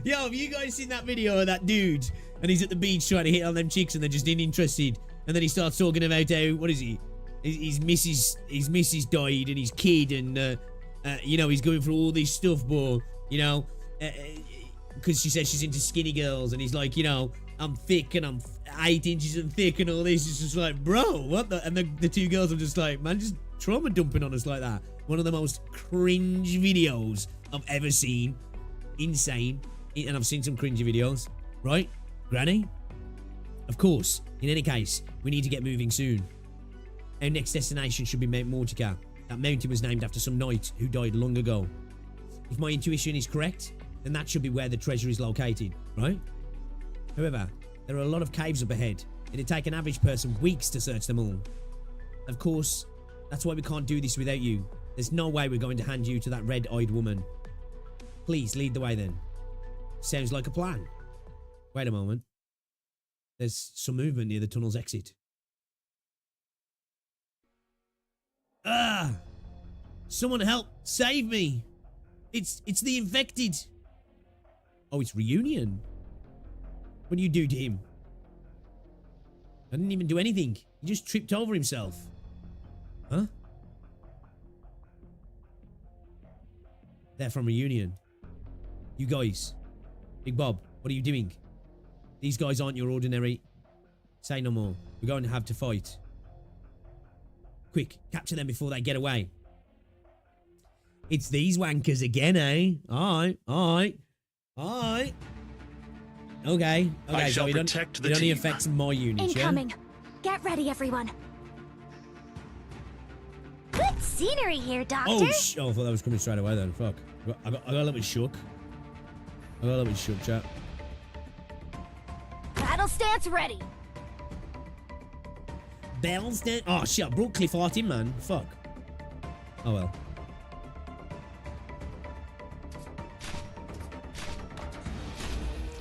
Yo, have you guys seen that video of that dude? And he's at the beach trying to hit on them chicks and they're just uninterested. And then he starts talking about how, what is he? His missus died and his kid and, you know, he's going through all this stuff, but, you know, because she says she's into skinny girls. And he's like, you know, I'm thick and I'm 8 inches and thick and all this. It's just like, bro, what the? And the two girls are just like, man, just trauma dumping on us like that. One of the most cringe videos I've ever seen. Insane. And I've seen some cringy videos. Right? Granny? Of course. In any case, we need to get moving soon. Our next destination should be Mount Mortica. That mountain was named after some knight who died long ago. If my intuition is correct, then that should be where the treasure is located, right? However, there are a lot of caves up ahead. It'd take an average person weeks to search them all. Of course, that's why we can't do this without you. There's no way we're going to hand you to that red-eyed woman. Please lead the way then. Sounds like a plan. Wait a moment. There's some movement near the tunnel's exit. Ah! Someone help! Save me! It's the infected! Oh, it's Reunion. What do you do to him? I didn't even do anything. He just tripped over himself. Huh? They're from Reunion. You guys. Big Bob, what are you doing? These guys aren't your ordinary... Say no more. We're going to have to fight. Quick, capture them before they get away. It's these wankers again, eh? Alright, alright. Alright. Okay, I so shall protect the it only team. affects my units, Incoming. Get ready, everyone. Good scenery here, Doctor. Oh, I thought that was coming straight away then. Fuck. I got a little bit shook. I got a little bit shook, chat. Battle stance ready. Bells down. Oh shit, I brought Cliff Art in, man. Fuck. Oh well.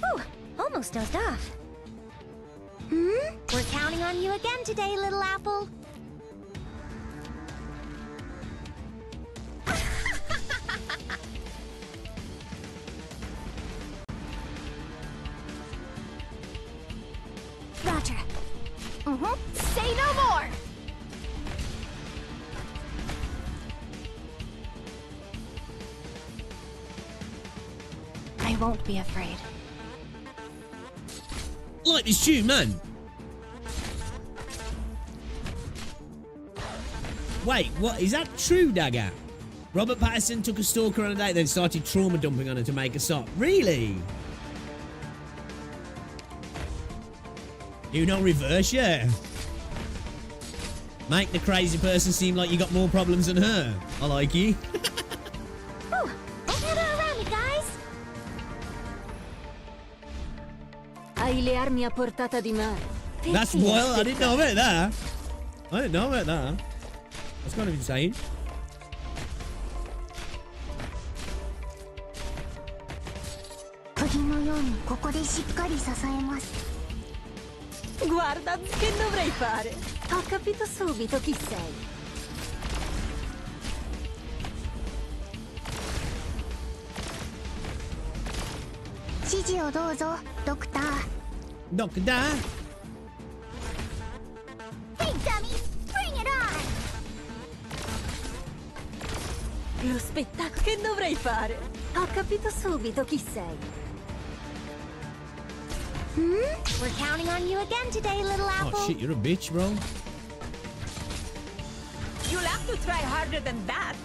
Ooh, almost dozed off. We're counting on you again today, little apple. Roger. Say no more! I won't be afraid. Like this tune, man. Wait, what? Is that true, Dagger? Robert Pattinson took a stalker on a date, then started trauma dumping on her to make a sock. Really? You know, reverse, yeah. Make the crazy person seem like you got more problems than her. I like you. Ooh, don't get her around me, guys. Hai le armi a portata di mare. That's wild. I didn't know about that. I didn't know about that. That's kind of insane. Guarda, che dovrei fare? Ho capito subito chi sei. Doctor. Hey, dummy, bring it on. Lo spettacolo che dovrei fare? Ho capito subito chi sei. We're counting on you again today, little apple. Oh shit, you're a bitch, bro. You'll have to try harder than that.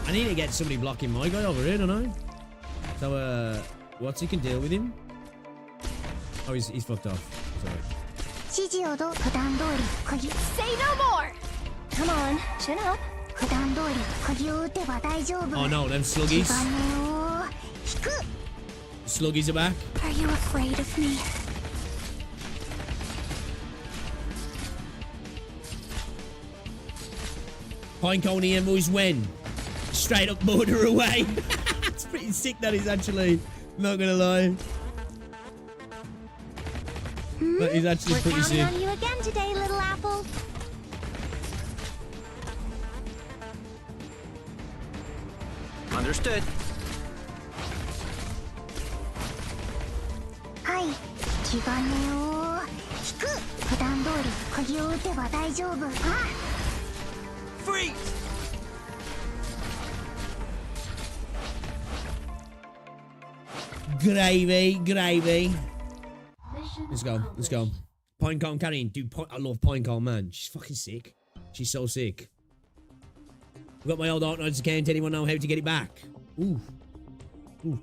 I need to get somebody blocking my guy over here, don't I? So, what's he can deal with him? Oh, he's fucked off. Sorry. Say no more. Come on, chin up. Oh no, them sluggies. Sluggies are back. Are you afraid of me? Pinecone Emu's win. Straight up border away. It's pretty sick, that is actually. Not gonna lie. That is actually We're pretty counting sick. on you again today, little apple. Understood. はい気兼ねを引く普段通り釘を打てば大丈夫。あ Freeze! Gravy, gravy. Let's go, let's go. Pinecone carrying, dude. I love Pinecone, man. She's fucking sick. She's so sick. I've got my old Arknights account. Anyone know how to get it back? Ooh. Ooh.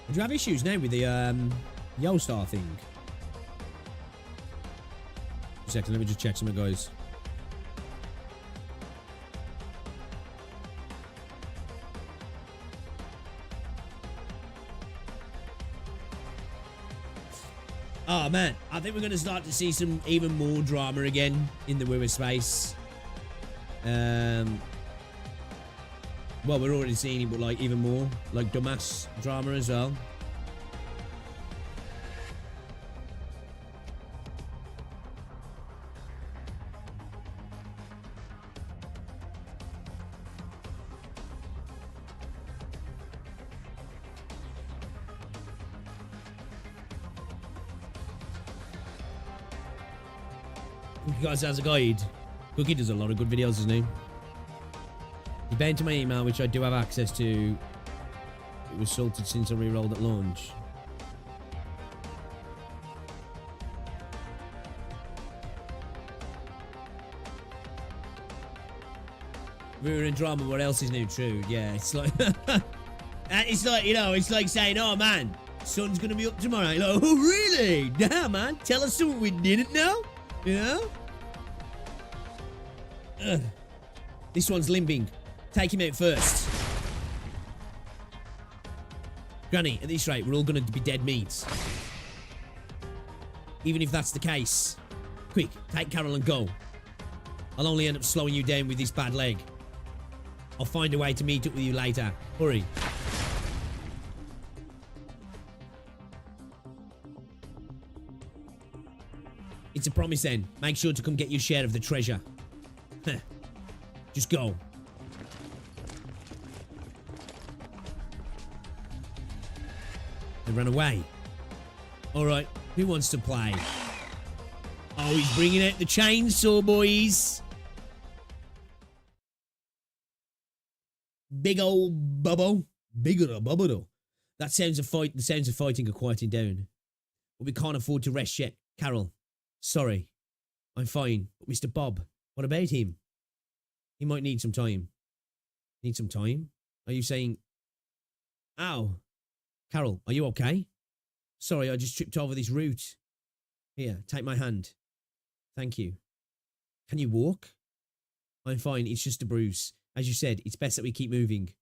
Do you have issues now with the Yo-Star thing? A second, let me just check something, guys. Oh man, I think we're going to start to see some even more drama again in the Wither space. Well, we're already seeing it, but like even more, like dumbass drama as well. You guys as a guide. Cookie does a lot of good videos, doesn't he? He bound to my email, which I do have access to. It was salted since I re-rolled at launch. We were in drama. What else is new? True. Yeah, it's like, it's like, you know, it's like saying, "Oh man, sun's gonna be up tomorrow." You're like, "Oh really? Damn man, tell us something we didn't know." You know? Ugh. This one's limping. Take him out first. Granny, at this rate, we're all going to be dead meat. Even if that's the case. Quick, take Carol and go. I'll only end up slowing you down with this bad leg. I'll find a way to meet up with you later. Hurry. It's a promise then. Make sure to come get your share of the treasure. Just go. They ran away. Alright, who wants to play? Oh, he's bringing out the chainsaw, boys. Big old bubble. Bigger a bubble though. That sounds of fight. The sounds of fighting are quieting down. But we can't afford to rest yet. Carol, sorry. I'm fine. But Mr. Bob, what about him? He might need some time. Need some time? Are you saying... Ow. Carol, are you okay? Sorry, I just tripped over this root. Here, take my hand. Thank you. Can you walk? I'm fine, it's just a bruise. As you said, it's best that we keep moving.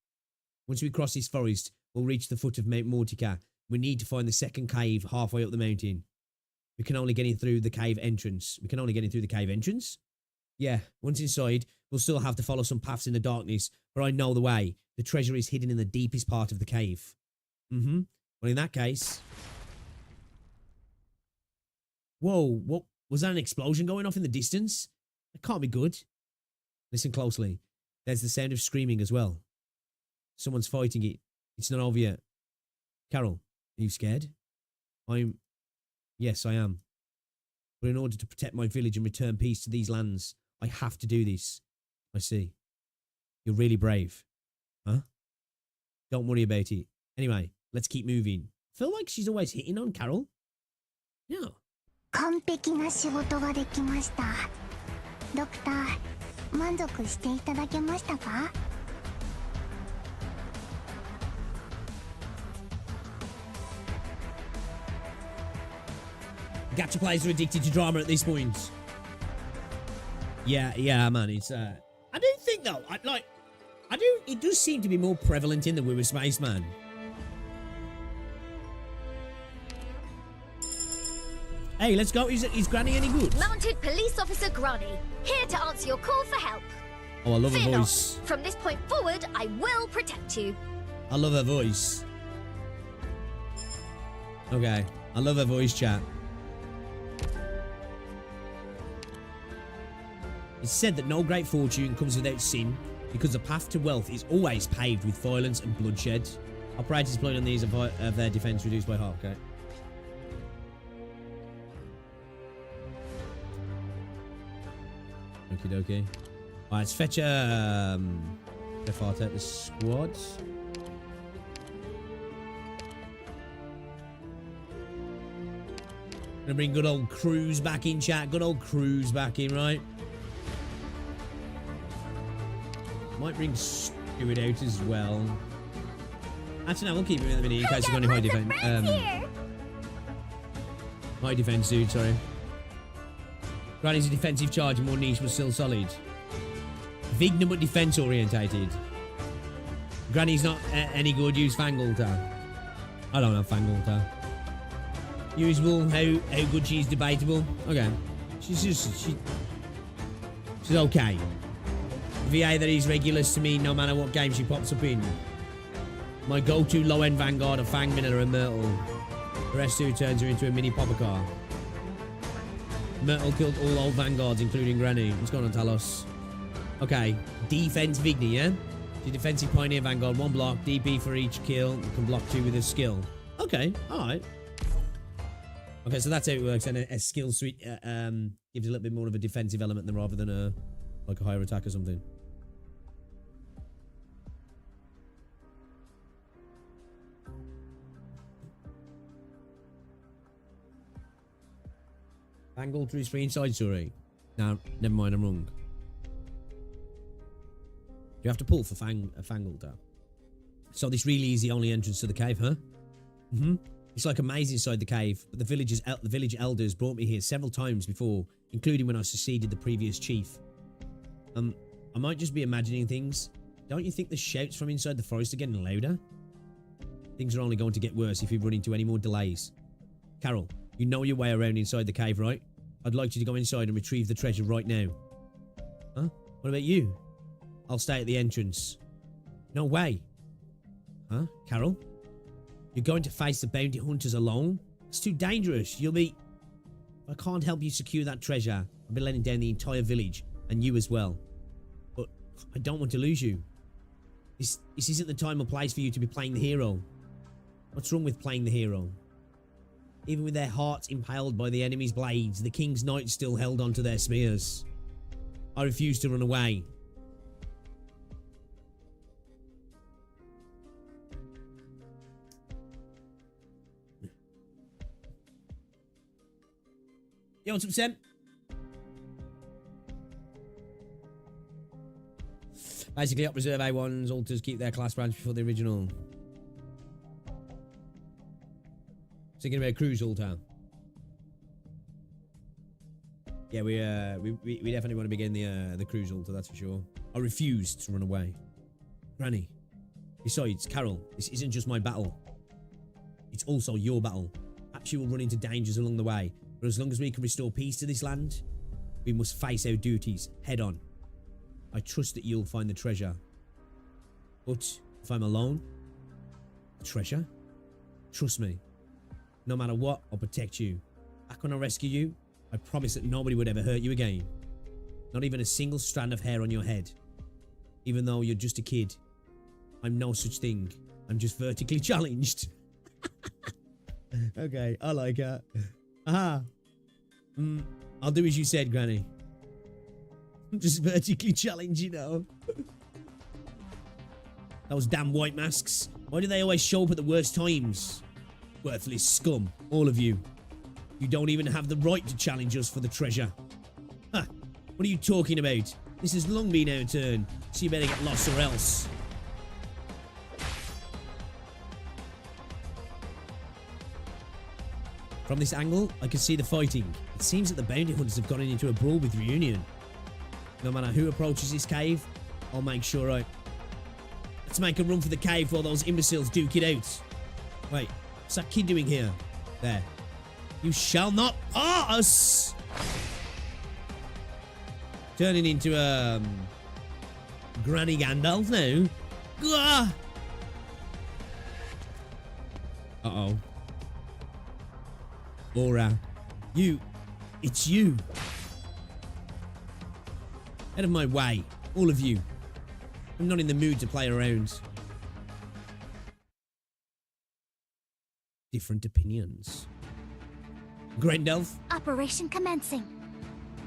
Once we cross this forest, we'll reach the foot of Mount Mortica. We need to find the second cave halfway up the mountain. We can only get in through the cave entrance. We can only get in through the cave entrance? Yeah, once inside, we'll still have to follow some paths in the darkness, but I know the way. The treasure is hidden in the deepest part of the cave. Mm-hmm. Well, in that case... Whoa, what? Was that an explosion going off in the distance? That can't be good. Listen closely. There's the sound of screaming as well. Someone's fighting it. It's not over yet. Carol, are you scared? Yes, I am. But in order to protect my village and return peace to these lands, I have to do this. I see. You're really brave. Huh? Don't worry about it. Anyway, let's keep moving. I feel like she's always hitting on Carol. Yeah. 完璧な仕事ができました。ドクター、満足していただけましたか? Gacha players are addicted to drama at this point. Yeah, man. It's I don't think though. It does seem to be more prevalent in the Wither space, man. Hey, let's go. Is Granny any good? Mounted Police Officer Granny, here to answer your call for help. Oh, I love her Fear voice. not. From this point forward, I will protect you. I love her voice. Okay. I love her voice chat. It's said that no great fortune comes without sin, because the path to wealth is always paved with violence and bloodshed. Operators deployed on these of their defense reduced by half. Okay. Okie dokie. Alright, let's fetch how far take the squad. Gonna bring good old Cruz back in, chat. Good old Cruz back in, right? Might bring Stewart out as well. Actually, no, we'll keep him in the minute in case he's got any high defense. High defense, dude, sorry. Granny's a defensive charge and more niche, but still solid. Vigna, but defense orientated. Granny's not any good. Use Fangulta. I don't have Fangulta. Usable. How good she's debatable. Okay. She's okay. VA that is regulars to me no matter what game she pops up in. My go-to low-end Vanguard are Fangmin or a Myrtle. The rest two turns her into a mini popper car. Myrtle killed all old Vanguards, including Granny. What's going on, Talos? Okay. Defense Vigny, yeah? She's defensive Pioneer Vanguard. 1 block. DP for each kill. Can block 2 with a skill. Okay. Alright. Okay, so that's how it works. And a skill suite gives a little bit more of a defensive element than rather than like a higher attack or something. Fangulta is free inside, sorry. No, never mind, I'm wrong. You have to pull for Fangulta. So this really is the only entrance to the cave, huh? It's like a maze inside the cave, but the village elders brought me here several times before, including when I succeeded the previous chief. I might just be imagining things. Don't you think the shouts from inside the forest are getting louder? Things are only going to get worse if we run into any more delays. Carol, you know your way around inside the cave, right? I'd like you to go inside and retrieve the treasure right now. Huh? What about you? I'll stay at the entrance. No way. Huh? Carol? You're going to face the bounty hunters alone? It's too dangerous. You'll be... I can't help you secure that treasure. I'll be letting down the entire village. And you as well. But I don't want to lose you. This isn't the time or place for you to be playing the hero. What's wrong with playing the hero? Even with their hearts impaled by the enemy's blades, the king's knights still held onto their spears. I refuse to run away. Yo, what's up, Sam? Basically, up reserve A1s, alters keep their class branch before the original. Thinking about Cruise altar. Yeah, we definitely want to begin the Cruise altar, that's for sure. I refuse to run away. Granny. Besides, Carol, this isn't just my battle. It's also your battle. Perhaps you will run into dangers along the way, but as long as we can restore peace to this land, we must face our duties head on. I trust that you'll find the treasure. But if I'm alone, the treasure? Trust me. No matter what, I'll protect you. Back when I rescue you, I promise that nobody would ever hurt you again. Not even a single strand of hair on your head. Even though you're just a kid. I'm no such thing. I'm just vertically challenged. Okay, I like that. Aha. I'll do as you said, Granny. I'm just vertically challenged, you know. Those damn white masks. Why do they always show up at the worst times? Worthless scum, all of you. You don't even have the right to challenge us for the treasure. Huh, what are you talking about? This has long been our turn, so you better get lost or else. From this angle, I can see the fighting. It seems that the bounty hunters have gotten into a brawl with Reunion. No matter who approaches this cave, I'll make sure Let's make a run for the cave while those imbeciles duke it out. Wait. What's that kid doing here? There. You shall not pass! Turning into Granny Gandalf now. Gah! Uh-oh. Aura. You. It's you. Out of my way. All of you. I'm not in the mood to play around. Different opinions. Grendelf? Operation commencing.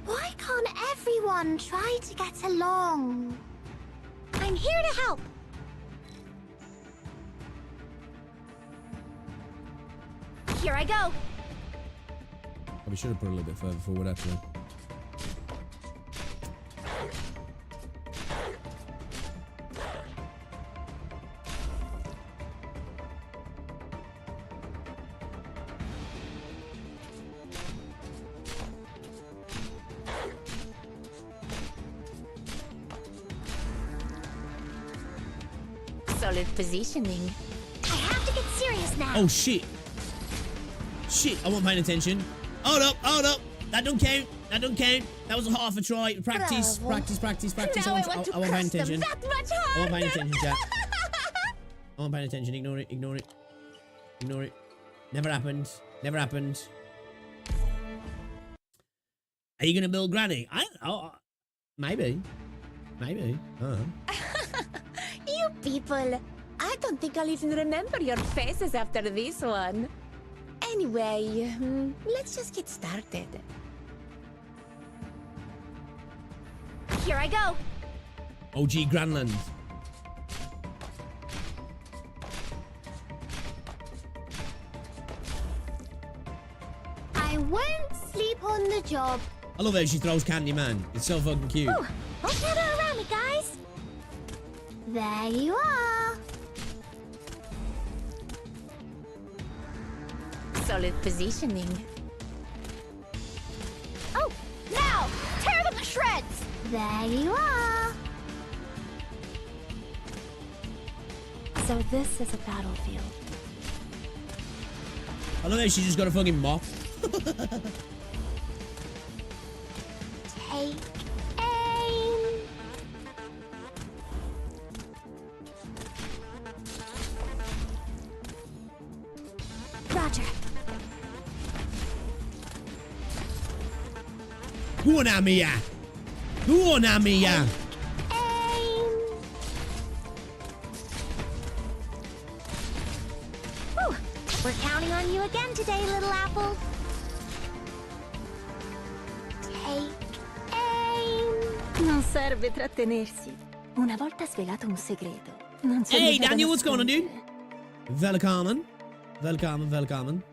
Why can't everyone try to get along? I'm here to help. Here I go. Probably should have put a little bit further forward, actually. Solid positioning. I have to get serious now. Oh, shit. Shit, I wasn't paying attention. Hold up, hold up. That don't count. That don't count. That was a half a try. Practice, Bravo. practice. Now I want to I wasn't paying crush them attention. that much I wasn't paying harder. attention, chat. I wasn't paying attention. Ignore it, ignore it. Ignore it. Never happened. Never happened. Are you going to build Granny? Maybe. Maybe. You people, I don't think I'll even remember your faces after this one. Anyway, let's just get started. Here I go. OG Granland. I won't sleep on the job. I love how she throws candy, man. It's so fucking cute. Oh, don't gather around me, guys. There you are. Solid positioning. Oh, now tear them to shreds. There you are. So this is a battlefield. I love how she just got a fucking mop. Take aim. Roger. Go on, Amia. Go on, Amia. Aim. Whew. We're counting on you again today, little apple. Take aim. Non serve trattenersi. Una volta svelato un segreto, non c'è Hey, nulla da Daniel, what's going on, dude? nascondere. Velkommen. Velkommen, velkommen.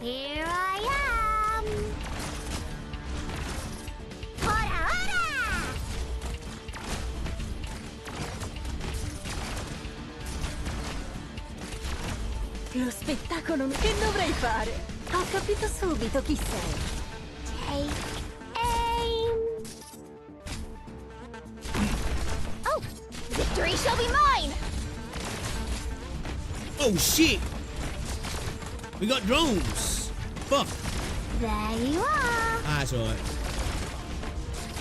Here I am. Hora, hora! Lo spettacolo che dovrei fare. Ho capito subito chi sei. Take aim. Oh, victory shall be mine. Oh, shit. We got drones. Fuck. There you are. Ah, that's alright.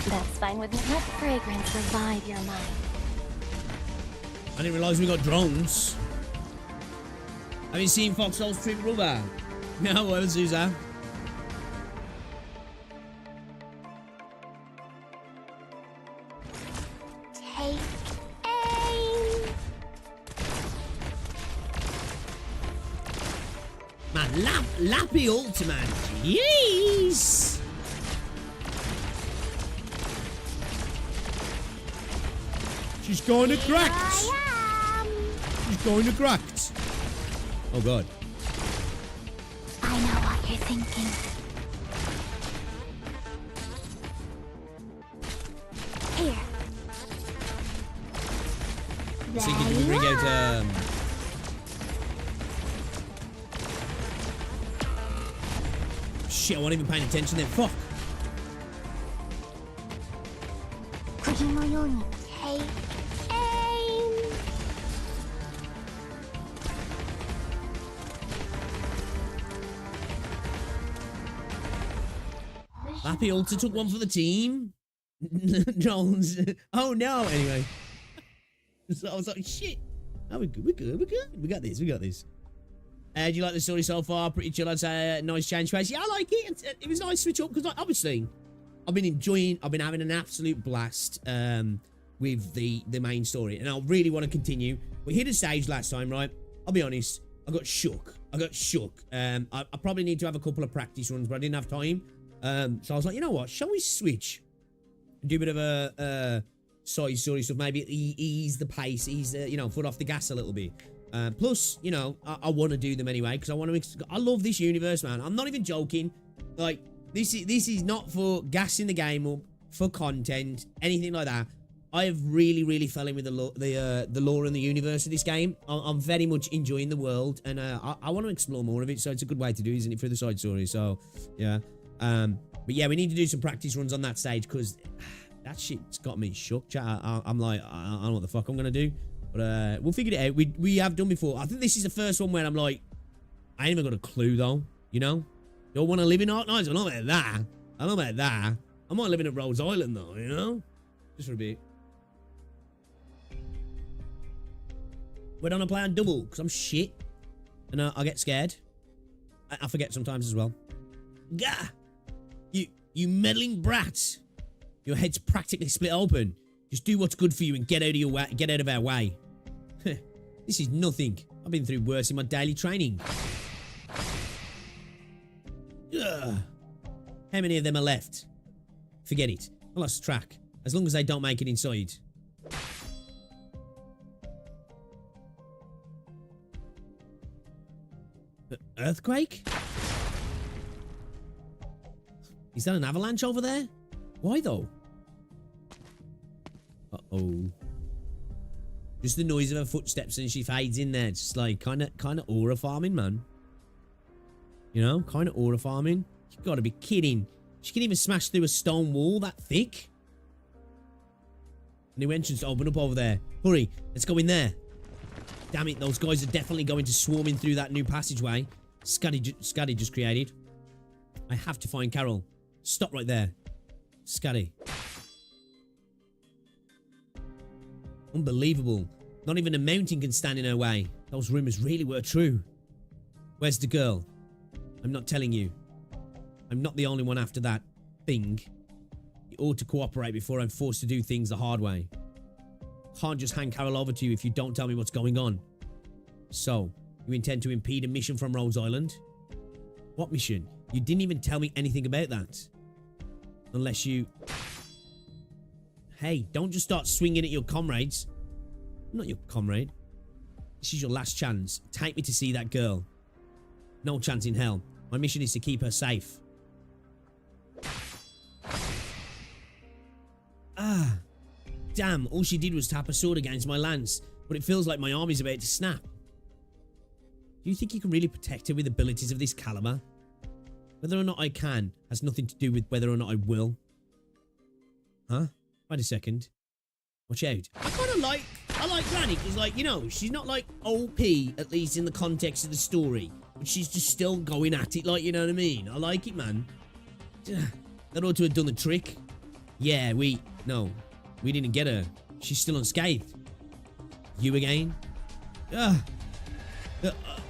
That's fine with me. Let fragrance revive your mind. I didn't realise we got drones. Have you seen Foxhole's Twin Brother? No, what was Susan? Take aim. Man, Lappy Ultimate. Jeez. She's going to cracked. I am. She's going to cracked. Oh, God. I know what you're thinking. Here. There So you can you bring are. out, Shit, I wasn't even paying attention then. Fuck. 釘のように Take aim. Lappy Ulta took one for the team. Jones. Oh, no. Anyway. So I was like, shit. Oh, we're good. We got this. Do you like the story so far? Pretty chill, I'd say. Nice change pace. Yeah, I like it. It was nice to switch up because, like, obviously, I've been having an absolute blast with the main story, and I really want to continue. We hit a stage last time, right? I'll be honest. I got shook. I probably need to have a couple of practice runs, but I didn't have time. So I was like, you know what? Shall we switch? Do a bit of a side story stuff. Maybe ease the pace, ease the, foot off the gas a little bit. Plus, I want to do them anyway because I love this universe, man. I'm not even joking. Like, this is not for gas in the game or for content, anything like that. I have really fell in with the lore and the universe of this game. I'm very much enjoying the world, and I want to explore more of it. So it's a good way to do, isn't it, for the side story? So yeah, but yeah, we need to do some practice runs on that stage because that shit's got me shook. Chat. I'm like, I don't know what the fuck I'm gonna do, but we'll figure it out. We have done before. I think this is the first one where I'm like, I ain't even got a clue though. Don't want to live in Arknights. I don't know about that. I might live in Rhodes Island though. Just for a bit. We're on a play on double because I'm shit and I get scared. I forget sometimes as well. Gah! You meddling brat! Your head's practically split open. Just do what's good for you and get out of our way. This is nothing. I've been through worse in my daily training. Ugh. How many of them are left? Forget it. I lost track. As long as they don't make it inside. Earthquake? Is that an avalanche over there? Why though? Uh-oh. Just the noise of her footsteps and she fades in there. Just like kind of aura farming, man. Kind of aura farming. You gotta be kidding. She can even smash through a stone wall that thick. New entrance to open up over there. Hurry, let's go in there. Damn it, those guys are definitely going to swarm in through that new passageway Scuddy just created. I have to find Carol. Stop right there. Scuddy. Unbelievable. Not even a mountain can stand in her way. Those rumors really were true. Where's the girl? I'm not telling you. I'm not the only one after that thing. You ought to cooperate before I'm forced to do things the hard way. Can't just hand Carol over to you if you don't tell me what's going on. So, you intend to impede a mission from Rhodes Island? What mission? You didn't even tell me anything about that. Unless you... Hey, don't just start swinging at your comrades. I'm not your comrade. This is your last chance. Take me to see that girl. No chance in hell. My mission is to keep her safe. Ah. Damn, all she did was tap a sword against my lance, but it feels like my arm is about to snap. Do you think you can really protect her with abilities of this caliber? Whether or not I can has nothing to do with whether or not I will. Huh? Wait a second. Watch out. I like Granny because, like, she's not like OP, at least in the context of the story, but she's just still going at it, like, you know what I mean? I like it, man. That ought to have done the trick. Yeah, we didn't get her. She's still unscathed. You again?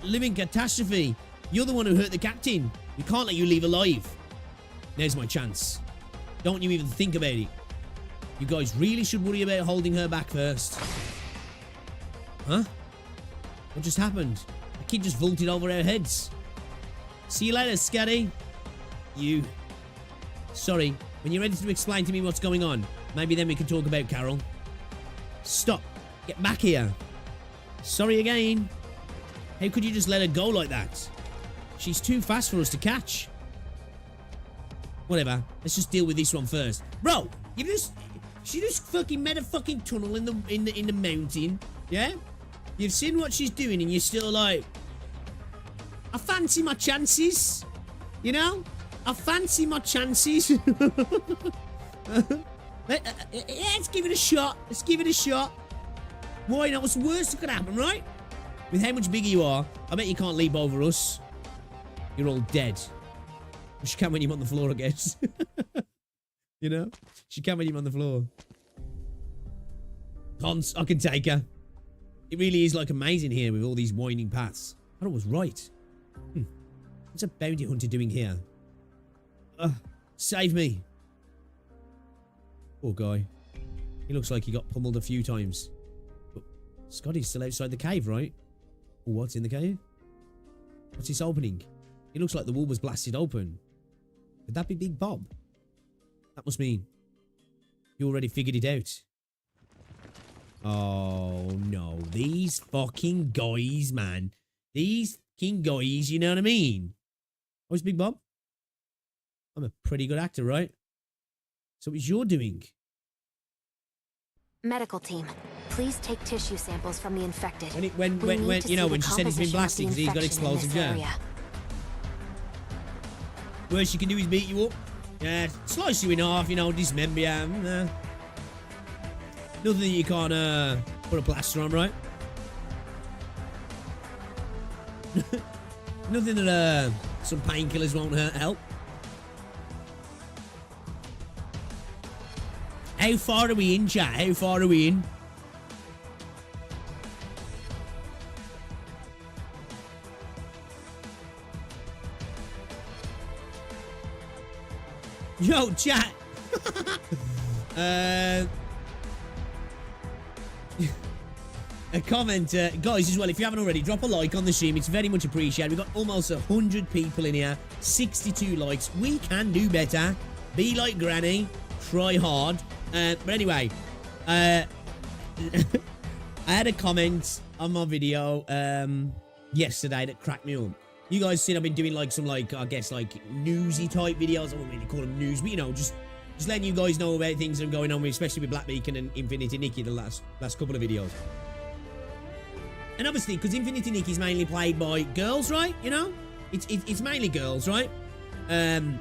Living catastrophe. You're the one who hurt the captain. We can't let you leave alive. There's my chance. Don't you even think about it. You guys really should worry about holding her back first. Huh? What just happened? The kid just vaulted over our heads. See you later, Scuddy. Sorry. When you're ready to explain to me what's going on, maybe then we can talk about Carol. Stop. Get back here. Sorry again. How could you just let her go like that? She's too fast for us to catch. Whatever. Let's just deal with this one first. Bro, she just fucking made a fucking tunnel in the mountain. Yeah? You've seen what she's doing and you're still like, I fancy my chances. I fancy my chances. Let's give it a shot. Let's give it a shot. Why not? What's the worst that could happen, right? With how much bigger you are, I bet you can't leap over us. You're all dead. She can when you're on the floor, I guess. She can when you're on the floor. Hans, I can take her. It really is like amazing here with all these winding paths. I thought it was right. What's a bounty hunter doing here? Save me. Poor guy. He looks like he got pummeled a few times. But Scotty's still outside the cave, right? Oh, what's in the cave? What's this opening? It looks like the wall was blasted open. Could that be Big Bob? That must mean you already figured it out. Oh, no. These fucking guys, man. These fucking guys, you know what I mean? What's Big Bob? I'm a pretty good actor, right? So it's your doing. Medical team, please take tissue samples from the infected. When you know, when she said he's been blasted because he's got explosives, yeah. Worst you can do is beat you up. Yeah, slice you in half, you know, dismember you. Nothing that you can't put a plaster on, right? Nothing that some painkillers won't help. How far are we in, chat? How far are we in? Yo, chat. A comment, guys, as well, if you haven't already, drop a like on the stream. It's very much appreciated. We've got almost 100 people in here, 62 likes. We can do better. Be like Granny. Try hard. But anyway, I had a comment on my video yesterday that cracked me up. You guys seen I've been doing like some I guess newsy type videos. I wouldn't really call them news, but you know, just letting you guys know about things that are going on with, especially with Black Beacon and Infinity Nikki the last couple of videos. And obviously, because Infinity Nikki is mainly played by girls, right? You know, it's mainly girls, right? I've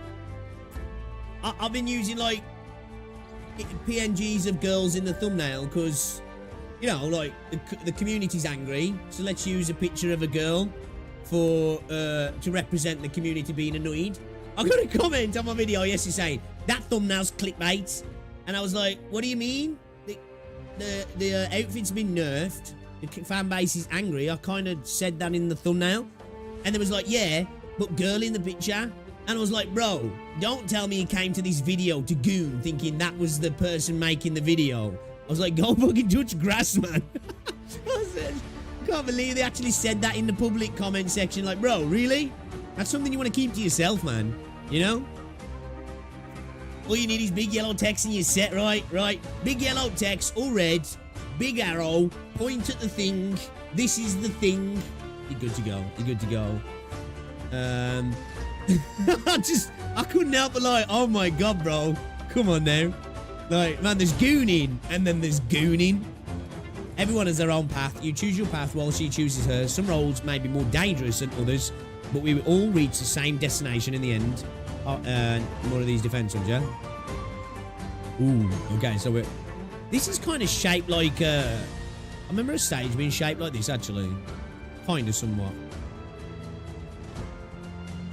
been using like PNGs of girls in the thumbnail because, you know, like the community's angry, so let's use a picture of a girl for to represent the community being annoyed. I got a comment on my video yesterday saying that thumbnail's clickbait, and I was like, what do you mean? The outfit's been nerfed, the fan base is angry. I kind of said that in the thumbnail, and there was like, yeah, but girl in the picture. And I was like, bro, don't tell me you came to this video to goon thinking that was the person making the video. I was like, go fucking touch grass, man. I said, can't believe they actually said that in the public comment section. Like, bro, really? That's something you want to keep to yourself, man. You know? All you need is big yellow text and you're set, right? Right. Big yellow text, all red. Big arrow. Point at the thing. This is the thing. You're good to go. You're good to go. I couldn't help but like, oh my god, bro. Come on now. Like, man, there's gooning, and then there's gooning. Everyone has their own path. You choose your path while she chooses hers. Some roads may be more dangerous than others, but we will all reach the same destination in the end. More of these defensives, yeah? Ooh, okay, so we're... This is kind of shaped like, I remember a stage being shaped like this, actually. Kind of, somewhat.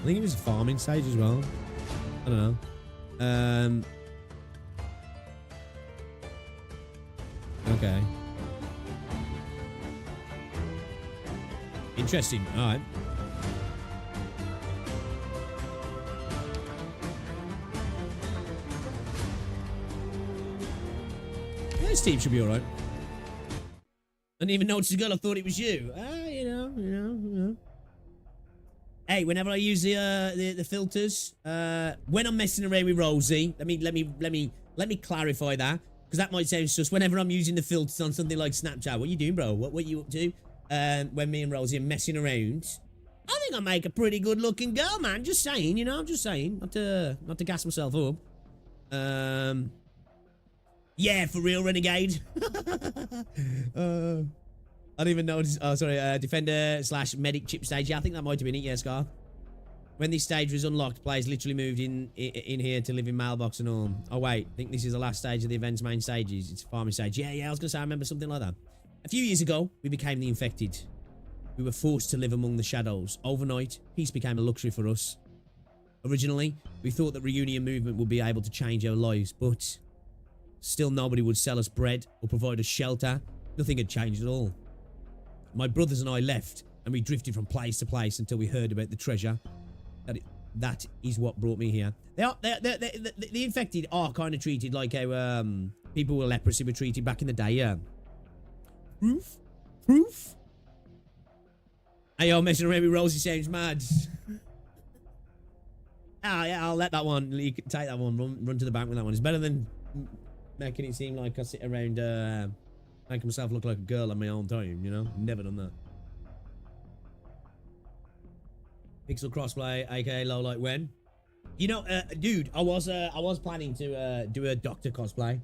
I think it was a farming stage as well. I don't know. Okay. Interesting. All right. This team should be all right. I didn't even notice the girl. I thought it was you. You know. Hey, whenever I use the filters, when I'm messing around with Rosie, let me clarify that, because that might sound sus. Whenever I'm using the filters on something like Snapchat, what you doing, bro? What you up to? When me and Rosie are messing around, I think I make a pretty good looking girl, man. Just saying, you know. I'm just saying, not to gas myself up. Yeah, for real, Renegade. I didn't even notice. Oh, sorry. Defender / medic chip stage. Yeah, I think that might have been it. Yeah, Scar. When this stage was unlocked, players literally moved in here to live in mailbox and all. Oh, wait. I think this is the last stage of the event's main stages. It's farming stage. Yeah, I was going to say, I remember something like that. A few years ago, we became the infected. We were forced to live among the shadows. Overnight, peace became a luxury for us. Originally, we thought that reunion movement would be able to change our lives, but still nobody would sell us bread or provide us shelter. Nothing had changed at all. My brothers and I left, and we drifted from place to place until we heard about the treasure. That is what brought me here. The infected are kind of treated like how people with leprosy were treated back in the day, yeah. Proof? Proof? Hey, yo, messing around with Rosie sounds mad. Yeah, I'll let that one. You can take that one. Run to the bank with that one. It's better than making it seem like I sit around making myself look like a girl on my own time, you know? Never done that. Pixel crossplay, aka low light when? You know, dude, I was planning to do a doctor cosplay.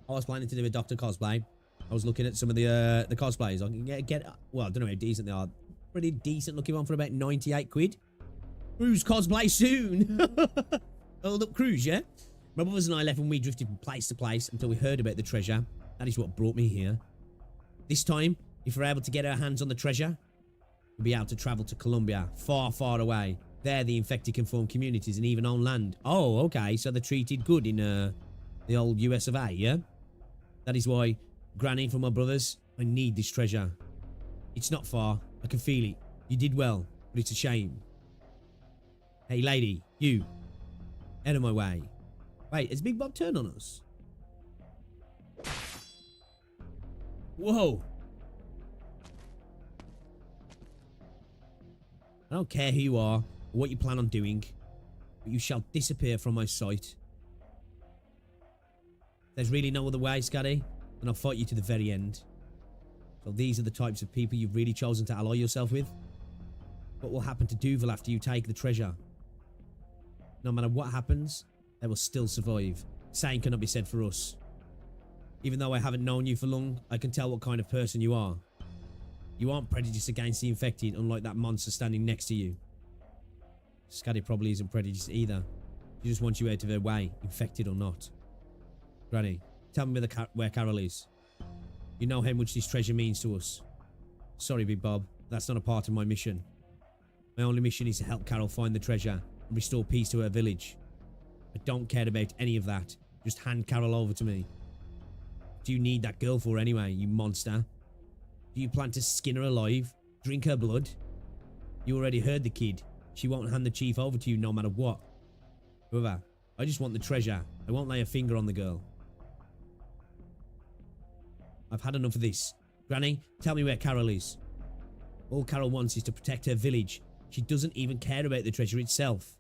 I was looking at some of the cosplays. I can get well, I don't know how decent they are. Pretty decent looking one for about 98 quid. Cruise cosplay soon. Hold up cruise, yeah? My brothers and I left when we drifted from place to place until we heard about the treasure. That is what brought me here. This time, if we're able to get our hands on the treasure, we'll be able to travel to Colombia, far, far away. There, the infected can form communities and even own land. Oh, okay, so they're treated good in the old US of A, yeah? That is why, Granny, for my brothers, I need this treasure. It's not far. I can feel it. You did well, but it's a shame. Hey, lady, you. Out of my way. Wait, has Big Bob turned on us? Whoa. I don't care who you are or what you plan on doing, but you shall disappear from my sight. There's really no other way, Scotty, and I'll fight you to the very end. So these are the types of people you've really chosen to ally yourself with? What will happen to Duval after you take the treasure? No matter what happens, they will still survive. Same cannot be said for us. Even though I haven't known you for long, I can tell what kind of person you are. You aren't prejudiced against the infected, unlike that monster standing next to you. Scotty probably isn't prejudiced either. She just wants you out of her way, infected or not. Granny, tell me where Carol is. You know how much this treasure means to us. Sorry, Big Bob, that's not a part of my mission. My only mission is to help Carol find the treasure and restore peace to her village. I don't care about any of that. Just hand Carol over to me. What do you need that girl for anyway, you monster? Do you plan to skin her alive? Drink her blood? You already heard the kid. She won't hand the chief over to you no matter what. However, I just want the treasure. I won't lay a finger on the girl. I've had enough of this. Granny, tell me where Carol is. All Carol wants is to protect her village. She doesn't even care about the treasure itself.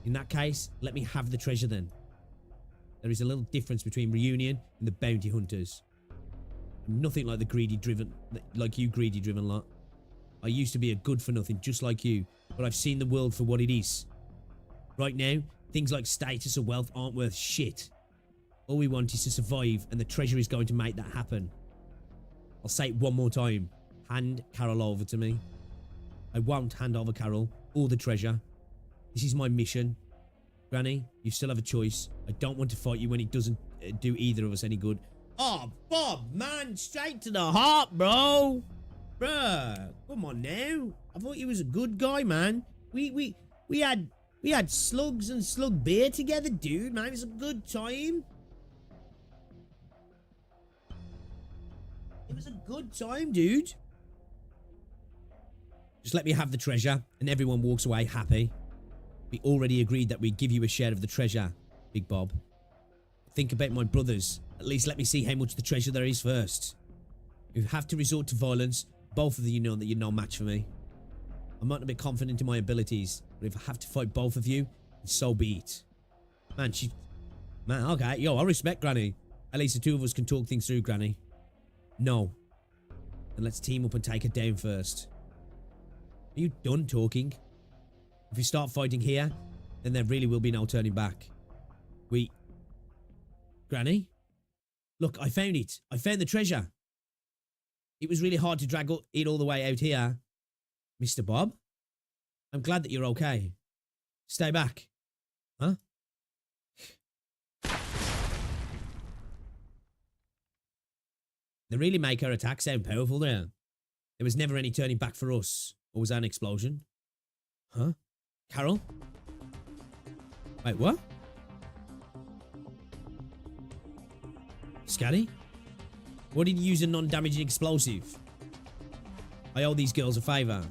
In that case, let me have the treasure then. There is a little difference between Reunion and the bounty hunters. I'm nothing like you greedy driven lot. I used to be a good for nothing just like you, but I've seen the world for what it is. Right now, things like status or wealth aren't worth shit. All we want is to survive, and the treasure is going to make that happen. I'll say it one more time. Hand Carol over to me. I won't hand over Carol or the treasure. This is my mission. Granny, you still have a choice. I don't want to fight you when it doesn't do either of us any good. Oh, Bob, man, straight to the heart, bro. Bruh, come on now. I thought you was a good guy, man. We had slugs and slug beer together, dude, man. It was a good time. It was a good time, dude. Just let me have the treasure, and everyone walks away happy. We already agreed that we'd give you a share of the treasure, Big Bob. Think about my brothers. At least let me see how much the treasure there is first. If you have to resort to violence, both of you know that you're no match for me. I'm not a bit confident in my abilities, but if I have to fight both of you, then so be it. Man, okay. Yo, I respect Granny. At least the two of us can talk things through, Granny. No. Then let's team up and take her down first. Are you done talking? If we start fighting here, then there really will be no turning back. Granny? Look, I found it. I found the treasure. It was really hard to drag it all the way out here. Mr. Bob? I'm glad that you're okay. Stay back. Huh? They really make her attack sound powerful there. There was never any turning back for us. Or was that an explosion? Huh? Carol? Wait, what? Scotty? Why did you use a non-damaging explosive? I owe these girls a favor.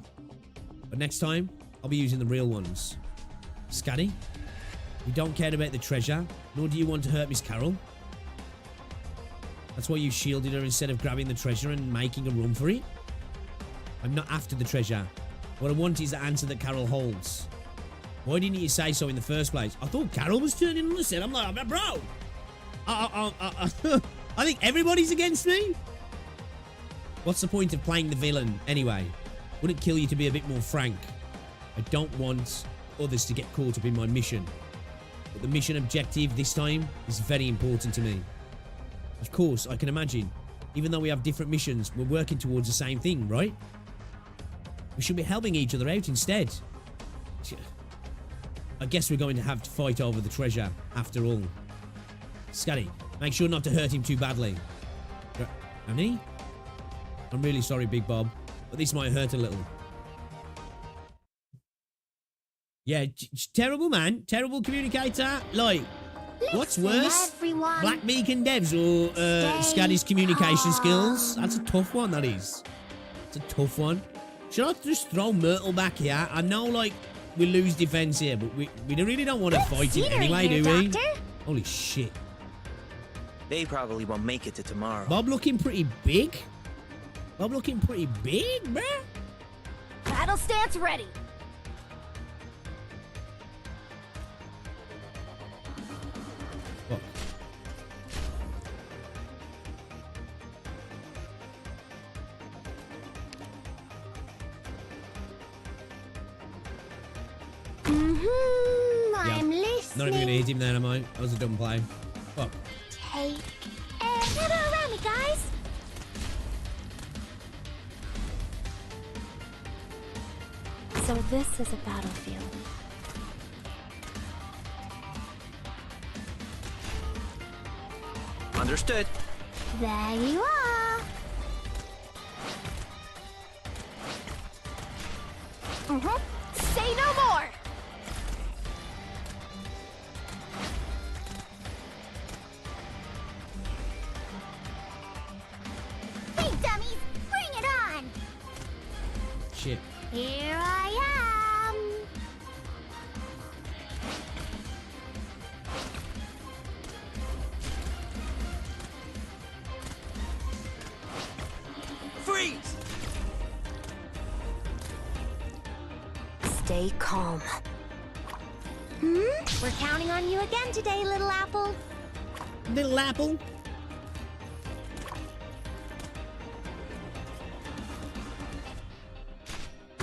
But next time, I'll be using the real ones. Scatty, you don't care about the treasure, nor do you want to hurt Miss Carol. That's why you shielded her instead of grabbing the treasure and making a run for it. I'm not after the treasure. What I want is the answer that Carol holds. Why didn't you say so in the first place? I thought Carol was turning on the set. I'm like, bro. I think everybody's against me. What's the point of playing the villain anyway? Wouldn't it kill you to be a bit more frank? I don't want others to get caught up in my mission. But the mission objective this time is very important to me. Of course, I can imagine. Even though we have different missions, we're working towards the same thing, right? We should be helping each other out instead. I guess we're going to have to fight over the treasure, after all. Scatty, make sure not to hurt him too badly. Annie? I'm really sorry, Big Bob, but this might hurt a little. Yeah, terrible man. Terrible communicator. Like, what's worse? Everyone. Black Beacon devs or Scatty's communication skills? That's a tough one, that is. It's a tough one. Should I just throw Myrtle back here? I know, like, we lose defense here, but we really don't want to fight it anyway, do we? Holy shit. They probably won't make it to tomorrow. Bob looking pretty big. Bob looking pretty big, bruh. Battle stance ready. What? I'm listening. Not even gonna hit him there, am I? That was a dumb play. Fuck. Take never around me, guys. So this is a battlefield. Understood. There you are. Say no more. Hey, dummies, bring it on. Shit. Here I am. Freeze! Stay calm. We're counting on you again today, little apple. Little apple.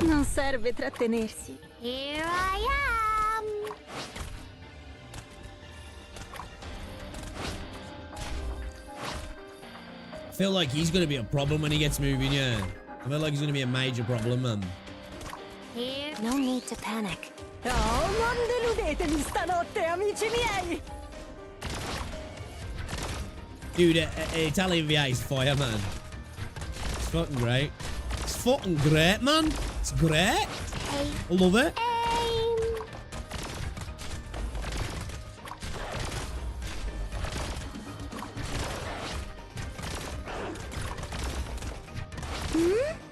Non serve trattenersi. Here I am. I feel like he's gonna be a problem when he gets moving, yeah. I feel like he's gonna be a major problem, man. Here. No need to panic. Oh, non deludetemi stanotte, amici miei! Dude, Italian VA is fire, man. It's fucking great. It's fucking great, man. It's great. I love it. Aim.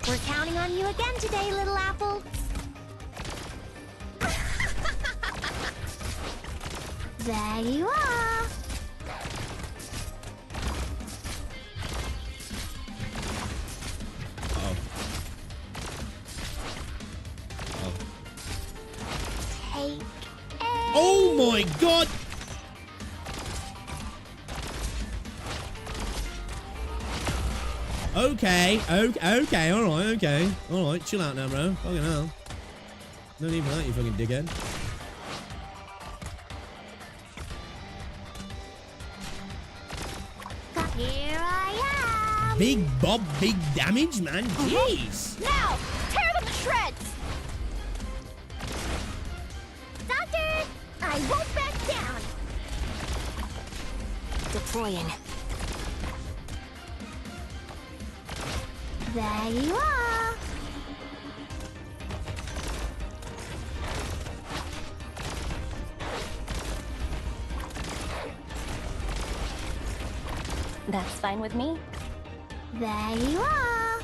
We're counting on you again today, little apple. There you are. Oh. Take Oh my god! Okay, okay, alright, chill out now, bro. Fucking hell. No need for that, you fucking dickhead. Here I am. Big Bob, big damage, man. Jeez. Now, tear them to shreds. Doctor, I won't back down. Deploying. There you are. That's fine with me. There you are.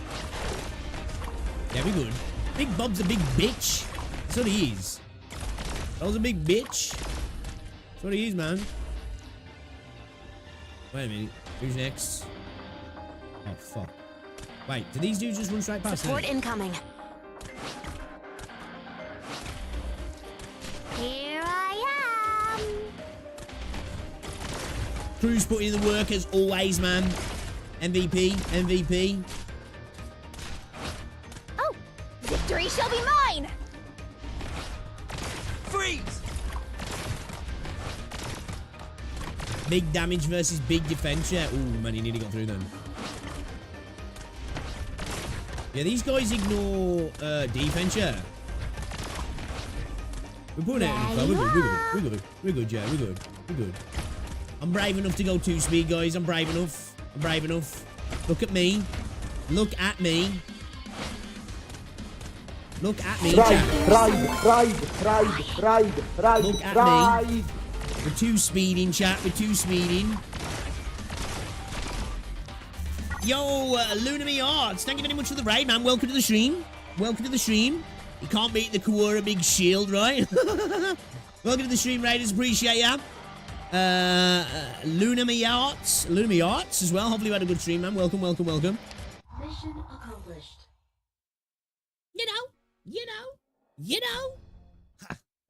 Yeah, we good. Big Bob's a big bitch. That's what he is. Bob's a big bitch. That's what he is, man. Wait a minute. Who's next? Oh, fuck. Wait, do these dudes just run straight past me? Support incoming. Here I am. Crew's putting in the work as always, man. MVP, MVP. Oh, victory shall be mine! Freeze! Big damage versus big defense. Yeah. Ooh, man, he nearly got through them. Yeah, these guys ignore defense, yeah. We're putting it in the We're good, yeah, we're good. I'm brave enough to go 2-speed, guys. I'm brave enough. Look at me. Look at me. Look at me, chat. Ride. Look at me. We're 2-speeding, chat. We're 2-speeding. Yo, Lunamy Arts, thank you very much for the raid, man. Welcome to the stream. You can't beat the Kawara big shield, right? Welcome to the stream, raiders. Appreciate ya. Lunamy Arts as well. Hopefully you had a good stream, man. Welcome. Mission accomplished. You know.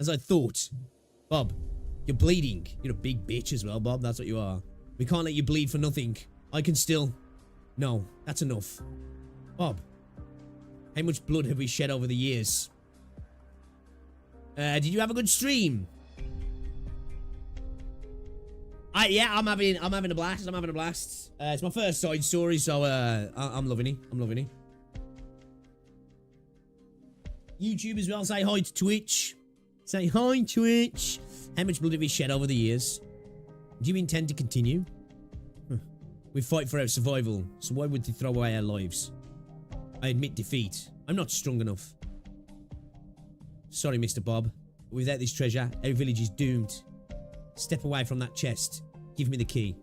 As I thought. Bob, you're bleeding. You're a big bitch as well, Bob. That's what you are. We can't let you bleed for nothing. I can still... No, that's enough. Bob, how much blood have we shed over the years? Did you have a good stream? Yeah, I'm having a blast. It's my first side story, so I'm loving it. YouTube as well. Say hi to Twitch. How much blood have we shed over the years? Do you intend to continue? We fight for our survival, so why would they throw away our lives? I admit defeat. I'm not strong enough. Sorry, Mr. Bob. Without this treasure, our village is doomed. Step away from that chest. Give me the key.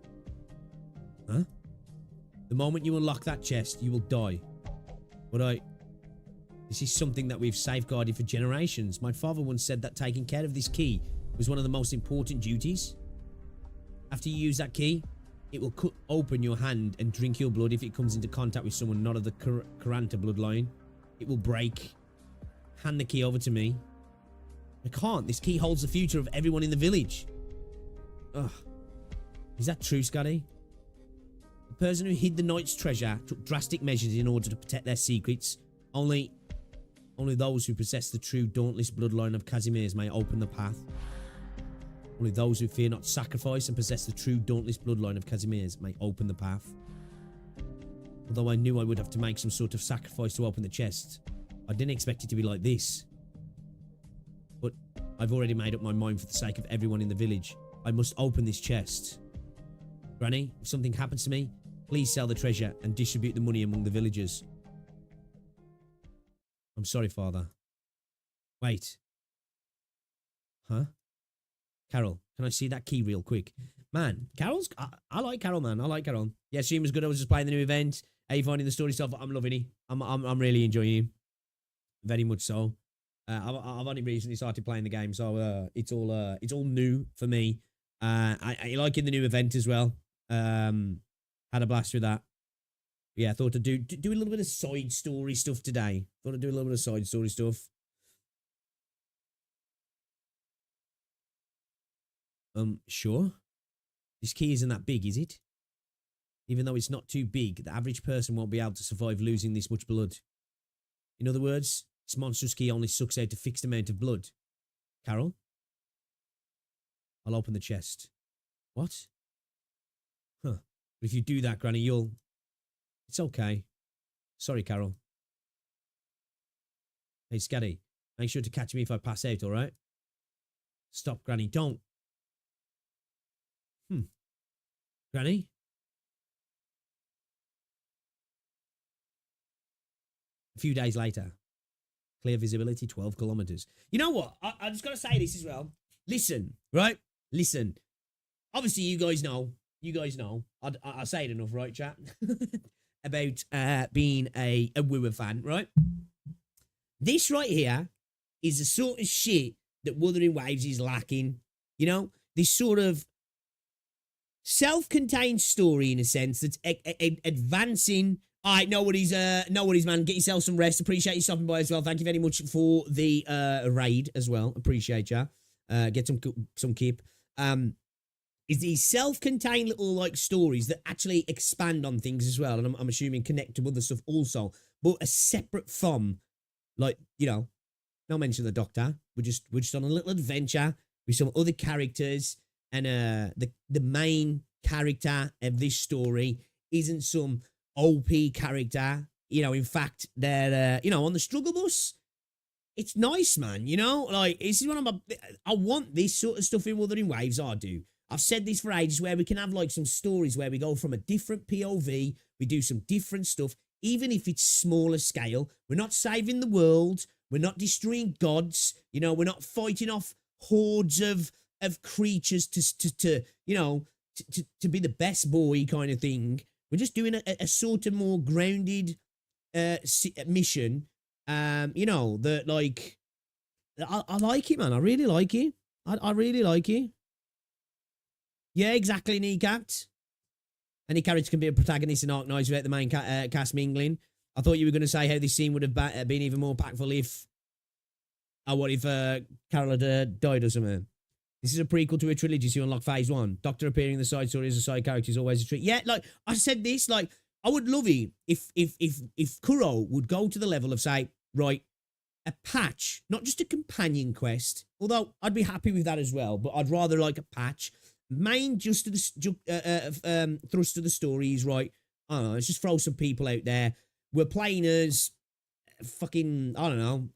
Huh? The moment you unlock that chest, you will die. But this is something that we've safeguarded for generations. My father once said that taking care of this key was one of the most important duties. After you use that key, it will cut open your hand and drink your blood if it comes into contact with someone not of the Karanta bloodline. It will break. Hand the key over to me. I can't. This key holds the future of everyone in the village. Ugh. Is that true, Scotty? The person who hid the knight's treasure took drastic measures in order to protect their secrets. Only those who possess the true dauntless bloodline of Casimir's may open the path. Only those who fear not sacrifice and possess the true dauntless bloodline of Casimir's may open the path. Although I knew I would have to make some sort of sacrifice to open the chest, I didn't expect it to be like this. But I've already made up my mind for the sake of everyone in the village. I must open this chest. Granny, if something happens to me, please sell the treasure and distribute the money among the villagers. I'm sorry, Father. Wait. Huh? Carol, can I see that key real quick? Man, Carol's... I like Carol, man. I like Carol. Yeah, stream was good. I was just playing the new event. How you finding the story stuff? I'm loving it. I'm really enjoying it. Very much so. I've only recently started playing the game, so it's all new for me. I like in the new event as well. Had a blast with that. Yeah, I thought I'd do a little bit of side story stuff today. Thought I'd do a little bit of side story stuff. Sure. This key isn't that big, is it? Even though it's not too big, the average person won't be able to survive losing this much blood. In other words, this monstrous key only sucks out a fixed amount of blood. Carol? I'll open the chest. What? Huh. But if you do that, Granny, you'll... It's okay. Sorry, Carol. Hey, Scatty, make sure to catch me if I pass out, alright? Stop, Granny, don't. Granny? A few days later. Clear visibility, 12 kilometers. You know what? I just got to say this as well. Listen, right? Listen. Obviously, you guys know. I say it enough, right, chat? About being a Wooer fan, right? This right here is the sort of shit that Wuthering Waves is lacking. You know, this sort of self-contained story in a sense that's advancing. All right, no worries, man. Get yourself some rest. Appreciate you stopping by as well. Thank you very much for the raid as well. Appreciate ya. Get some keep. Is these self-contained little like stories that actually expand on things as well, and I'm assuming connect to other stuff also, but a separate from, like, you know, no mention of the Doctor. We're just on a little adventure with some other characters, and the main character of this story isn't some OP character. You know, in fact, they're you know, on the struggle bus. It's nice, man. You know, like, this is one of I want this sort of stuff in Wuthering Waves. I do. I've said this for ages, where we can have like some stories where we go from a different POV, we do some different stuff, even if it's smaller scale. We're not saving the world, we're not destroying gods, you know, we're not fighting off hordes of creatures to you know, to be the best boy kind of thing. We're just doing a sort of more grounded mission. You know, that, like, I like it, man. I really like it. I really like it. Yeah, exactly, Kneecapped. Any character can be a protagonist in Arknights without the main cast mingling. I thought you were going to say how this scene would have been even more impactful if... what if Carol had died or something? This is a prequel to a trilogy, so you unlock phase 1. Doctor appearing in the side story as a side character is always a treat. Yeah, like, I said this, like, I would love it if Kuro would go to the level of, say, right, a patch, not just a companion quest, although I'd be happy with that as well, but I'd rather like a patch. Main just to the thrust of the story is, right, I don't know, let's just throw some people out there. We're playing as fucking, I don't know,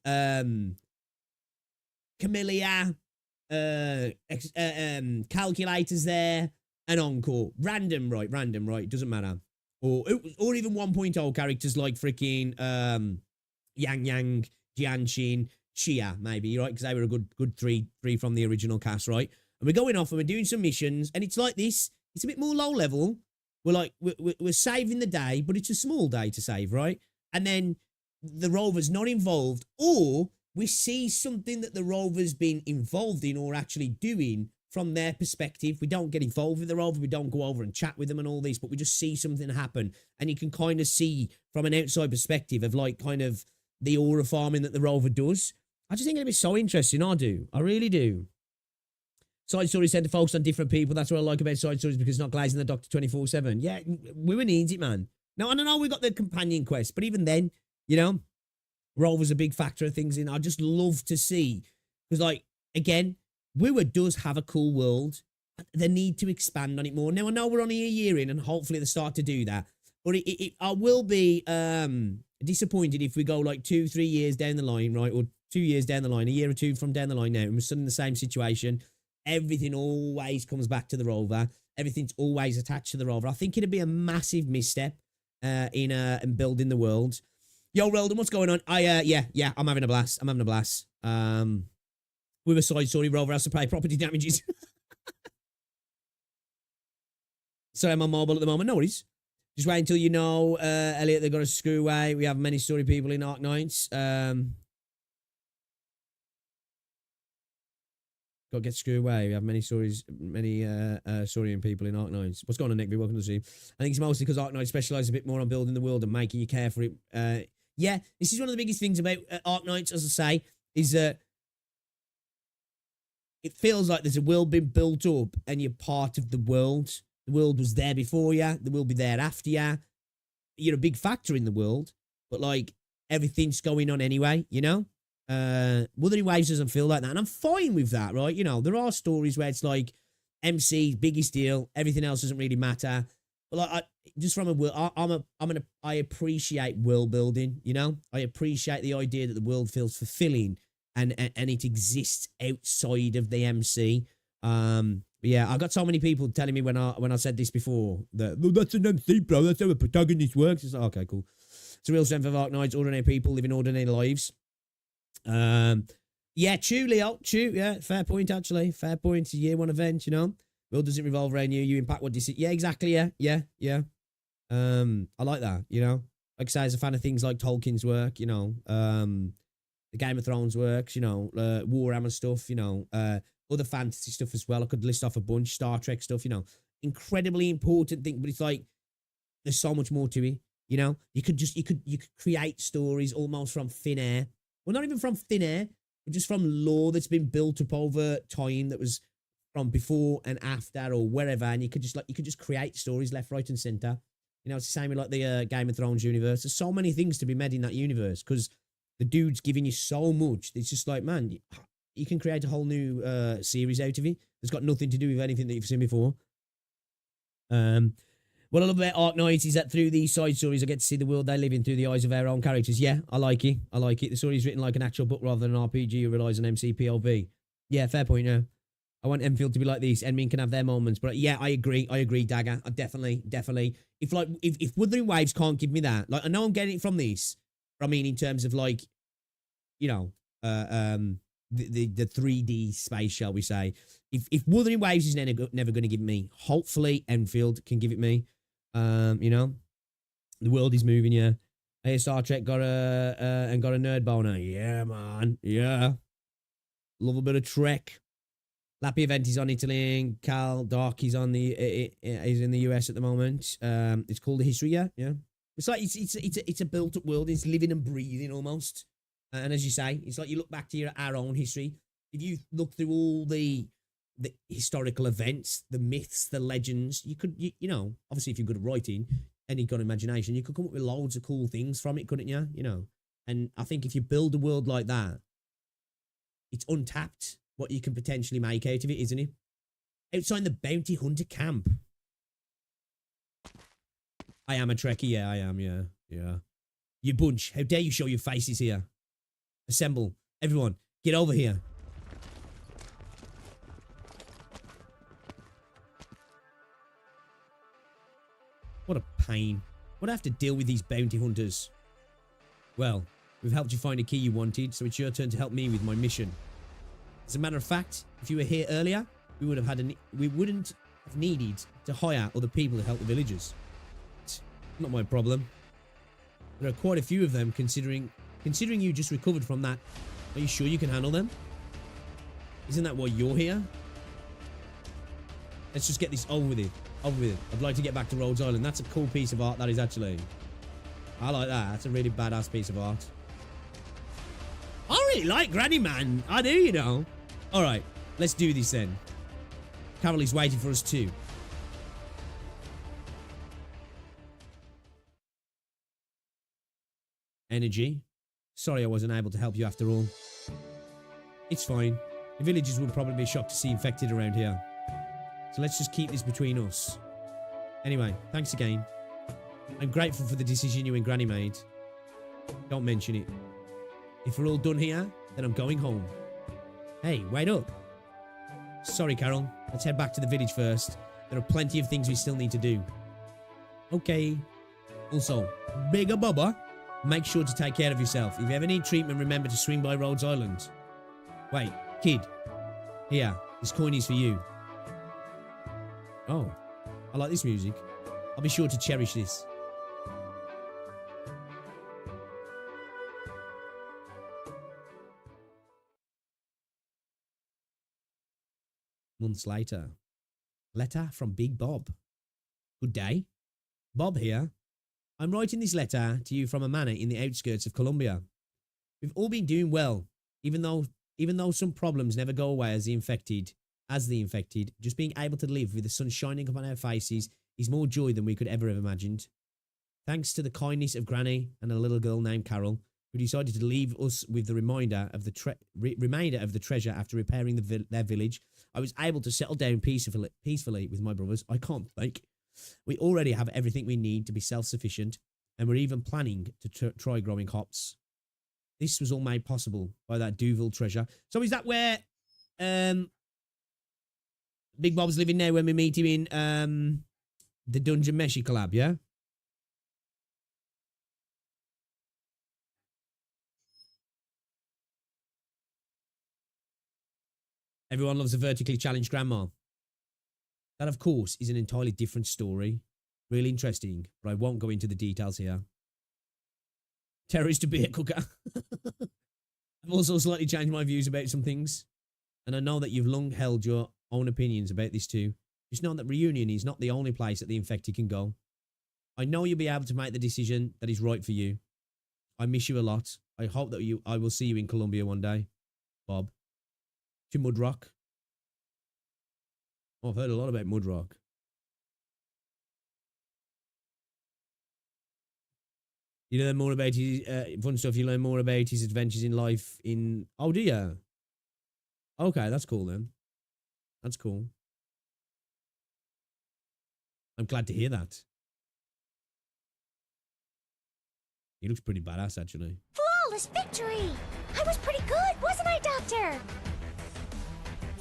Camellia, calculators there, and Encore. Random, right, doesn't matter. Or even 1.0 characters like freaking Yang Yang, Jianshin, Xia, maybe, right? Because they were a good three from the original cast, right? And we're going off and we're doing some missions, and it's like this. It's a bit more low level. We're saving the day, but it's a small day to save, right? And then the rover's not involved, or we see something that the rover's been involved in or actually doing from their perspective. We don't get involved with the rover. We don't go over and chat with them and all this, but we just see something happen. And you can kind of see from an outside perspective of, like, kind of the aura farming that the rover does. I just think it'd be so interesting. I do. I really do. Side stories tend to focus on different people. That's what I like about side stories, because it's not glazing the Doctor 24/7. Yeah, women needs it, man. Now, I don't know, we got the companion quest, but even then, you know, rover's a big factor of things in. I just love to see, because, like, again, Wua does have a cool world. They need to expand on it more. Now, I know we're only a year in, and hopefully they start to do that. But I will be disappointed if we go like 2-3 years down the line, right? Or 2 years down the line, a year or two from down the line now, and we're still in the same situation. Everything always comes back to the rover. Everything's always attached to the rover. I think it'd be a massive misstep in building the world. Yo, Reldon, what's going on? Yeah, I'm having a blast. With a side story, rover has to pay property damages. Sorry, I'm on mobile at the moment. No worries. Just wait until you know, Elliot, they've got a screw away. We have many story people in Arknights. Got to get screwed away. We have many stories, Saurian people in Arknights. What's going on, Nick? Welcome to the stream. I think it's mostly because Arknights specialise a bit more on building the world and making you care for it. Yeah, this is one of the biggest things about Arknights, as I say, is that it feels like there's a world being built up and you're part of the world. The world was there before you. The world will be there after you. You're a big factor in the world, but, like, everything's going on anyway, you know? Wuthering Waves doesn't feel like that, and I'm fine with that, right? You know, there are stories where it's like MC, biggest deal, everything else doesn't really matter. But, like, just from a world, I appreciate world building, you know? I appreciate the idea that the world feels fulfilling and it exists outside of the MC. Yeah, I got so many people telling me when I said this before that, oh, that's an MC, bro. That's how a protagonist works. It's like, okay, cool. It's a real strength of Arknights, ordinary people living ordinary lives. Yeah, true, Leo. True, yeah, fair point, actually. Fair point. It's a year one event, you know. World doesn't revolve around you. You impact what DC. Yeah, exactly. Yeah. I like that, you know. Like I say, as a fan of things like Tolkien's work, you know, the Game of Thrones works, you know, Warhammer stuff, you know, other fantasy stuff as well. I could list off a bunch, Star Trek stuff, you know, incredibly important thing, but it's like, there's so much more to it, you know? You could create stories almost from thin air. Well, not even from thin air, but just from lore that's been built up over time that was from before and after or wherever, and you could just create stories left, right, and center. You know, it's the same with like the Game of Thrones universe. There's so many things to be made in that universe because the dude's giving you so much. It's just like, man, you can create a whole new series out of it. It's got nothing to do with anything that you've seen before. What I love about Arknights is that through these side stories, I get to see the world they live in through the eyes of our own characters. Yeah, I like it. I like it. The story's written like an actual book rather than an RPG who relies on MCPOV. Yeah, fair point, yeah. I want Enfield to be like this. Enmin can have their moments. But yeah, I agree, Dagger. I definitely. If Withering Waves can't give me that, like, I know I'm getting it from this, but I mean in terms of like, you know, the 3D space, shall we say. If Withering Waves is never going to give me, hopefully Enfield can give it me. You know, the world is moving, yeah. Hey, Star Trek got a nerd boner. Yeah, man. Yeah. Love a bit of Trek. Lappy Event is on Italy, and Cal Dark is on is in the US at the moment. It's called The History, yeah. It's like it's a built up world. It's living and breathing almost. And as you say, it's like you look back to our own history. If you look through all the historical events, the myths, the legends, you could, you know, obviously if you're good at writing and you've got imagination, you could come up with loads of cool things from it, couldn't you? You know, and I think if you build a world like that, it's untapped what you can potentially make out of it, isn't it? Outside the bounty hunter camp. I am a Trekkie, yeah, I am, yeah. You bunch, how dare you show your faces here? Assemble. Everyone, get over here. What a pain. What do I have to deal with these bounty hunters? Well, we've helped you find a key you wanted, so it's your turn to help me with my mission. As a matter of fact, if you were here earlier, we wouldn't have needed to hire other people to help the villagers. It's not my problem. There are quite a few of them, considering you just recovered from that. Are you sure you can handle them? Isn't that why you're here? Let's just get this over with it. I'd like to get back to Rhodes Island. That's a cool piece of art, that is actually. I like that. That's a really badass piece of art. I really like Granny Man. I do, you know. Alright, let's do this then. Carol is waiting for us too. Energy. Sorry I wasn't able to help you after all. It's fine. The villagers will probably be shocked to see infected around here. So let's just keep this between us. Anyway, thanks again. I'm grateful for the decision you and Granny made. Don't mention it. If we're all done here, then I'm going home. Hey, wait up. Sorry, Carol. Let's head back to the village first. There are plenty of things we still need to do. Okay. Also, Bigger Bubba, make sure to take care of yourself. If you ever need treatment, remember to swing by Rhodes Island. Wait, kid. Here, this coin is for you. Oh, I like this music. I'll be sure to cherish this. Months later. Letter from Big Bob. Good day. Bob here. I'm writing this letter to you from a manor in the outskirts of Columbia. We've all been doing well, even though some problems never go away as the infected, just being able to live with the sun shining upon our faces is more joy than we could ever have imagined. Thanks to the kindness of Granny and a little girl named Carol, who decided to leave us with the remainder of the treasure after repairing their village, I was able to settle down peacefully with my brothers. I can't think. We already have everything we need to be self-sufficient, and we're even planning to try growing hops. This was all made possible by that Duville treasure. So is that where Big Bob's living now when we meet him in the Dungeon Meshi collab, yeah? Everyone loves a vertically challenged grandma. That, of course, is an entirely different story. Really interesting, but I won't go into the details here. Terrorist to beer cooker. I've also slightly changed my views about some things. And I know that you've long held your own opinions about this too. Just know that Reunion is not the only place that the infected can go. I know you'll be able to make the decision that is right for you. I miss you a lot. I hope that I will see you in Colombia one day. Bob. To Mudrock. Oh, I've heard a lot about Mudrock. You learn more about his fun stuff. You learn more about his adventures in life in... Oh, do you? Okay, that's cool then. That's cool. I'm glad to hear that. He looks pretty badass, actually. Flawless victory! I was pretty good, wasn't I, Doctor?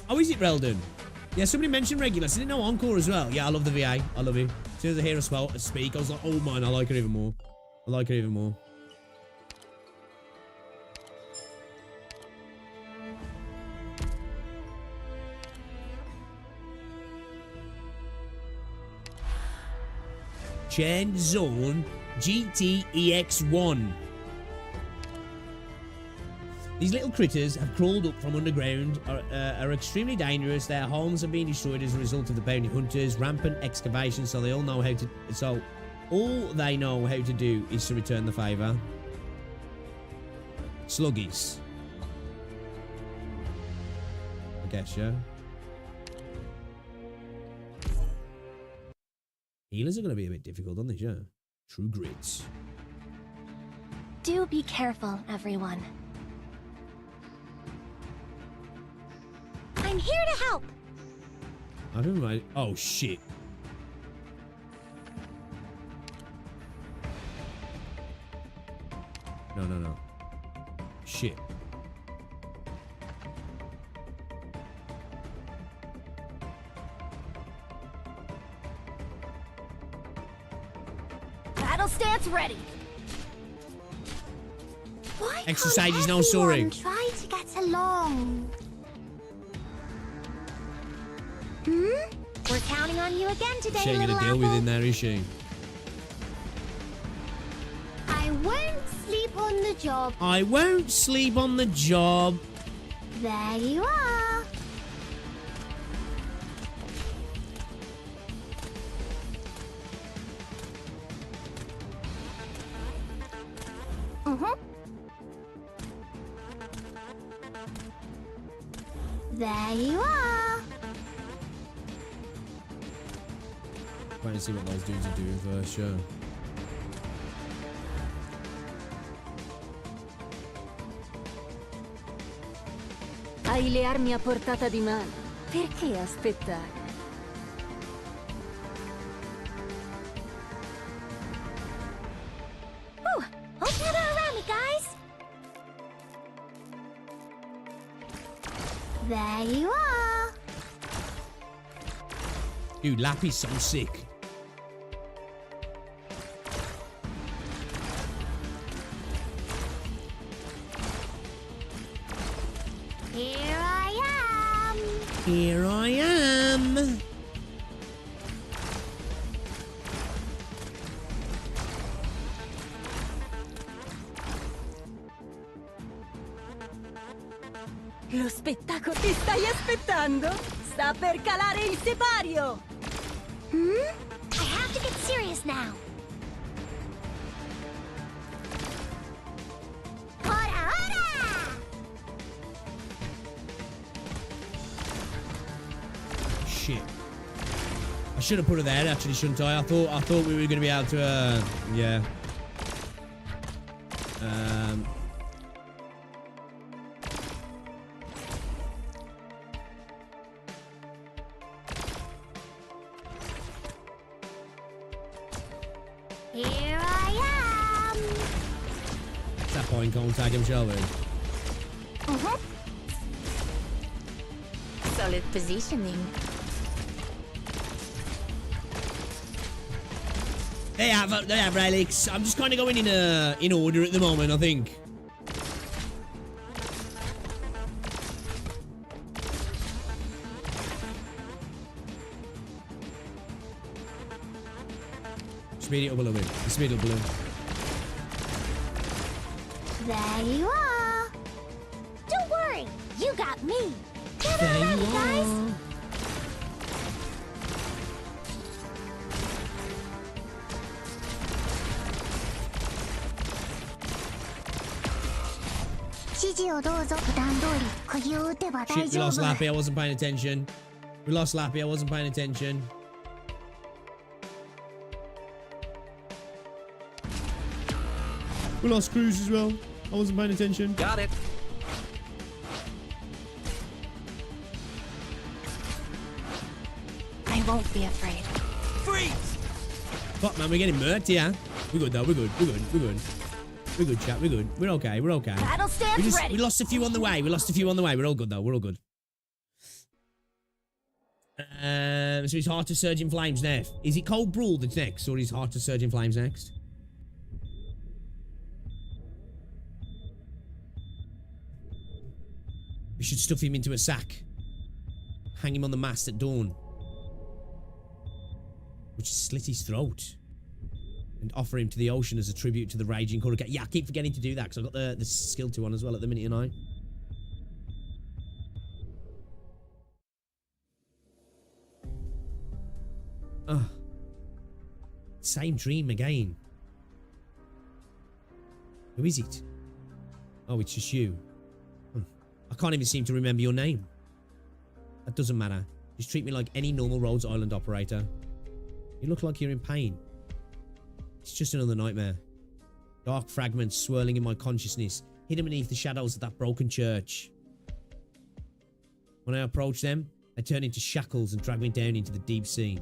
Oh, is it Reldon? Yeah, somebody mentioned Regulus. I didn't know Encore as well. Yeah, I love the VA. I love him. As soon as I hear her speak, I was like, oh man, I like her even more. I like her even more. Chen Zone GTEX1. These little critters have crawled up from underground, are extremely dangerous. Their homes have been destroyed as a result of the bounty hunters, rampant excavation, so they all know how to... So, all they know how to do is to return the favour. Sluggies. I guess, yeah. Healers are going to be a bit difficult on this, yeah. True grits. Do be careful, everyone. I'm here to help. I don't know. Oh, shit. No. Shit. Battle stance ready. Why Exercise is now soaring. soaring. Try to get along. We're counting on you again today, She ain't little gonna deal apple. with in there, is she? I won't sleep on the job. I won't sleep on the job. There you are. There you are. Wait and see what those dudes are doing first, sure. Hai le armi a portata di mano. Perché aspettare? Hope you're not around me, guys. There you are. Dude, Lappy's so sick. Here I am. Here I am. Lo spettacolo che stai aspettando sta per calare il sipario! I have to get serious now. Ora, ora! Shit. I should have put her there, actually, shouldn't I? I thought we were going to be able to, yeah. Here I am. At that point, contact him, shall we? Solid positioning. They have relics. I'm just kind of going in order at the moment, I think. Speed it up a little bit. Speed it up a little. There you are. You got me. There you are. Shit, we lost Lappy, I wasn't paying attention. We lost Lappy, I wasn't paying attention. We lost Cruz as well. I wasn't paying attention. Got it. I won't be afraid. Freeze! Fuck, man, we're getting murked, yeah. We're good, though. We're good. We're good. We're good. We're good, chat. We're good. We're okay. We're okay. Battle stands ready. We lost a few on the way. We lost a few on the way. We're all good, though. We're all good. So he's Heart to Surge in Flames next. Is it Cold Brawl that's next, or is Heart to Surge in Flames next? We should stuff him into a sack. Hang him on the mast at dawn. Which is slit his throat. And offer him to the ocean as a tribute to the raging Kuraka. Yeah, I keep forgetting to do that because I've got the skill to on as well at the minute, tonight. Ugh. Same dream again. Who is it? Oh, it's just you. I can't even seem to remember your name. That doesn't matter. Just treat me like any normal Rhodes Island operator. You look like you're in pain. It's just another nightmare. Dark fragments swirling in my consciousness, hidden beneath the shadows of that broken church. When I approach them, they turn into shackles and drag me down into the deep sea.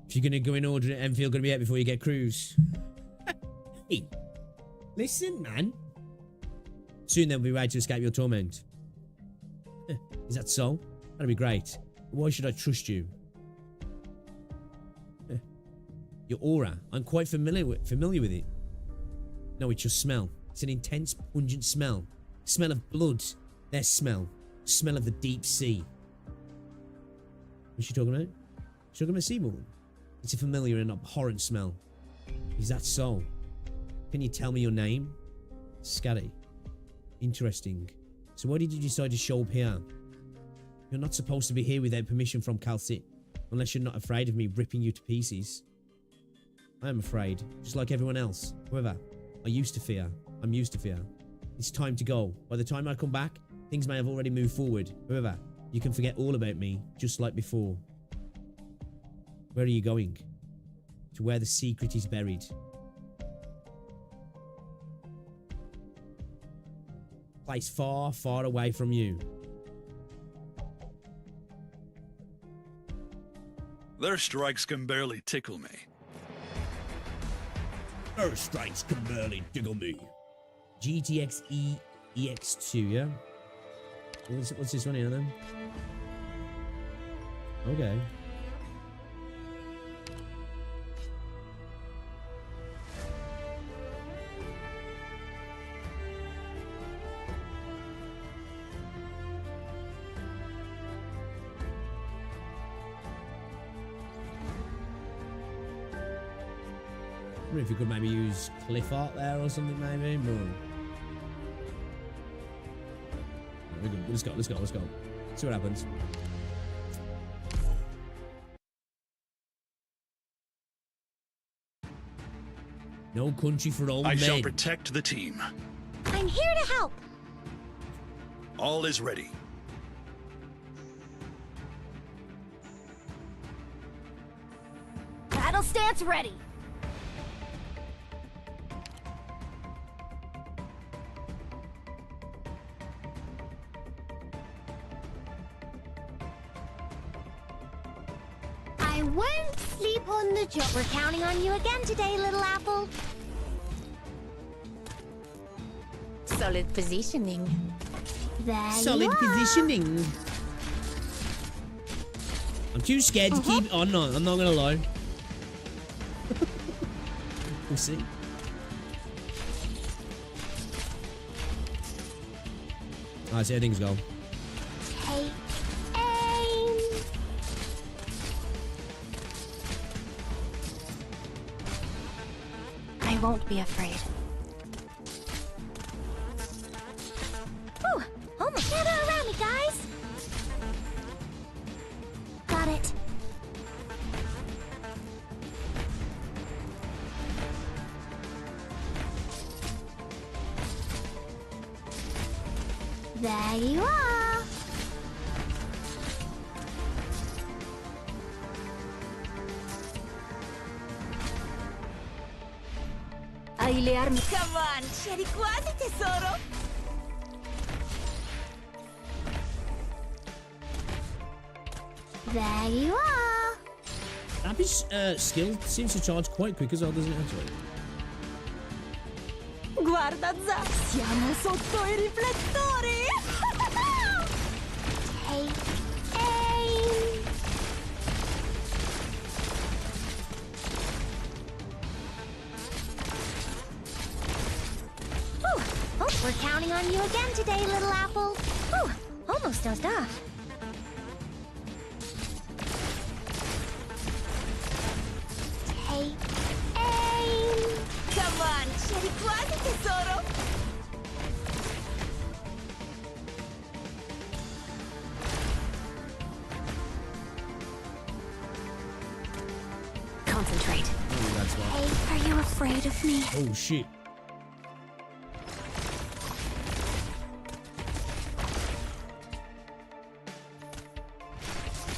If you're going to go in order, Enfield going to be out before you get Cruz. Hey, listen, man. Soon they'll be ready to escape your torment. Is that so? That'd be great. Why should I trust you? Your aura. I'm quite familiar with it. No, it's your smell. It's an intense, pungent smell. Smell of blood. Their smell. Smell of the deep sea. What's she talking about? She's talking about Seaborn. It's a familiar and abhorrent smell. Is that so? Can you tell me your name? Scatty. Interesting. So why did you decide to show up here? You're not supposed to be here without permission from Calcit. Unless you're not afraid of me ripping you to pieces. I am afraid. Just like everyone else. However, I used to fear. I'm used to fear. It's time to go. By the time I come back, things may have already moved forward. However, you can forget all about me, just like before. Where are you going? To where the secret is buried. Place far, far away from you. Their strikes can barely tickle me. Their strikes can barely tickle me. GTX EX2, yeah? What's this one here then? Okay. I wonder if you could maybe use cliff art there or something, maybe. Boom. We're good. Let's go. Let's go. Let's go. See what happens. No country for old men. I shall protect the team. I'm here to help. All is ready. Battle stance ready. I won't sleep on the job. We're counting on you again today, little apple. Solid positioning. There Solid positioning. I'm too scared to keep. Oh no, I'm not gonna lie. We'll see. Alright, see how things go. Take aim. I won't be afraid. Ooh, almost gather around me, guys. Got it. There you are. Hai le armi. Come on, c'eri quasi, tesoro. There you are. Abby's skill seems to charge quite quick as well, doesn't it, actually? Guarda, Za, siamo sotto i riflettori. Take aim. Ooh, oh, we're counting on you again today, little apple. Ooh, almost dozed off. Take aim. Come on, c'eri quasi, tesoro. Concentrate. Oh, that's why. Hey, are you afraid of me? Oh, shit.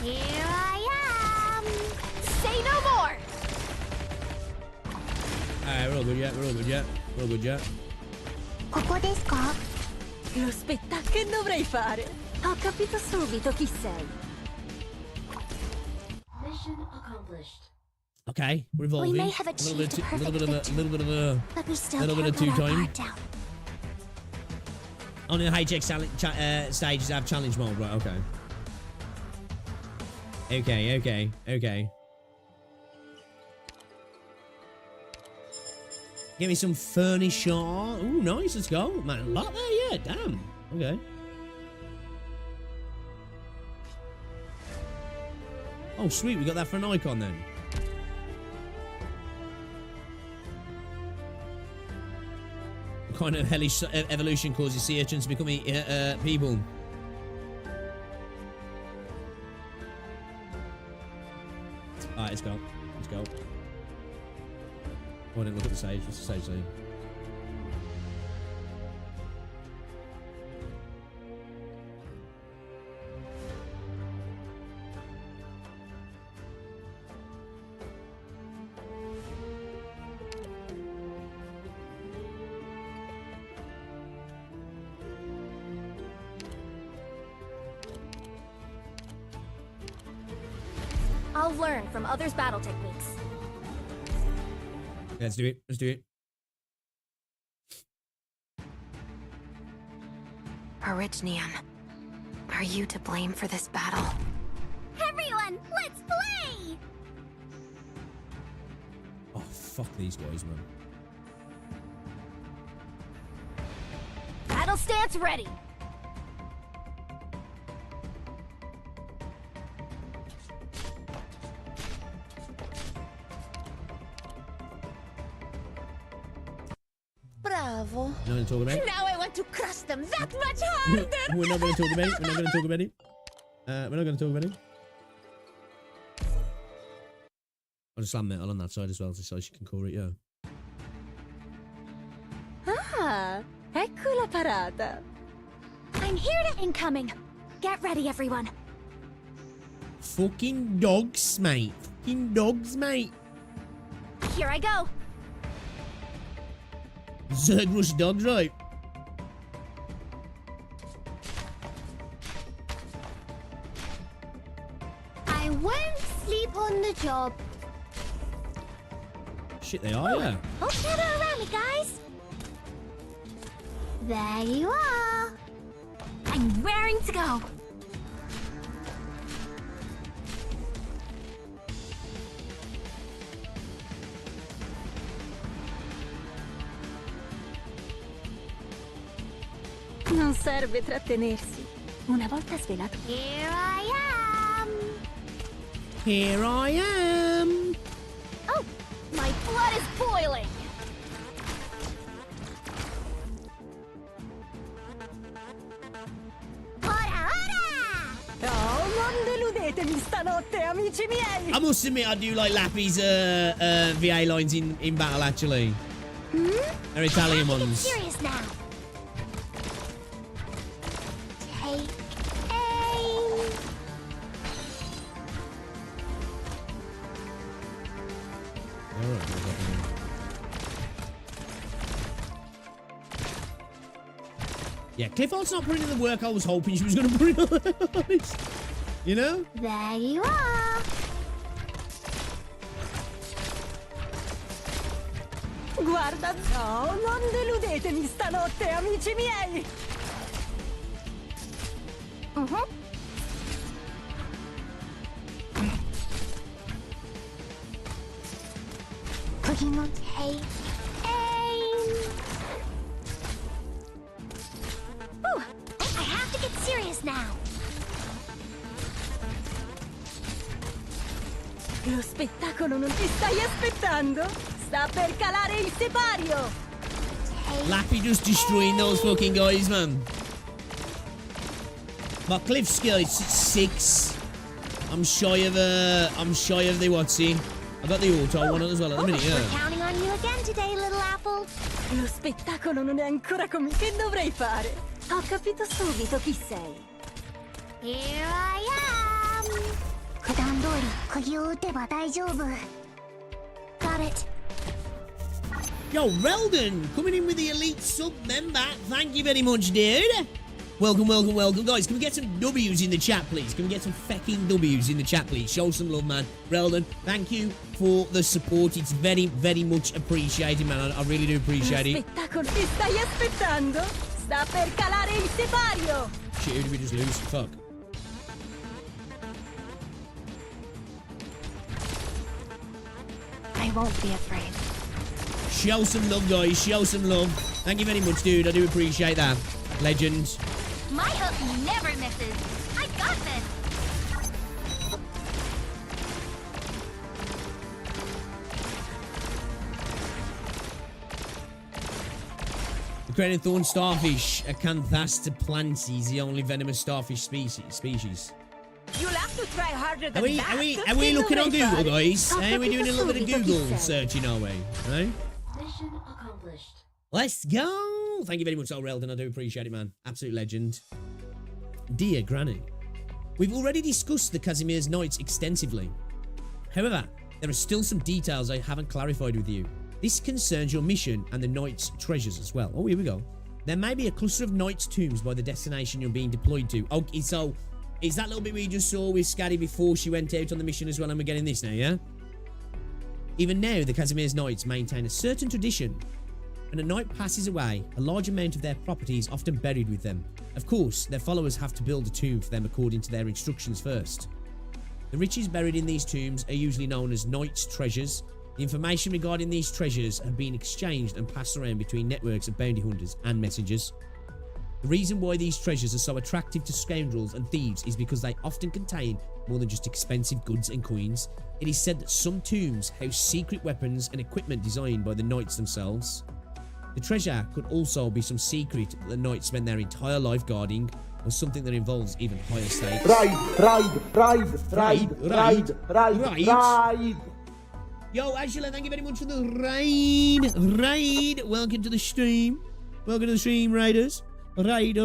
Here I am. Say no more. Alright, we're all good yet. We're all good yet. We're all good yet. ここですか? Lo spettacolo che dovrei fare. Ho capito subito chi sei. Okay, we're evolving. We may have achieved a perfect victory, but we still little bit of can't let our two-time. guard down. Only the high-tech stages have challenge mode, right? Okay. Okay. Give me some furniture. Ooh, nice. Let's go. Man, a lot there, yeah. Damn. Okay. Oh, sweet. We got that for an icon then. What kind of hellish evolution causes sea urchins becoming people? Alright, let's go. Let's go. Oh, I didn't look at the stage. What's the stage saying? I'll learn from others' battle techniques. Yeah, let's do it. Let's do it. Orignium, are you to blame for this battle? Everyone, let's play! Oh, fuck these guys, man. Battle stance ready. Bravo. Not gonna talk about it. Now I want to crush them that much harder. We're not gonna talk about it. We're not gonna talk about it. We're not gonna talk about it. I'll just slam metal on that side as well, so she can core it, yeah. Ah, ecco la parata. I'm here to incoming. Get ready, everyone. Fucking dogs, mate. Fucking dogs, mate. Here I go. Zergrush dogs, right? I won't sleep on the job. Shit, they are, yeah. Oh, gather around me, guys. There you are. I'm raring to go. Non serve trattenersi. Una volta svelato. Here I am. Here I am. Oh, my blood is boiling. stanotte, amici miei. I must admit, I do like Lappy's VA lines in battle, actually. They're Italian ones. Serious now. Take aim. Yeah, Clifford's not putting in the work I was hoping she was going to put in. You know? There you are. Guarda, no, non deludetemi stanotte, amici miei. Cooking on take aim. Ooh, I have to get serious now. Lo spettacolo non ti stai aspettando? Sta per calare il sipario. Lappy just destroying those fucking guys, man. My cliff skill is 6. I'm shy of the whatsy. I got the auto one as well at the minute, We're yeah. counting on you again today, little apple. Lo spettacolo non è ancora come che dovrei fare. Ho capito subito chi sei. Here I am. 普段通り釘を打てば大丈夫. Got it. Yo, Reldon, coming in with the elite sub member. Thank you very much, dude. Welcome, welcome, welcome. Guys, can we get some W's in the chat, please? Can we get some fucking W's in the chat, please? Show some love, man. Reldon, thank you for the support. It's very, very much appreciated, man. I really do appreciate it. Lo spettacolo ti stai aspettando? Sta per calare il sipario. Shit, who did we just lose? Fuck. I won't be afraid. Show some love, guys. Show some love. Thank you very much, dude. I do appreciate that. Legend. My hook never misses. I got this. The Credit Thorn Starfish, Acanthasta plantis, the only venomous starfish species. You'll have to try harder than Are we looking on Google, guys? Are we doing a little bit of Google searching, are we? Right? Mission accomplished. Let's go! Thank you very much, Reldon. I do appreciate it, man. Absolute legend. Dear Granny, we've already discussed the Casimir's Knights extensively. However, there are still some details I haven't clarified with you. This concerns your mission and the Knights' treasures as well. Oh, here we go. There may be a cluster of Knights' tombs by the destination you're being deployed to. Okay, so is that little bit we just saw with Scatty before she went out on the mission as well, and we're getting this now, yeah? Even now, the Casimir's Knights maintain a certain tradition. When a knight passes away, a large amount of their property is often buried with them. Of course, their followers have to build a tomb for them according to their instructions first. The riches buried in these tombs are usually known as Knights' treasures. The information regarding these treasures have been exchanged and passed around between networks of bounty hunters and messengers. The reason why these treasures are so attractive to scoundrels and thieves is because they often contain more than just expensive goods and coins. It is said that some tombs house secret weapons and equipment designed by the knights themselves. The treasure could also be some secret that the knights spend their entire life guarding, or something that involves even higher stakes. Ride. Yo, Angela, thank you very much for the raid. Welcome to the stream. Welcome to the stream, raiders. Raid.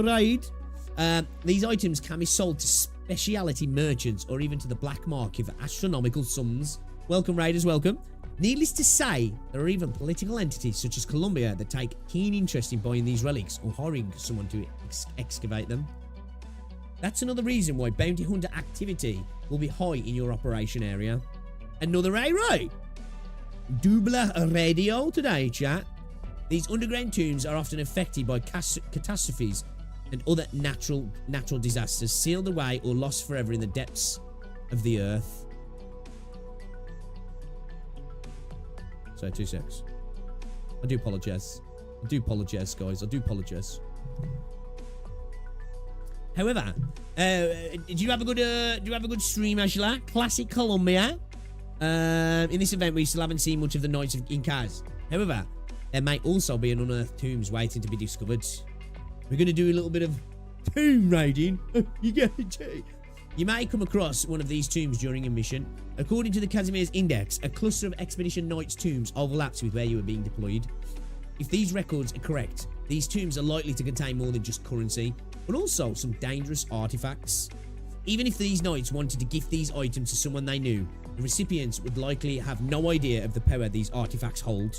These items can be sold to specialty merchants or even to the black market for astronomical sums. Welcome, raiders, welcome. Needless to say, there are even political entities such as Colombia that take keen interest in buying these relics or hiring someone to excavate them. That's another reason why bounty hunter activity will be high in your operation area. Another right? Double radio today, chat. These underground tombs are often affected by catastrophes and other natural disasters, sealed away or lost forever in the depths of the earth. So, 2 secs. I do apologise. Guys. I do apologise. However, did you have a good stream, Angela? Classic Colombia. In this event, we still haven't seen much of the Knights in Kaz. However, there may also be an unearthed tombs waiting to be discovered. We're going to do a little bit of tomb raiding. You get it, Jay? You may come across one of these tombs during a mission. According to the Casimir's Index, a cluster of Expedition Knights tombs overlaps with where you are being deployed. If these records are correct, these tombs are likely to contain more than just currency, but also some dangerous artifacts. Even if these knights wanted to gift these items to someone they knew, the recipients would likely have no idea of the power these artifacts hold.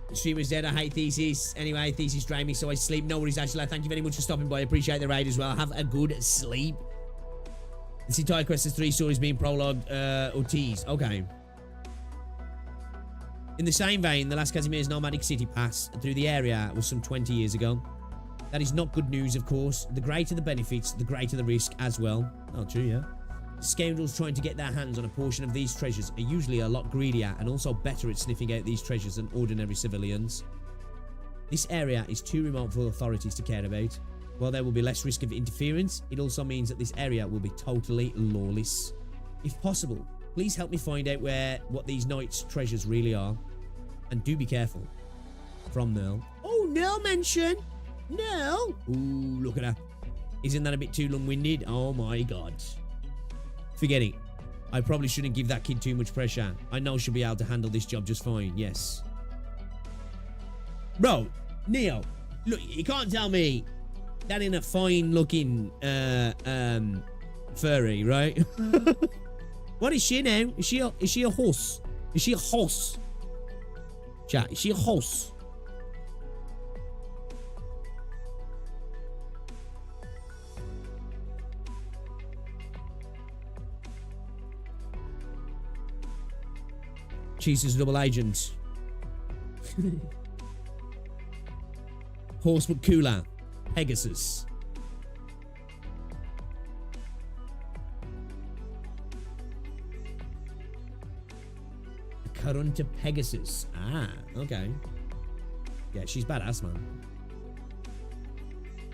The streamer's dead. I hate Thesis. Anyway, Thesis drained me, so I sleep. No worries, Angela. Thank you very much for stopping by. I appreciate the raid as well. Have a good sleep. This entire quest has 3 stories being prologued or teased. Okay. In the same vein, the last Casimir's nomadic city pass through the area was some 20 years ago. That is not good news, of course. The greater the benefits, the greater the risk as well. Oh, true, yeah. Scoundrels trying to get their hands on a portion of these treasures are usually a lot greedier and also better at sniffing out these treasures than ordinary civilians. This area is too remote for authorities to care about. While there will be less risk of interference, it also means that this area will be totally lawless. If possible, please help me find out what these knights' treasures really are. And do be careful. From Nell. Oh, Nell mention! Nell! Ooh, look at her. Isn't that a bit too long-winded? Oh my god. Forget it. I probably shouldn't give that kid too much pressure. I know she'll be able to handle this job just fine. Yes. Bro, Neo, look, you can't tell me that ain't a fine-looking furry, right? What is she now? Is she a horse? Is she a horse? Chat, is she a horse? Jesus, double agent. Horse but cooler. Pegasus. Current to Pegasus. Ah, okay. Yeah, she's badass, man.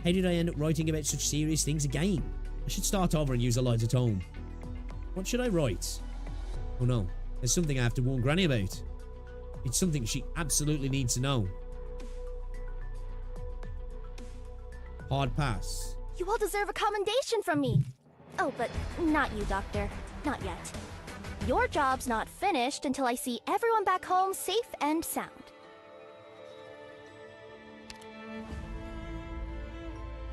How did I end up writing about such serious things again? I should start over and use a lighter tone. What should I write? Oh no. There's something I have to warn Granny about. It's something she absolutely needs to know. Hard pass. You all deserve a commendation from me. Oh, but not you, Doctor. Not yet. Your job's not finished until I see everyone back home safe and sound.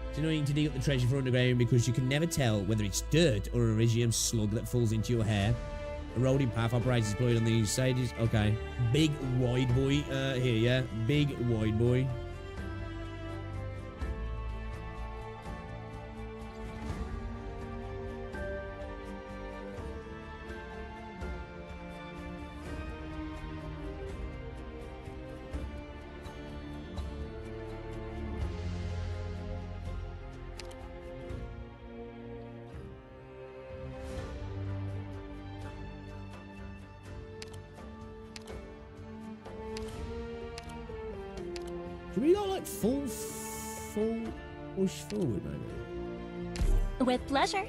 It's annoying to dig up the treasure for underground because you can never tell whether it's dirt or a Regium slug that falls into your hair. A roading path operates deployed on these stages. Okay. Big wide boy here, yeah? Big wide boy. Should we go like full push forward, maybe? With pleasure.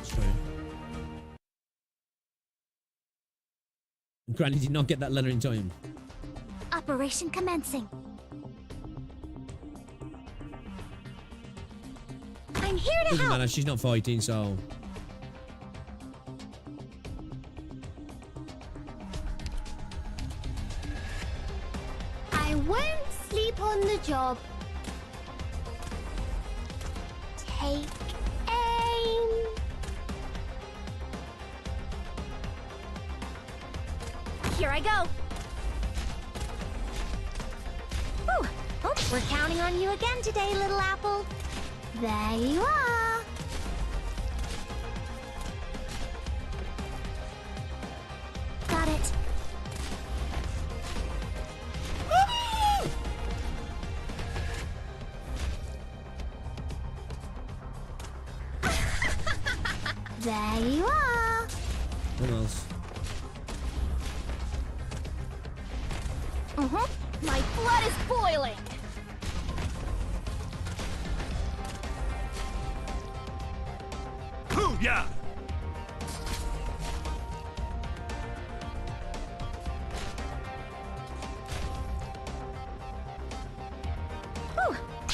Sorry. Granny did not get that letter in time. Operation commencing. I'm here to Doesn't help. matter, she's not fighting, so... I won't sleep on the job. Take aim. Here I go. Whew. Oh, we're counting on you again today, little apple. There you are. Got it. There you are. What else? My blood is boiling. Hoo-yah!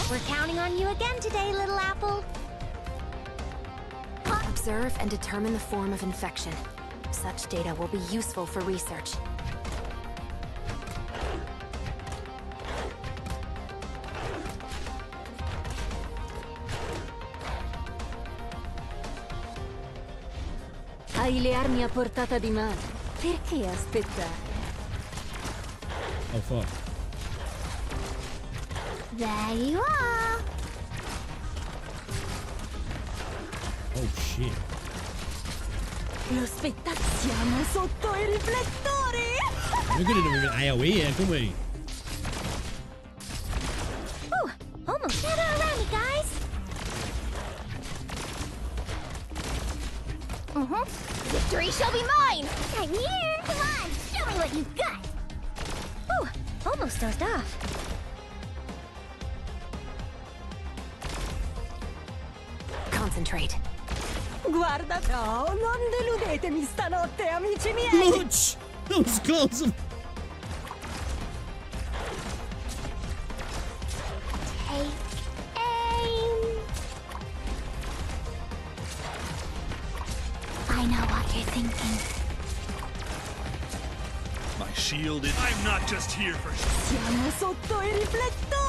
We're counting on you again today, little apple. Observe and determine the form of infection. Such data will be useful for research. Hai le armi a portata di mano. Perché aspettare? Oh, fuck. There you are. Oh, shit. Lo spettacolo. Siamo sotto i riflettori! We're gonna do an AoE here, couldn't we? Ooh, almost. Gather around me, guys. Victory shall be mine. I'm here. Come on, show me what you've got. Ooh, almost dozed off. Concentrate. Guarda, no, non deludetemi stanotte, amici miei! Clutch! That was close. Take aim. I know what you're thinking. My shield is... I'm not just here for... Siamo sotto i riflettori!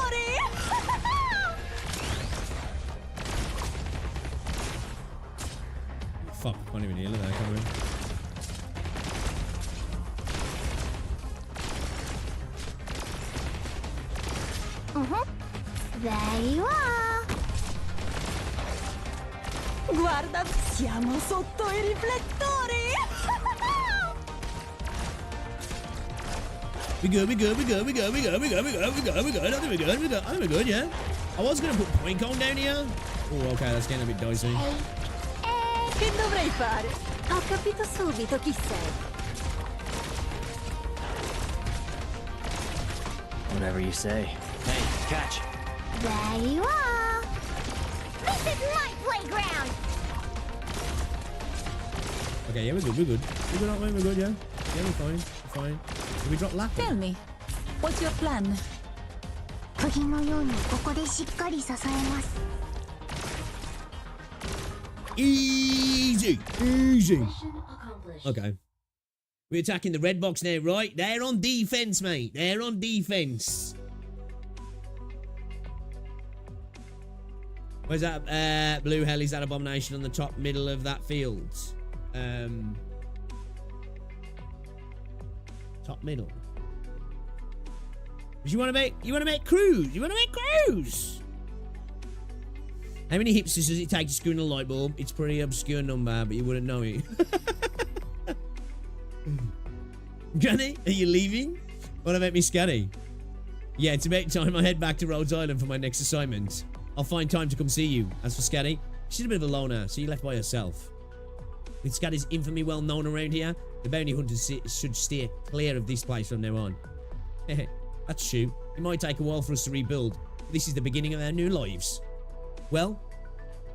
Fuck, can't even heal it there, can we? There you are. Guarda, siamo sotto i riflettori! We good, we good, we good, we good, we good, we good, we good, we good, we good, I think we're good, we good, I think we're good, yeah? I was gonna put point cone down here. Oh, okay, that's getting a bit dicey. Che dovrei fare? Ho capito subito chi sei. Whatever you say. Hey, catch. There you are. This is my playground. Okay, yeah, we're good, we're good. We're good, aren't we? We're good, yeah? Yeah, we're fine, we're fine. Did we drop laughing? Tell me, what's your plan? 鳥のようにここでしっかり支えます。 Easy, easy. Okay. We're attacking the red box now, right? They're on defense, mate. They're on defense. Where's that blue hell? Is that abomination on the top middle of that field? Top middle. You want to make crews? You want to make crews? How many hipsters does it take to screw in a light bulb? It's a pretty obscure number, but you wouldn't know it. Granny, are you leaving? What about me, Scotty? Yeah, it's about time I head back to Rhodes Island for my next assignment. I'll find time to come see you. As for Scotty, she's a bit of a loner, so you're left by herself. With Scotty's infamy well known around here, the bounty hunters should steer clear of this place from now on. That's true. It might take a while for us to rebuild, but this is the beginning of our new lives. Well,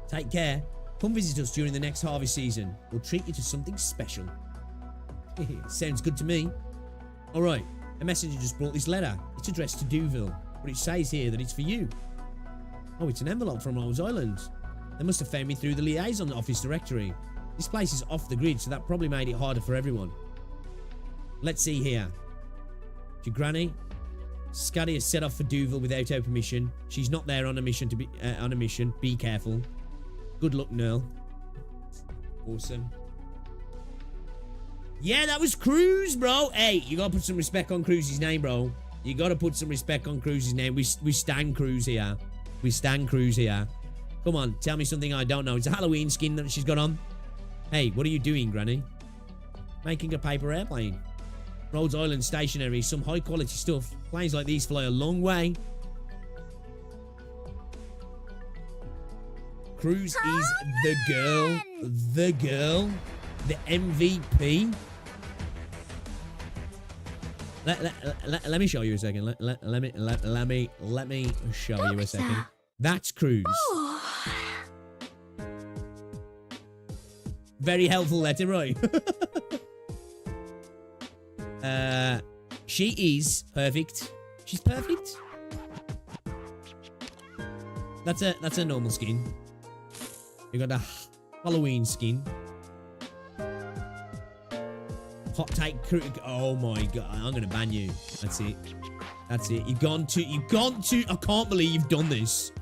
take care. Come visit us during the next harvest season. We'll treat you to something special. Sounds good to me. Alright, a messenger just brought this letter. It's addressed to Duville, but it says here that it's for you. Oh, it's an envelope from Rhodes Island. They must have found me through the liaison office directory. This place is off the grid, so that probably made it harder for everyone. Let's see here. To Granny, Scotty has set off for Duville without our permission. She's not there on a mission to be on a mission. Be careful. Good luck, Nerl. Awesome. Yeah, that was Cruz, bro. Hey, you gotta put some respect on Cruz's name, bro. You gotta put some respect on Cruz's name. We stand Cruz here. We stand Cruz here. Come on, tell me something I don't know. It's a Halloween skin that she's got on. Hey, what are you doing, Granny? Making a paper airplane. Rhodes Island stationery, some high quality stuff. Planes like these fly a long way. Cruz is the girl. The girl. The MVP. Let me show you a second. Let me show you a second. That's Cruz. Very helpful letter, right? She is perfect. She's perfect. That's a normal skin. You got the Halloween skin. Hot take. Oh my god! I'm gonna ban you. That's it. That's it. You've gone to. I can't believe you've done this.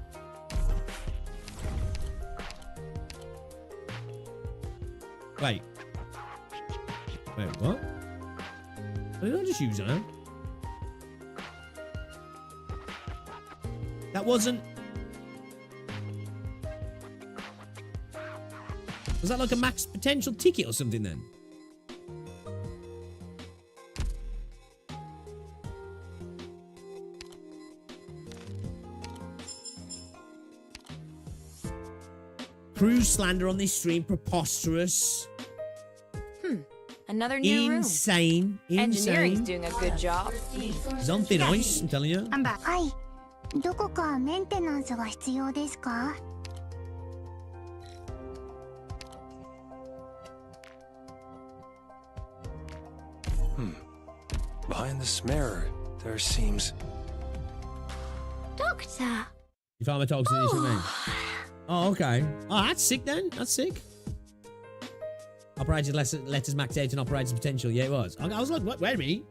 Wait. Wait, what? What did I just use that? That wasn't... Was that like a max potential ticket or something then? Cruise slander on this stream, preposterous. Another new insane. room. Engineering's doing a good job. Something nice, I'm telling you. I'm back. はい。どこかメンテナンスが必要ですか? Behind this mirror, there seems... Doctor! You found my toxin issue, mate. Oh, okay. Oh, that's sick then. That's sick. Operated letters max out and operated potential. Yeah, it was. I was like, what? Wait a minute.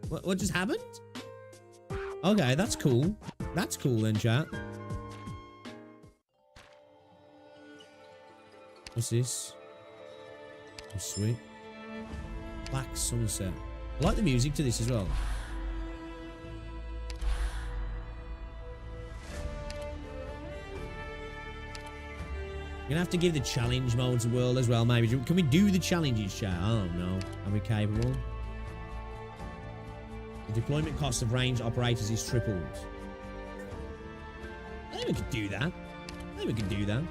What just happened? Okay, that's cool. That's cool then, chat. What's this? Oh, sweet. Black Sunset. I like the music to this as well. We're gonna have to give the challenge modes a whirl as well, maybe. Can we do the challenges, chat? I don't know. Are we capable? The deployment cost of ranged operators is tripled. I think we could do that. I think we could do that.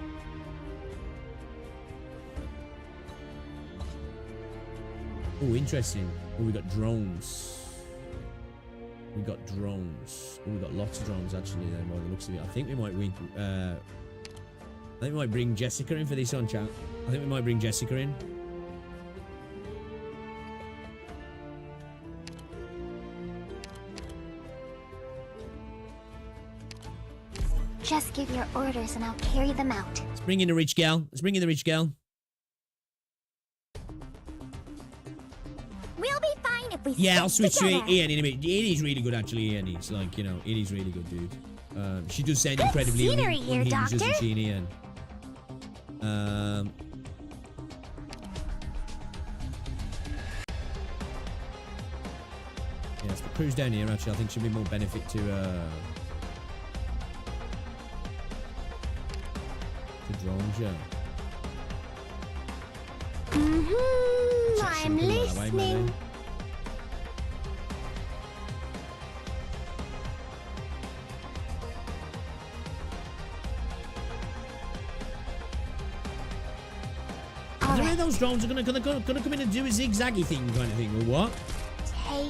Oh, interesting. Oh, we got drones. We got drones. Oh, we got lots of drones actually then by the looks of it. I think we might bring Jessica in for this one, chat. I think we might bring Jessica in. Just give your orders and I'll carry them out. Let's bring in the rich girl. Let's bring in the rich girl. We'll be fine if we Yeah, I'll switch to together. Ian in a minute. Ian is really good, actually. Ian is like, you know, Ian is really good, dude. She does sound incredibly scenery here, unhinged, doesn't Doctor. she, Ian? Yeah, let's put Cruise down here, actually. I think she'll be more benefit to drones, yeah. I'm listening. I don't know if those drones are gonna come in and do a zigzaggy thing kind of thing, or what? Hey,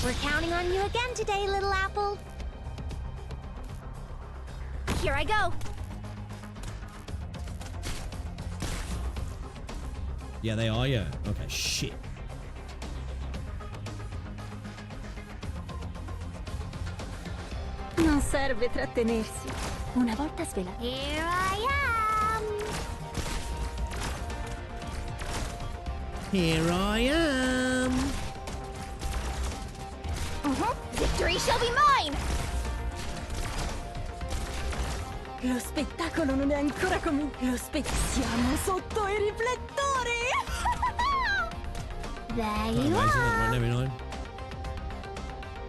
we're counting on you again today, little apple. Here I go. Yeah, they are, yeah. Okay, shit. Non serve trattenersi. Una volta svelato. Here I am. Here I am. Victory shall be mine! Lo spettacolo non è ancora cominciato. Siamo sotto i riflettori. There you are.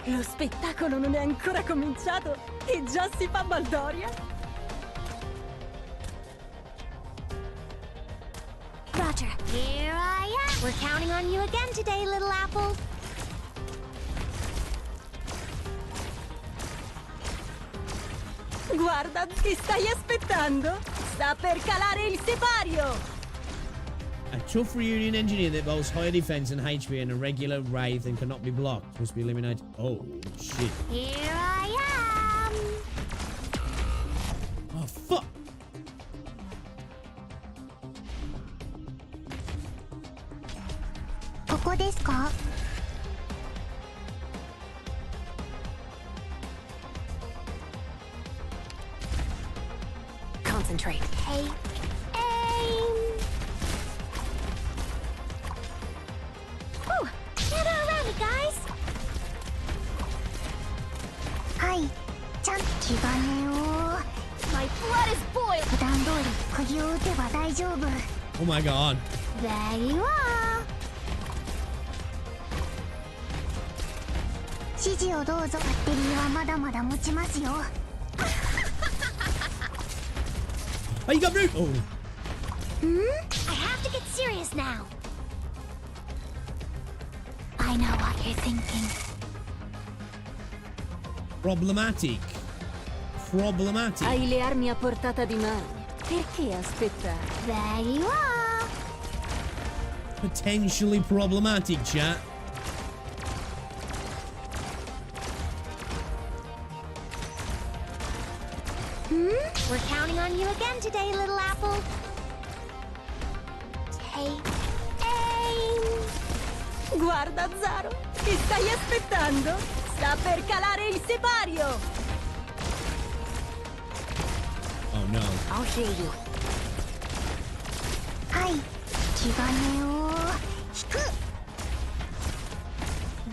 Lo spettacolo non è ancora cominciato e già si fa baldoria. Roger. Here I am. We're counting on you again today, little apple. Guarda, ti stai aspettando? Sta per calare il sipario. A tough reunion engineer that boasts higher defense and HP and a regular wraith and cannot be blocked must be eliminated. Oh, shit. Here I am. Oh, fuck. Koko desu ka? take aim. Whew, gather around me, guys. Hi, my blood is boiled. Oh my god. There you are. Oh, you got root. Oh. I have to get serious now. I know what you're thinking. Problematic. Hai le armi a portata di mano. Perché aspettare? There you are. Potentially problematic, chat. We're counting on you again today, little apple. Take aim. Guarda, Zaro. Che stai aspettando? Sta per calare il sipario. Oh no. I'll heal you. Hai,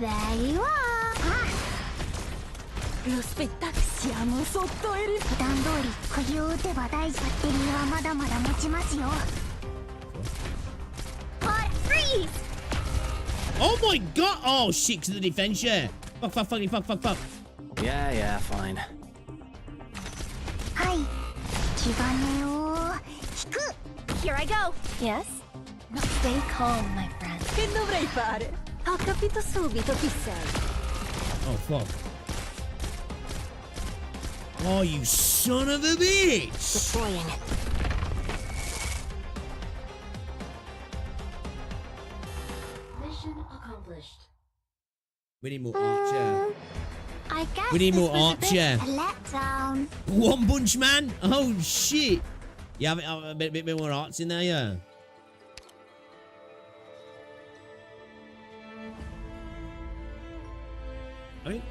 there you are. Lo spettacolo. Siamo sotto il... Hot freeze. Oh my god. Oh shit, to the defense, yeah. Fuck. Yeah, fine. Hai, here I go. Yes? Stay calm, my friend. Che dovrei fare? Ho capito subito chi sei. Oh fuck. Oh, you son of a bitch! Deploying. Mission accomplished. We need more Archer. I guess We need more this was Archer. a bit letdown. One Punch Man? Oh shit! You have a bit more arts in there, yeah. I mean,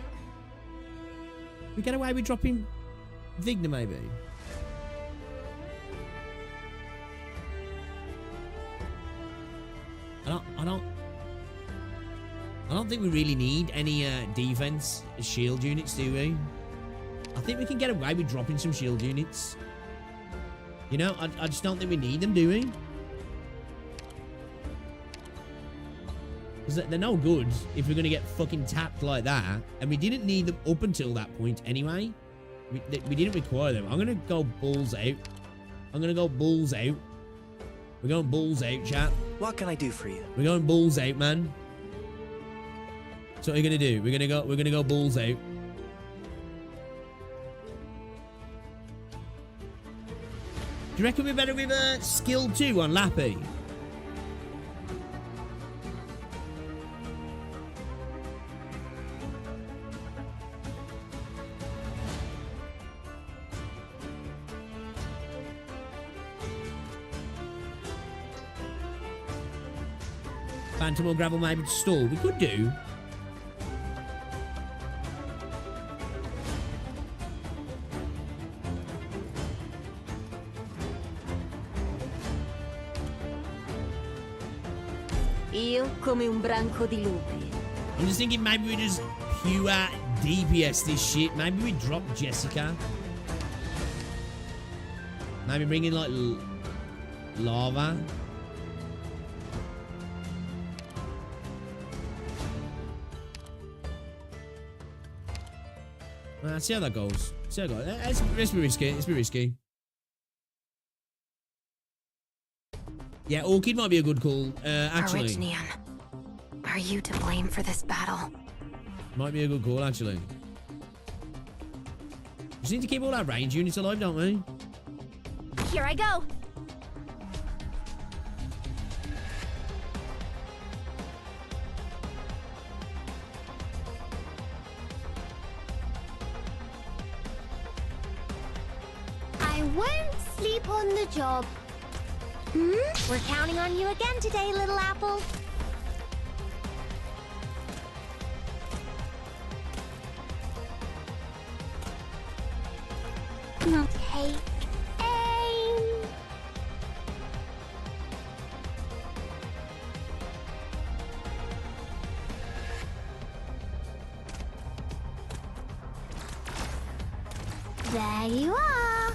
we get away with dropping Vigna, maybe. I don't think we really need any defense shield units, do we? I think we can get away with dropping some shield units. You know, I just don't think we need them, do we? Because they're no good if we're going to get fucking tapped like that. And we didn't need them up until that point anyway. We didn't require them. I'm going to go balls out. I'm going to go balls out. We're going balls out, chat. What can I do for you? We're going balls out, man. So what are you going to do? We're going to go balls out. Do you reckon we're better with skill 2 on Lappy? Phantom or gravel maybe to stall. We could do. Io come un branco di lupi. I'm just thinking maybe we just pure DPS this shit. Maybe we drop Jessica. Maybe bring in like lava. See how that goes. See how it goes. Let's be risky. Let's be risky. Yeah, Orchid might be a good call. Actually. Originium. Are you to blame for this battle? Might be a good call, actually. We just need to keep all our range units alive, don't we? Here I go. I won't sleep on the job. We're counting on you again today, little apple. Take aim. There you are.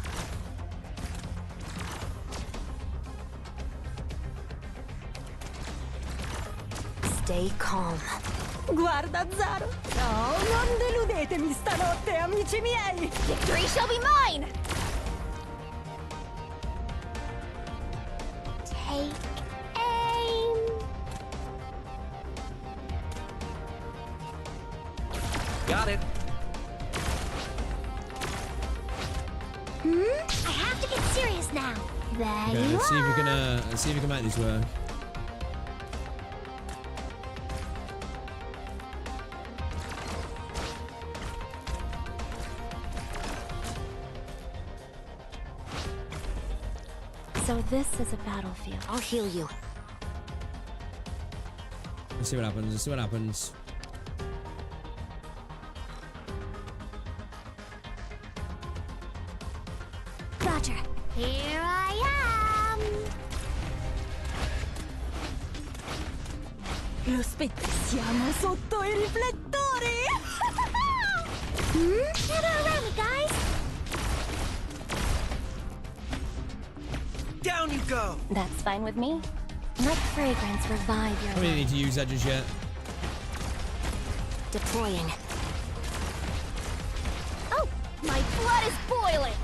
Stay calm. Guarda, Zaro. No, non deludetemi stanotte, amici miei. Victory shall be mine! Take aim. Got it. I have to get serious now. There Okay, you let's see if we are. can let's see if we can make this work. So this is a battlefield. I'll heal you. Let's see what happens. Let's see what happens. Roger. Here I am. Lo spettisiamo sotto i riflettori. Gather around me, guys. Down you go. That's fine with me. Let fragrance revive your Probably need to use that just yet. Deploying. Oh, my blood is boiling!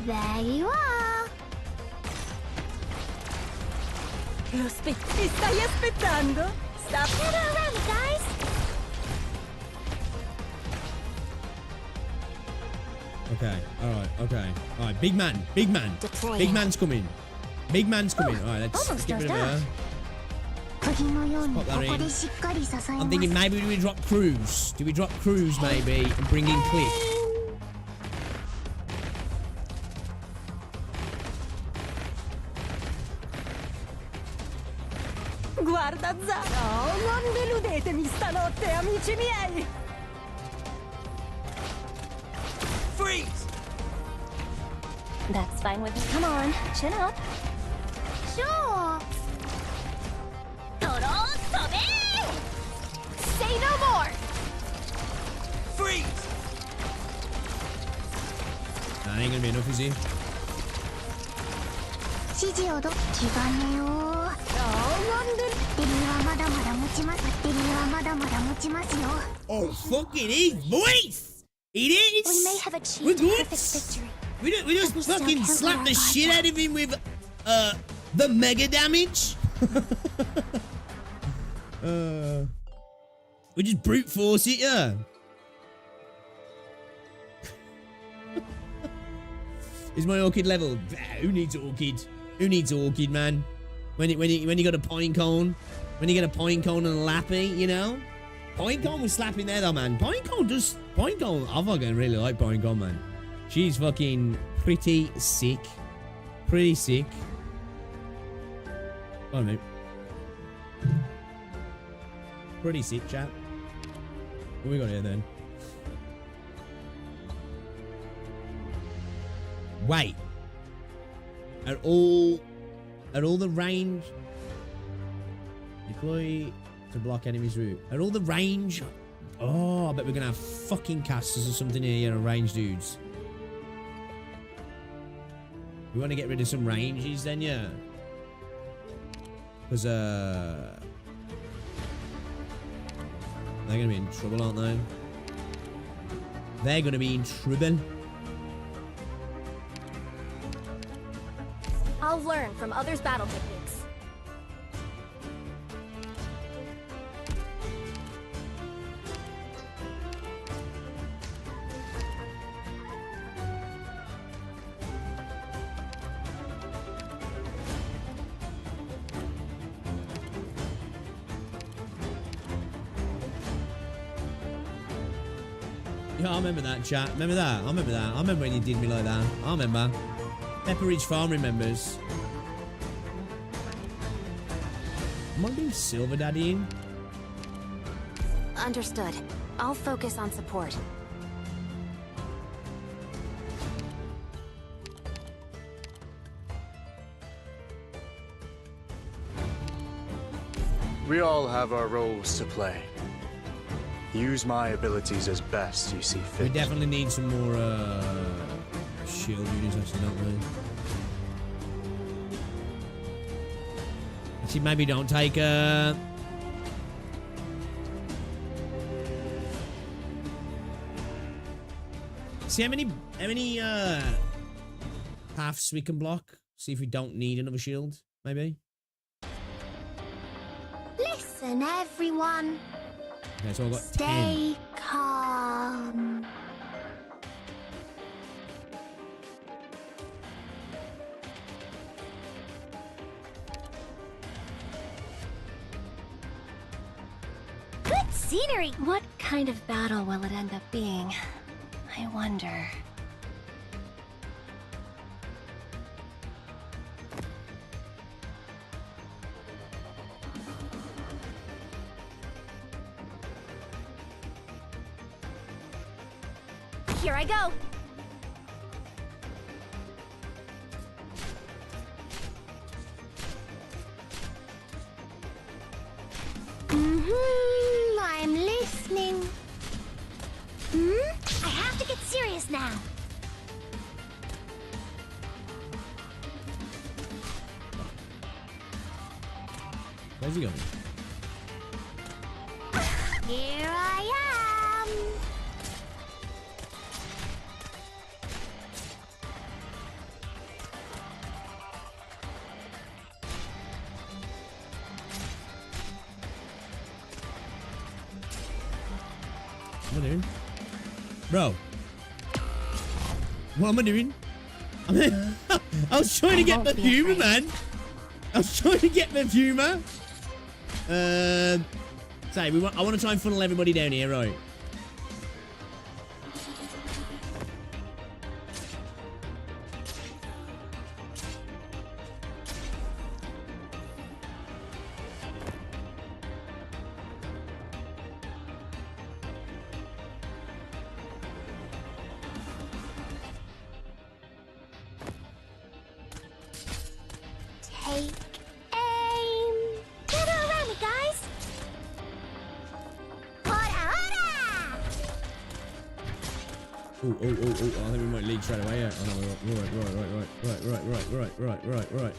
There you are. Lo ti stai aspettando? Stop. Gather around me, guys. Okay, alright, okay. Alright, big man, big man. Deploying. Big man's coming. Big man's coming. Alright, let's almost get rid of does her. 釘のように Pop こ that こ in. でしっかり支えます。 I'm thinking maybe we drop Cruise. Do we drop Cruise maybe and bring in Click? Guarda, Zaro. Non deludetemi stanotte, amici miei. Freeze! That's fine with me. Come on, chin up. Sure. Say no more! Freeze! That ain't gonna be enough, is he? 指示をど気兼ねを。バッテリーはまだまだ持ちます。バッテリーはまだまだ持ちますよ。 Oh, fucking his voice! It is! We may have We're achieved good! perfect victory. We just We still fucking can't slap let the our shit guard out of him with, the mega damage? We just brute force it, yeah. Is my orchid level? Who needs orchid? Who needs orchid, man? When you got a pine cone, when you get a pine cone and a lappy, you know. Pine cone was slapping there though, man. Pine cone. I fucking really like pine cone, man. She's fucking pretty sick. Pretty sick. Oh no. Pretty sick, chap. What we got here then? Wait. At all the range. Deploy to block enemies' route. At all the range. Oh, I bet we're gonna have fucking casters or something here, you know, range dudes. We want to get rid of some ranges then, yeah. Because they're gonna be in trouble, aren't they? They're gonna be in trouble. I'll learn from others' battle techniques. Yeah, I remember that, chat. Remember that? I remember that. I remember when you did me like that. I remember. Pepperidge Farm remembers. Am I being Silver Daddy in? Understood. I'll focus on support. We all have our roles to play. Use my abilities as best you see fit. We definitely need some more shield units, actually, don't we? Actually, maybe don't take see how many paths we can block? See if we don't need another shield, maybe? Listen, everyone. Okay, so I've got Stay calm. Good scenery! What kind of battle will it end up being? I wonder. Here I go. I'm listening. I have to get serious now. Where's he going? Here I am. What am I doing? Bro. What am I doing? I was trying to get the humor, man. I was trying to get the humor. Say, I want to try and funnel everybody down here, right? Take aim. Get around me, guys. Oh, I think we might lead straight away, yeah. Oh no, right.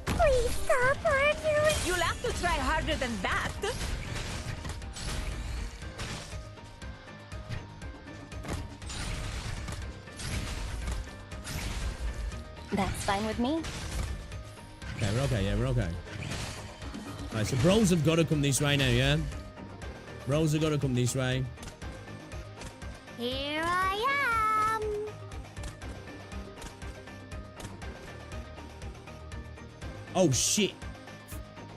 Please stop arguing. You'll have to try harder than that. That's fine with me. Okay, we're okay, yeah, we're okay. Alright, so bros have got to come this way now, yeah? Bros have got to come this way. Here I am. Oh, shit.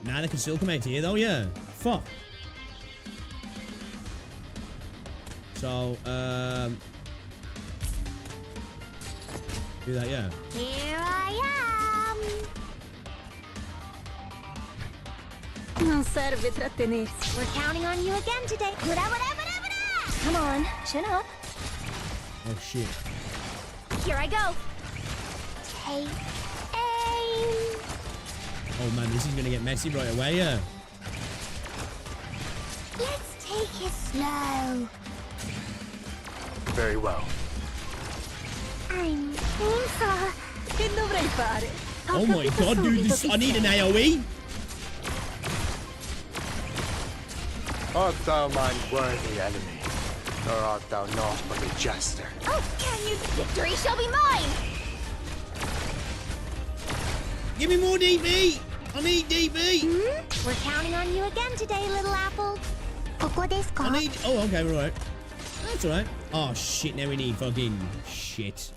Nah, they can still come out here, though, yeah. Fuck. So, do that, yeah. Here I am. Non serve trattenersi. We're counting on you again today. Come on, chin up. Oh, shit. Here I go. Take aim. Oh, man, this is going to get messy right away, yeah. Let's take it slow. Very well. I'm Lisa. Che dovrei fare? Oh my god, dude, this, I need an AoE. Art thou mine worthy enemy, or art thou naught but a jester? Oh, can you? Victory shall be mine. Give me more DP. I need DP. We're counting on you again today, little apple. ここですか? I need... Oh, okay, we're right. That's alright. Oh, shit, now we need fucking shit.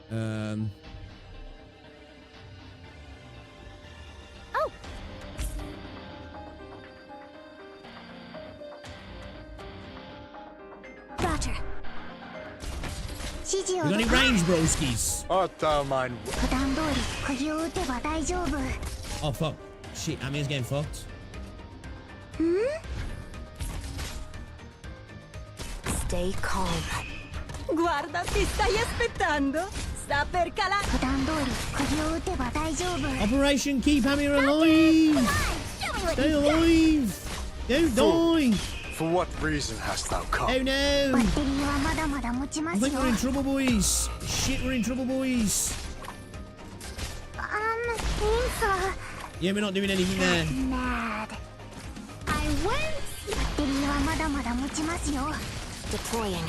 Oh. Roger. We got any range, broskies? Art thou mine... 普段通り釘を打てば大丈夫. Oh, fuck. Shit, Ami's getting fucked. Stay calm. Guarda, ti stai aspettando. Sta per calare. 普段通り釘を打てば大丈夫. Operation Keep Ami Alive. what Stay you've done. alive! Don't die! For what reason hast thou come? Oh no! バッテリーはまだまだ持ちま I す think よ。 we're in trouble, boys. Shit, we're in trouble, boys. Lisa. Yeah, we're not doing anything there. Mad. I won't. バッテリーはまだまだ持ちますよ。 Deploying.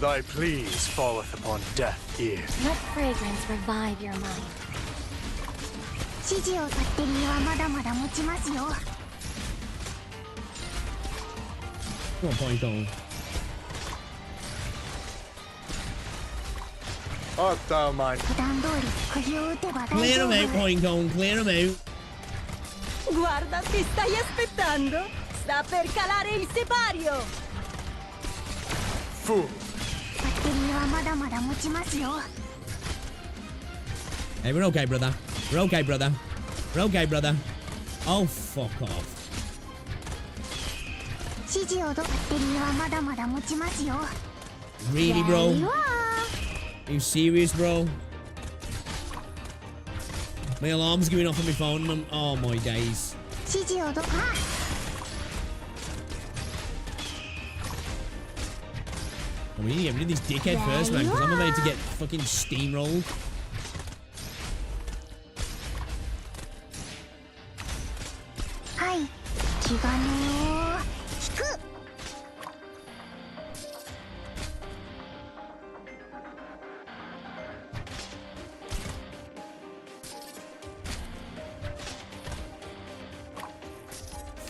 Thy pleas falleth upon deaf ears. Let fragrance revive your mind. 指示をバッテリーはまだまだ持ちますよ。 Come on, point on. Art thou mine? 普段通り釘を打てば大 Clear 丈 them 夫。 out, point on. Clear them out. Guarda, ti stai aspettando? Sta per calare il sipario! Fool! バッテリーはまだまだ持ちますよ。 Hey, we're okay, brother. We're okay, brother. We're okay, brother. Oh, fuck off. 指示をバッテリーはまだまだ持ちますよ。 Really, bro? There you are. Are you serious, bro? My alarm's going off on my phone. And oh, my days. 指示をあ Oh, we need to get rid of this dickhead first, man, because I'm about to get fucking steamrolled. Hi. 気兼ねを引く。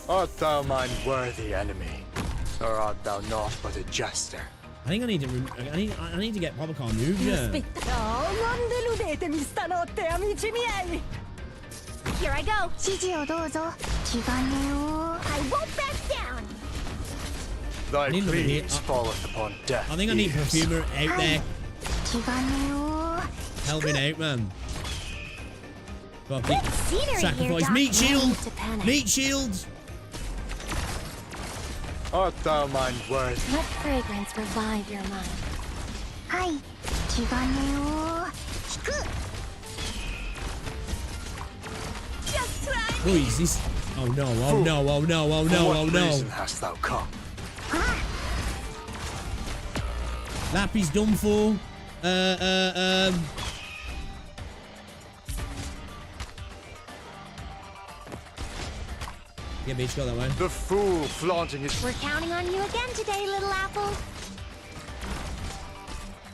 Art thou mine worthy enemy? Or art thou naught but a jester? I think I need to. I need to get Popcorn moved. Yeah. Aspetta, non deludetemi stanotte, amici miei! Here I go. 指示をどうぞ。気兼ねを I won't back down. Thy need to be- pleas falleth upon deaf I think I need ears. Perfumer out there 気兼ねを helping out, man. Fuck it. Scenery Sacrifice here, meat Doc. shield. need to panic. Meat shield. Art thou mine worthy? Let fragrance revive your mind. はい気兼ねを引く Oh, is this? Oh no! Oh no! Oh no! Oh For no! what Oh no! reason hast thou come? Lappy's done for. Yeah, bitch, go that way. The fool flaunting his... We're counting on you again today, little apple.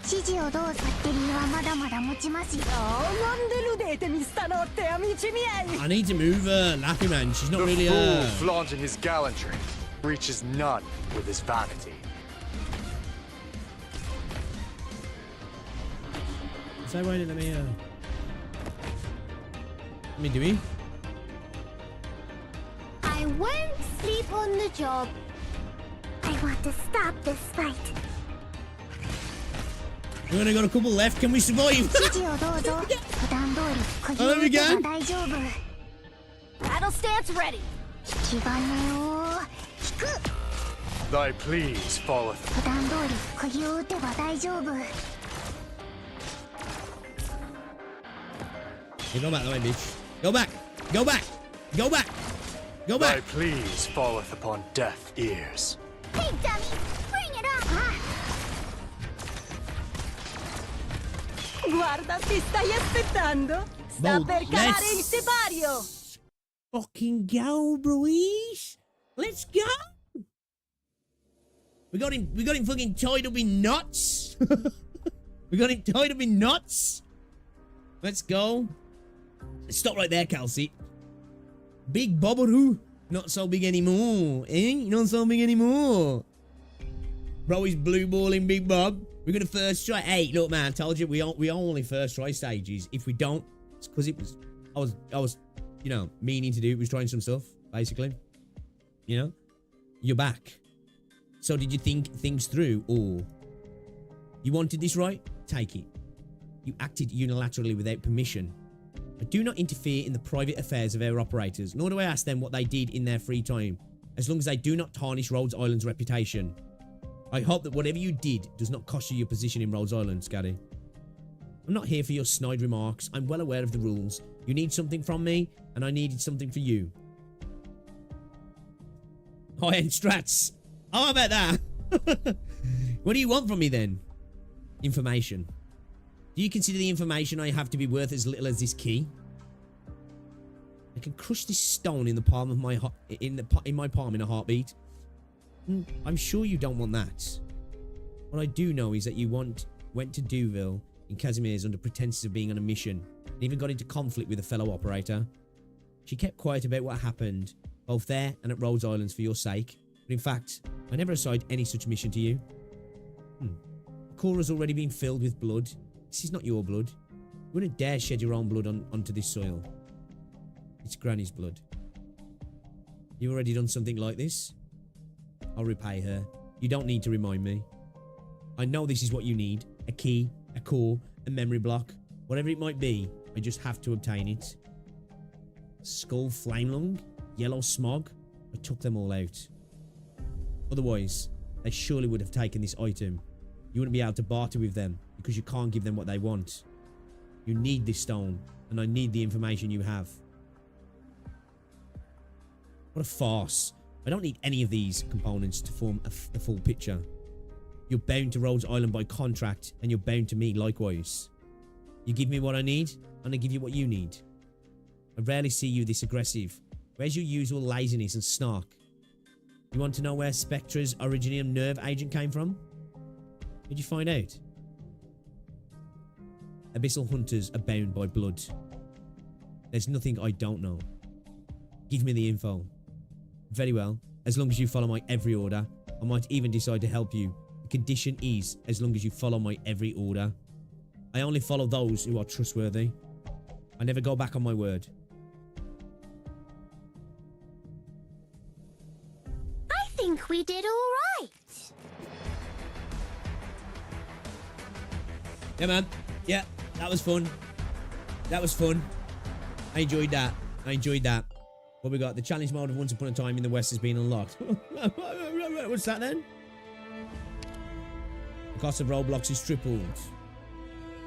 指示をどうぞ。バッテリーはまだまだ持ちますよ。 Oh, non deludetemi stanotte, amici miei! I need to move Lappy, man. She's not The really. fool flaunting his gallantry reaches none with his vanity. So why did let me do it? I won't sleep on the job. I want to stop this fight. We only got a couple left. Can we survive? 指示をどうぞ。普段通り釘を Oh, there we 打て go. ば大丈夫。 Battle stance ready. 気兼ねを引く。 Thy pleas falleth... 普段通り釘を打てば大丈夫。 Hey, go back that way, bitch. Go back. Go back. Go back. Go Thy back. pleas falleth upon deaf ears. Hey, dummy! Bring it on! Guarda, ti stai aspettando? Sta Boh, per calare il let's- sipario! Fucking go, boys. Let's go. We got him fucking tied up in knots. We got him tied up in knots. Let's go. Stop right there, Kelsey. Big Bobberoo. Not so big anymore. Eh? Not so big anymore. Bro, he's blue balling Big Bob. We're gonna first try. Hey, look, man, I told you we are only first try stages. If we don't, it's because it was I was, you know, meaning to do it was trying some stuff, basically. You know? You're back. So did you think things through, or you wanted this right? Take it. You acted unilaterally without permission. I do not interfere in the private affairs of our operators, nor do I ask them what they did in their free time, as long as they do not tarnish Rhodes Island's reputation. I hope that whatever you did does not cost you your position in Rhodes Island, Scaddy. I'm not here for your snide remarks. I'm well aware of the rules. You need something from me, and I needed something for you. High-end strats. How about that? What do you want from me then? Information. Do you consider the information I have to be worth as little as this key? I can crush this stone in the palm of my in my palm in a heartbeat. I'm sure you don't want that. What I do know is that you went to Deauville in Casimir's under pretenses of being on a mission, and even got into conflict with a fellow operator. She kept quiet about what happened, both there and at Rhodes Islands, for your sake. But in fact, I never assigned any such mission to you. The core has already been filled with blood. This is not your blood. You wouldn't dare shed your own blood onto this soil. It's Granny's blood. You've already done something like this? I'll repay her. You don't need to remind me. I know this is what you need. A key, a core, a memory block. Whatever it might be, I just have to obtain it. Skull flame lung? Yellow smog? I took them all out. Otherwise, they surely would have taken this item. You wouldn't be able to barter with them because you can't give them what they want. You need this stone, and I need the information you have. What a farce. I don't need any of these components to form a full picture. You're bound to Rhodes Island by contract, and you're bound to me likewise. You give me what I need, and I give you what you need. I rarely see you this aggressive. Where's your usual laziness and snark? You want to know where Spectra's Originium nerve agent came from? Did you find out? Abyssal hunters are bound by blood. There's nothing I don't know. Give me the info. Very well. As long as you follow my every order, I might even decide to help you. The condition is as long as you follow my every order. I only follow those who are trustworthy. I never go back on my word. I think we did all right. Yeah, man. Yeah, that was fun. That was fun. I enjoyed that. I enjoyed that. What we got? The challenge mode of Once Upon a Time in the West has been unlocked. What's that then? The cost of Roblox is tripled.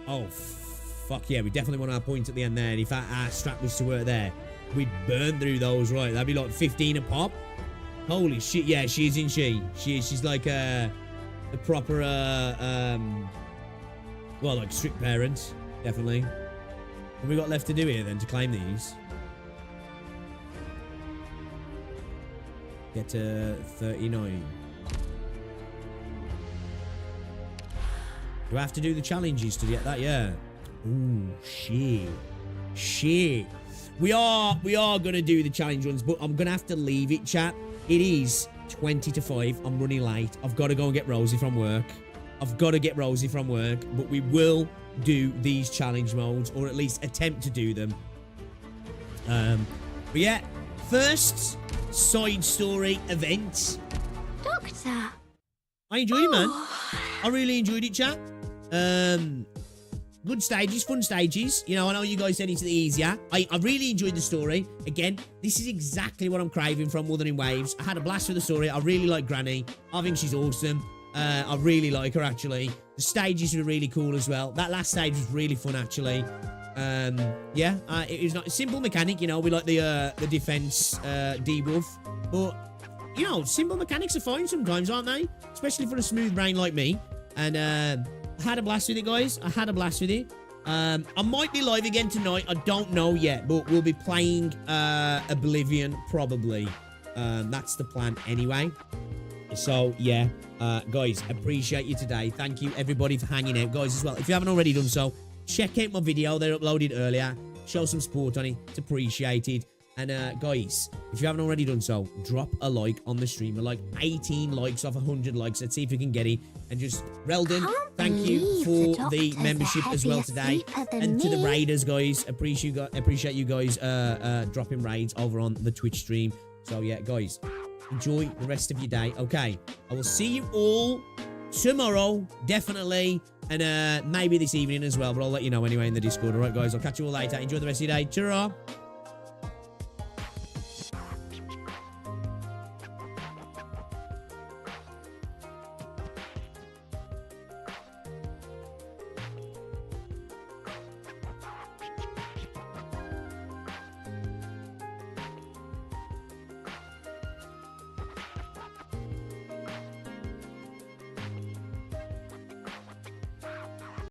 Oh, fuck yeah. We definitely want our points at the end there. And if our strat was to work there, we'd burn through those, right? That'd be like 15 a pop. Holy shit. Yeah, she is, isn't she? She's like a proper, well, like strict parent. Definitely. What we got left to do here then to claim these? Get to 39. Do I have to do the challenges to get that? Yeah. Ooh, shit. Shit. We are gonna do the challenge ones, but I'm gonna have to leave it, chat. It is 20 to 5. I'm running late. I've got to go and get Rosie from work. But we will do these challenge modes, or at least attempt to do them. But yeah, first side story event. Doctor. I enjoyed it, man. I really enjoyed it, chat. Good stages, fun stages. You know, I know you guys said it's the easier. I really enjoyed the story. Again, this is exactly what I'm craving from Withering Waves. I had a blast with the story. I really like Granny. I think she's awesome. I really like her, actually. The stages were really cool as well. That last stage was really fun, actually. Yeah, it was not a simple mechanic, you know. We like the defense debuff, but you know, simple mechanics are fine sometimes, aren't they? Especially for a smooth brain like me. And I had a blast with it, guys. I had a blast with it. I might be live again tonight. I don't know yet, but we'll be playing Oblivion probably. That's the plan anyway. So yeah, guys, appreciate you today. Thank you everybody for hanging out, guys, as well. If you haven't already done so, check out my video. They're uploaded earlier. Show some support on it. It's appreciated. And guys, if you haven't already done so, drop a like on the stream. We're like 18 likes off 100 likes. Let's see if we can get it. And just, Reldon, thank you for the membership as well today. And to the raiders, guys, appreciate you guys dropping raids over on the Twitch stream. So yeah, guys, enjoy the rest of your day. Okay, I will see you all tomorrow, definitely. And maybe this evening as well, but I'll let you know anyway in the Discord. All right, guys, I'll catch you all later. Enjoy the rest of your day. Ta-ra!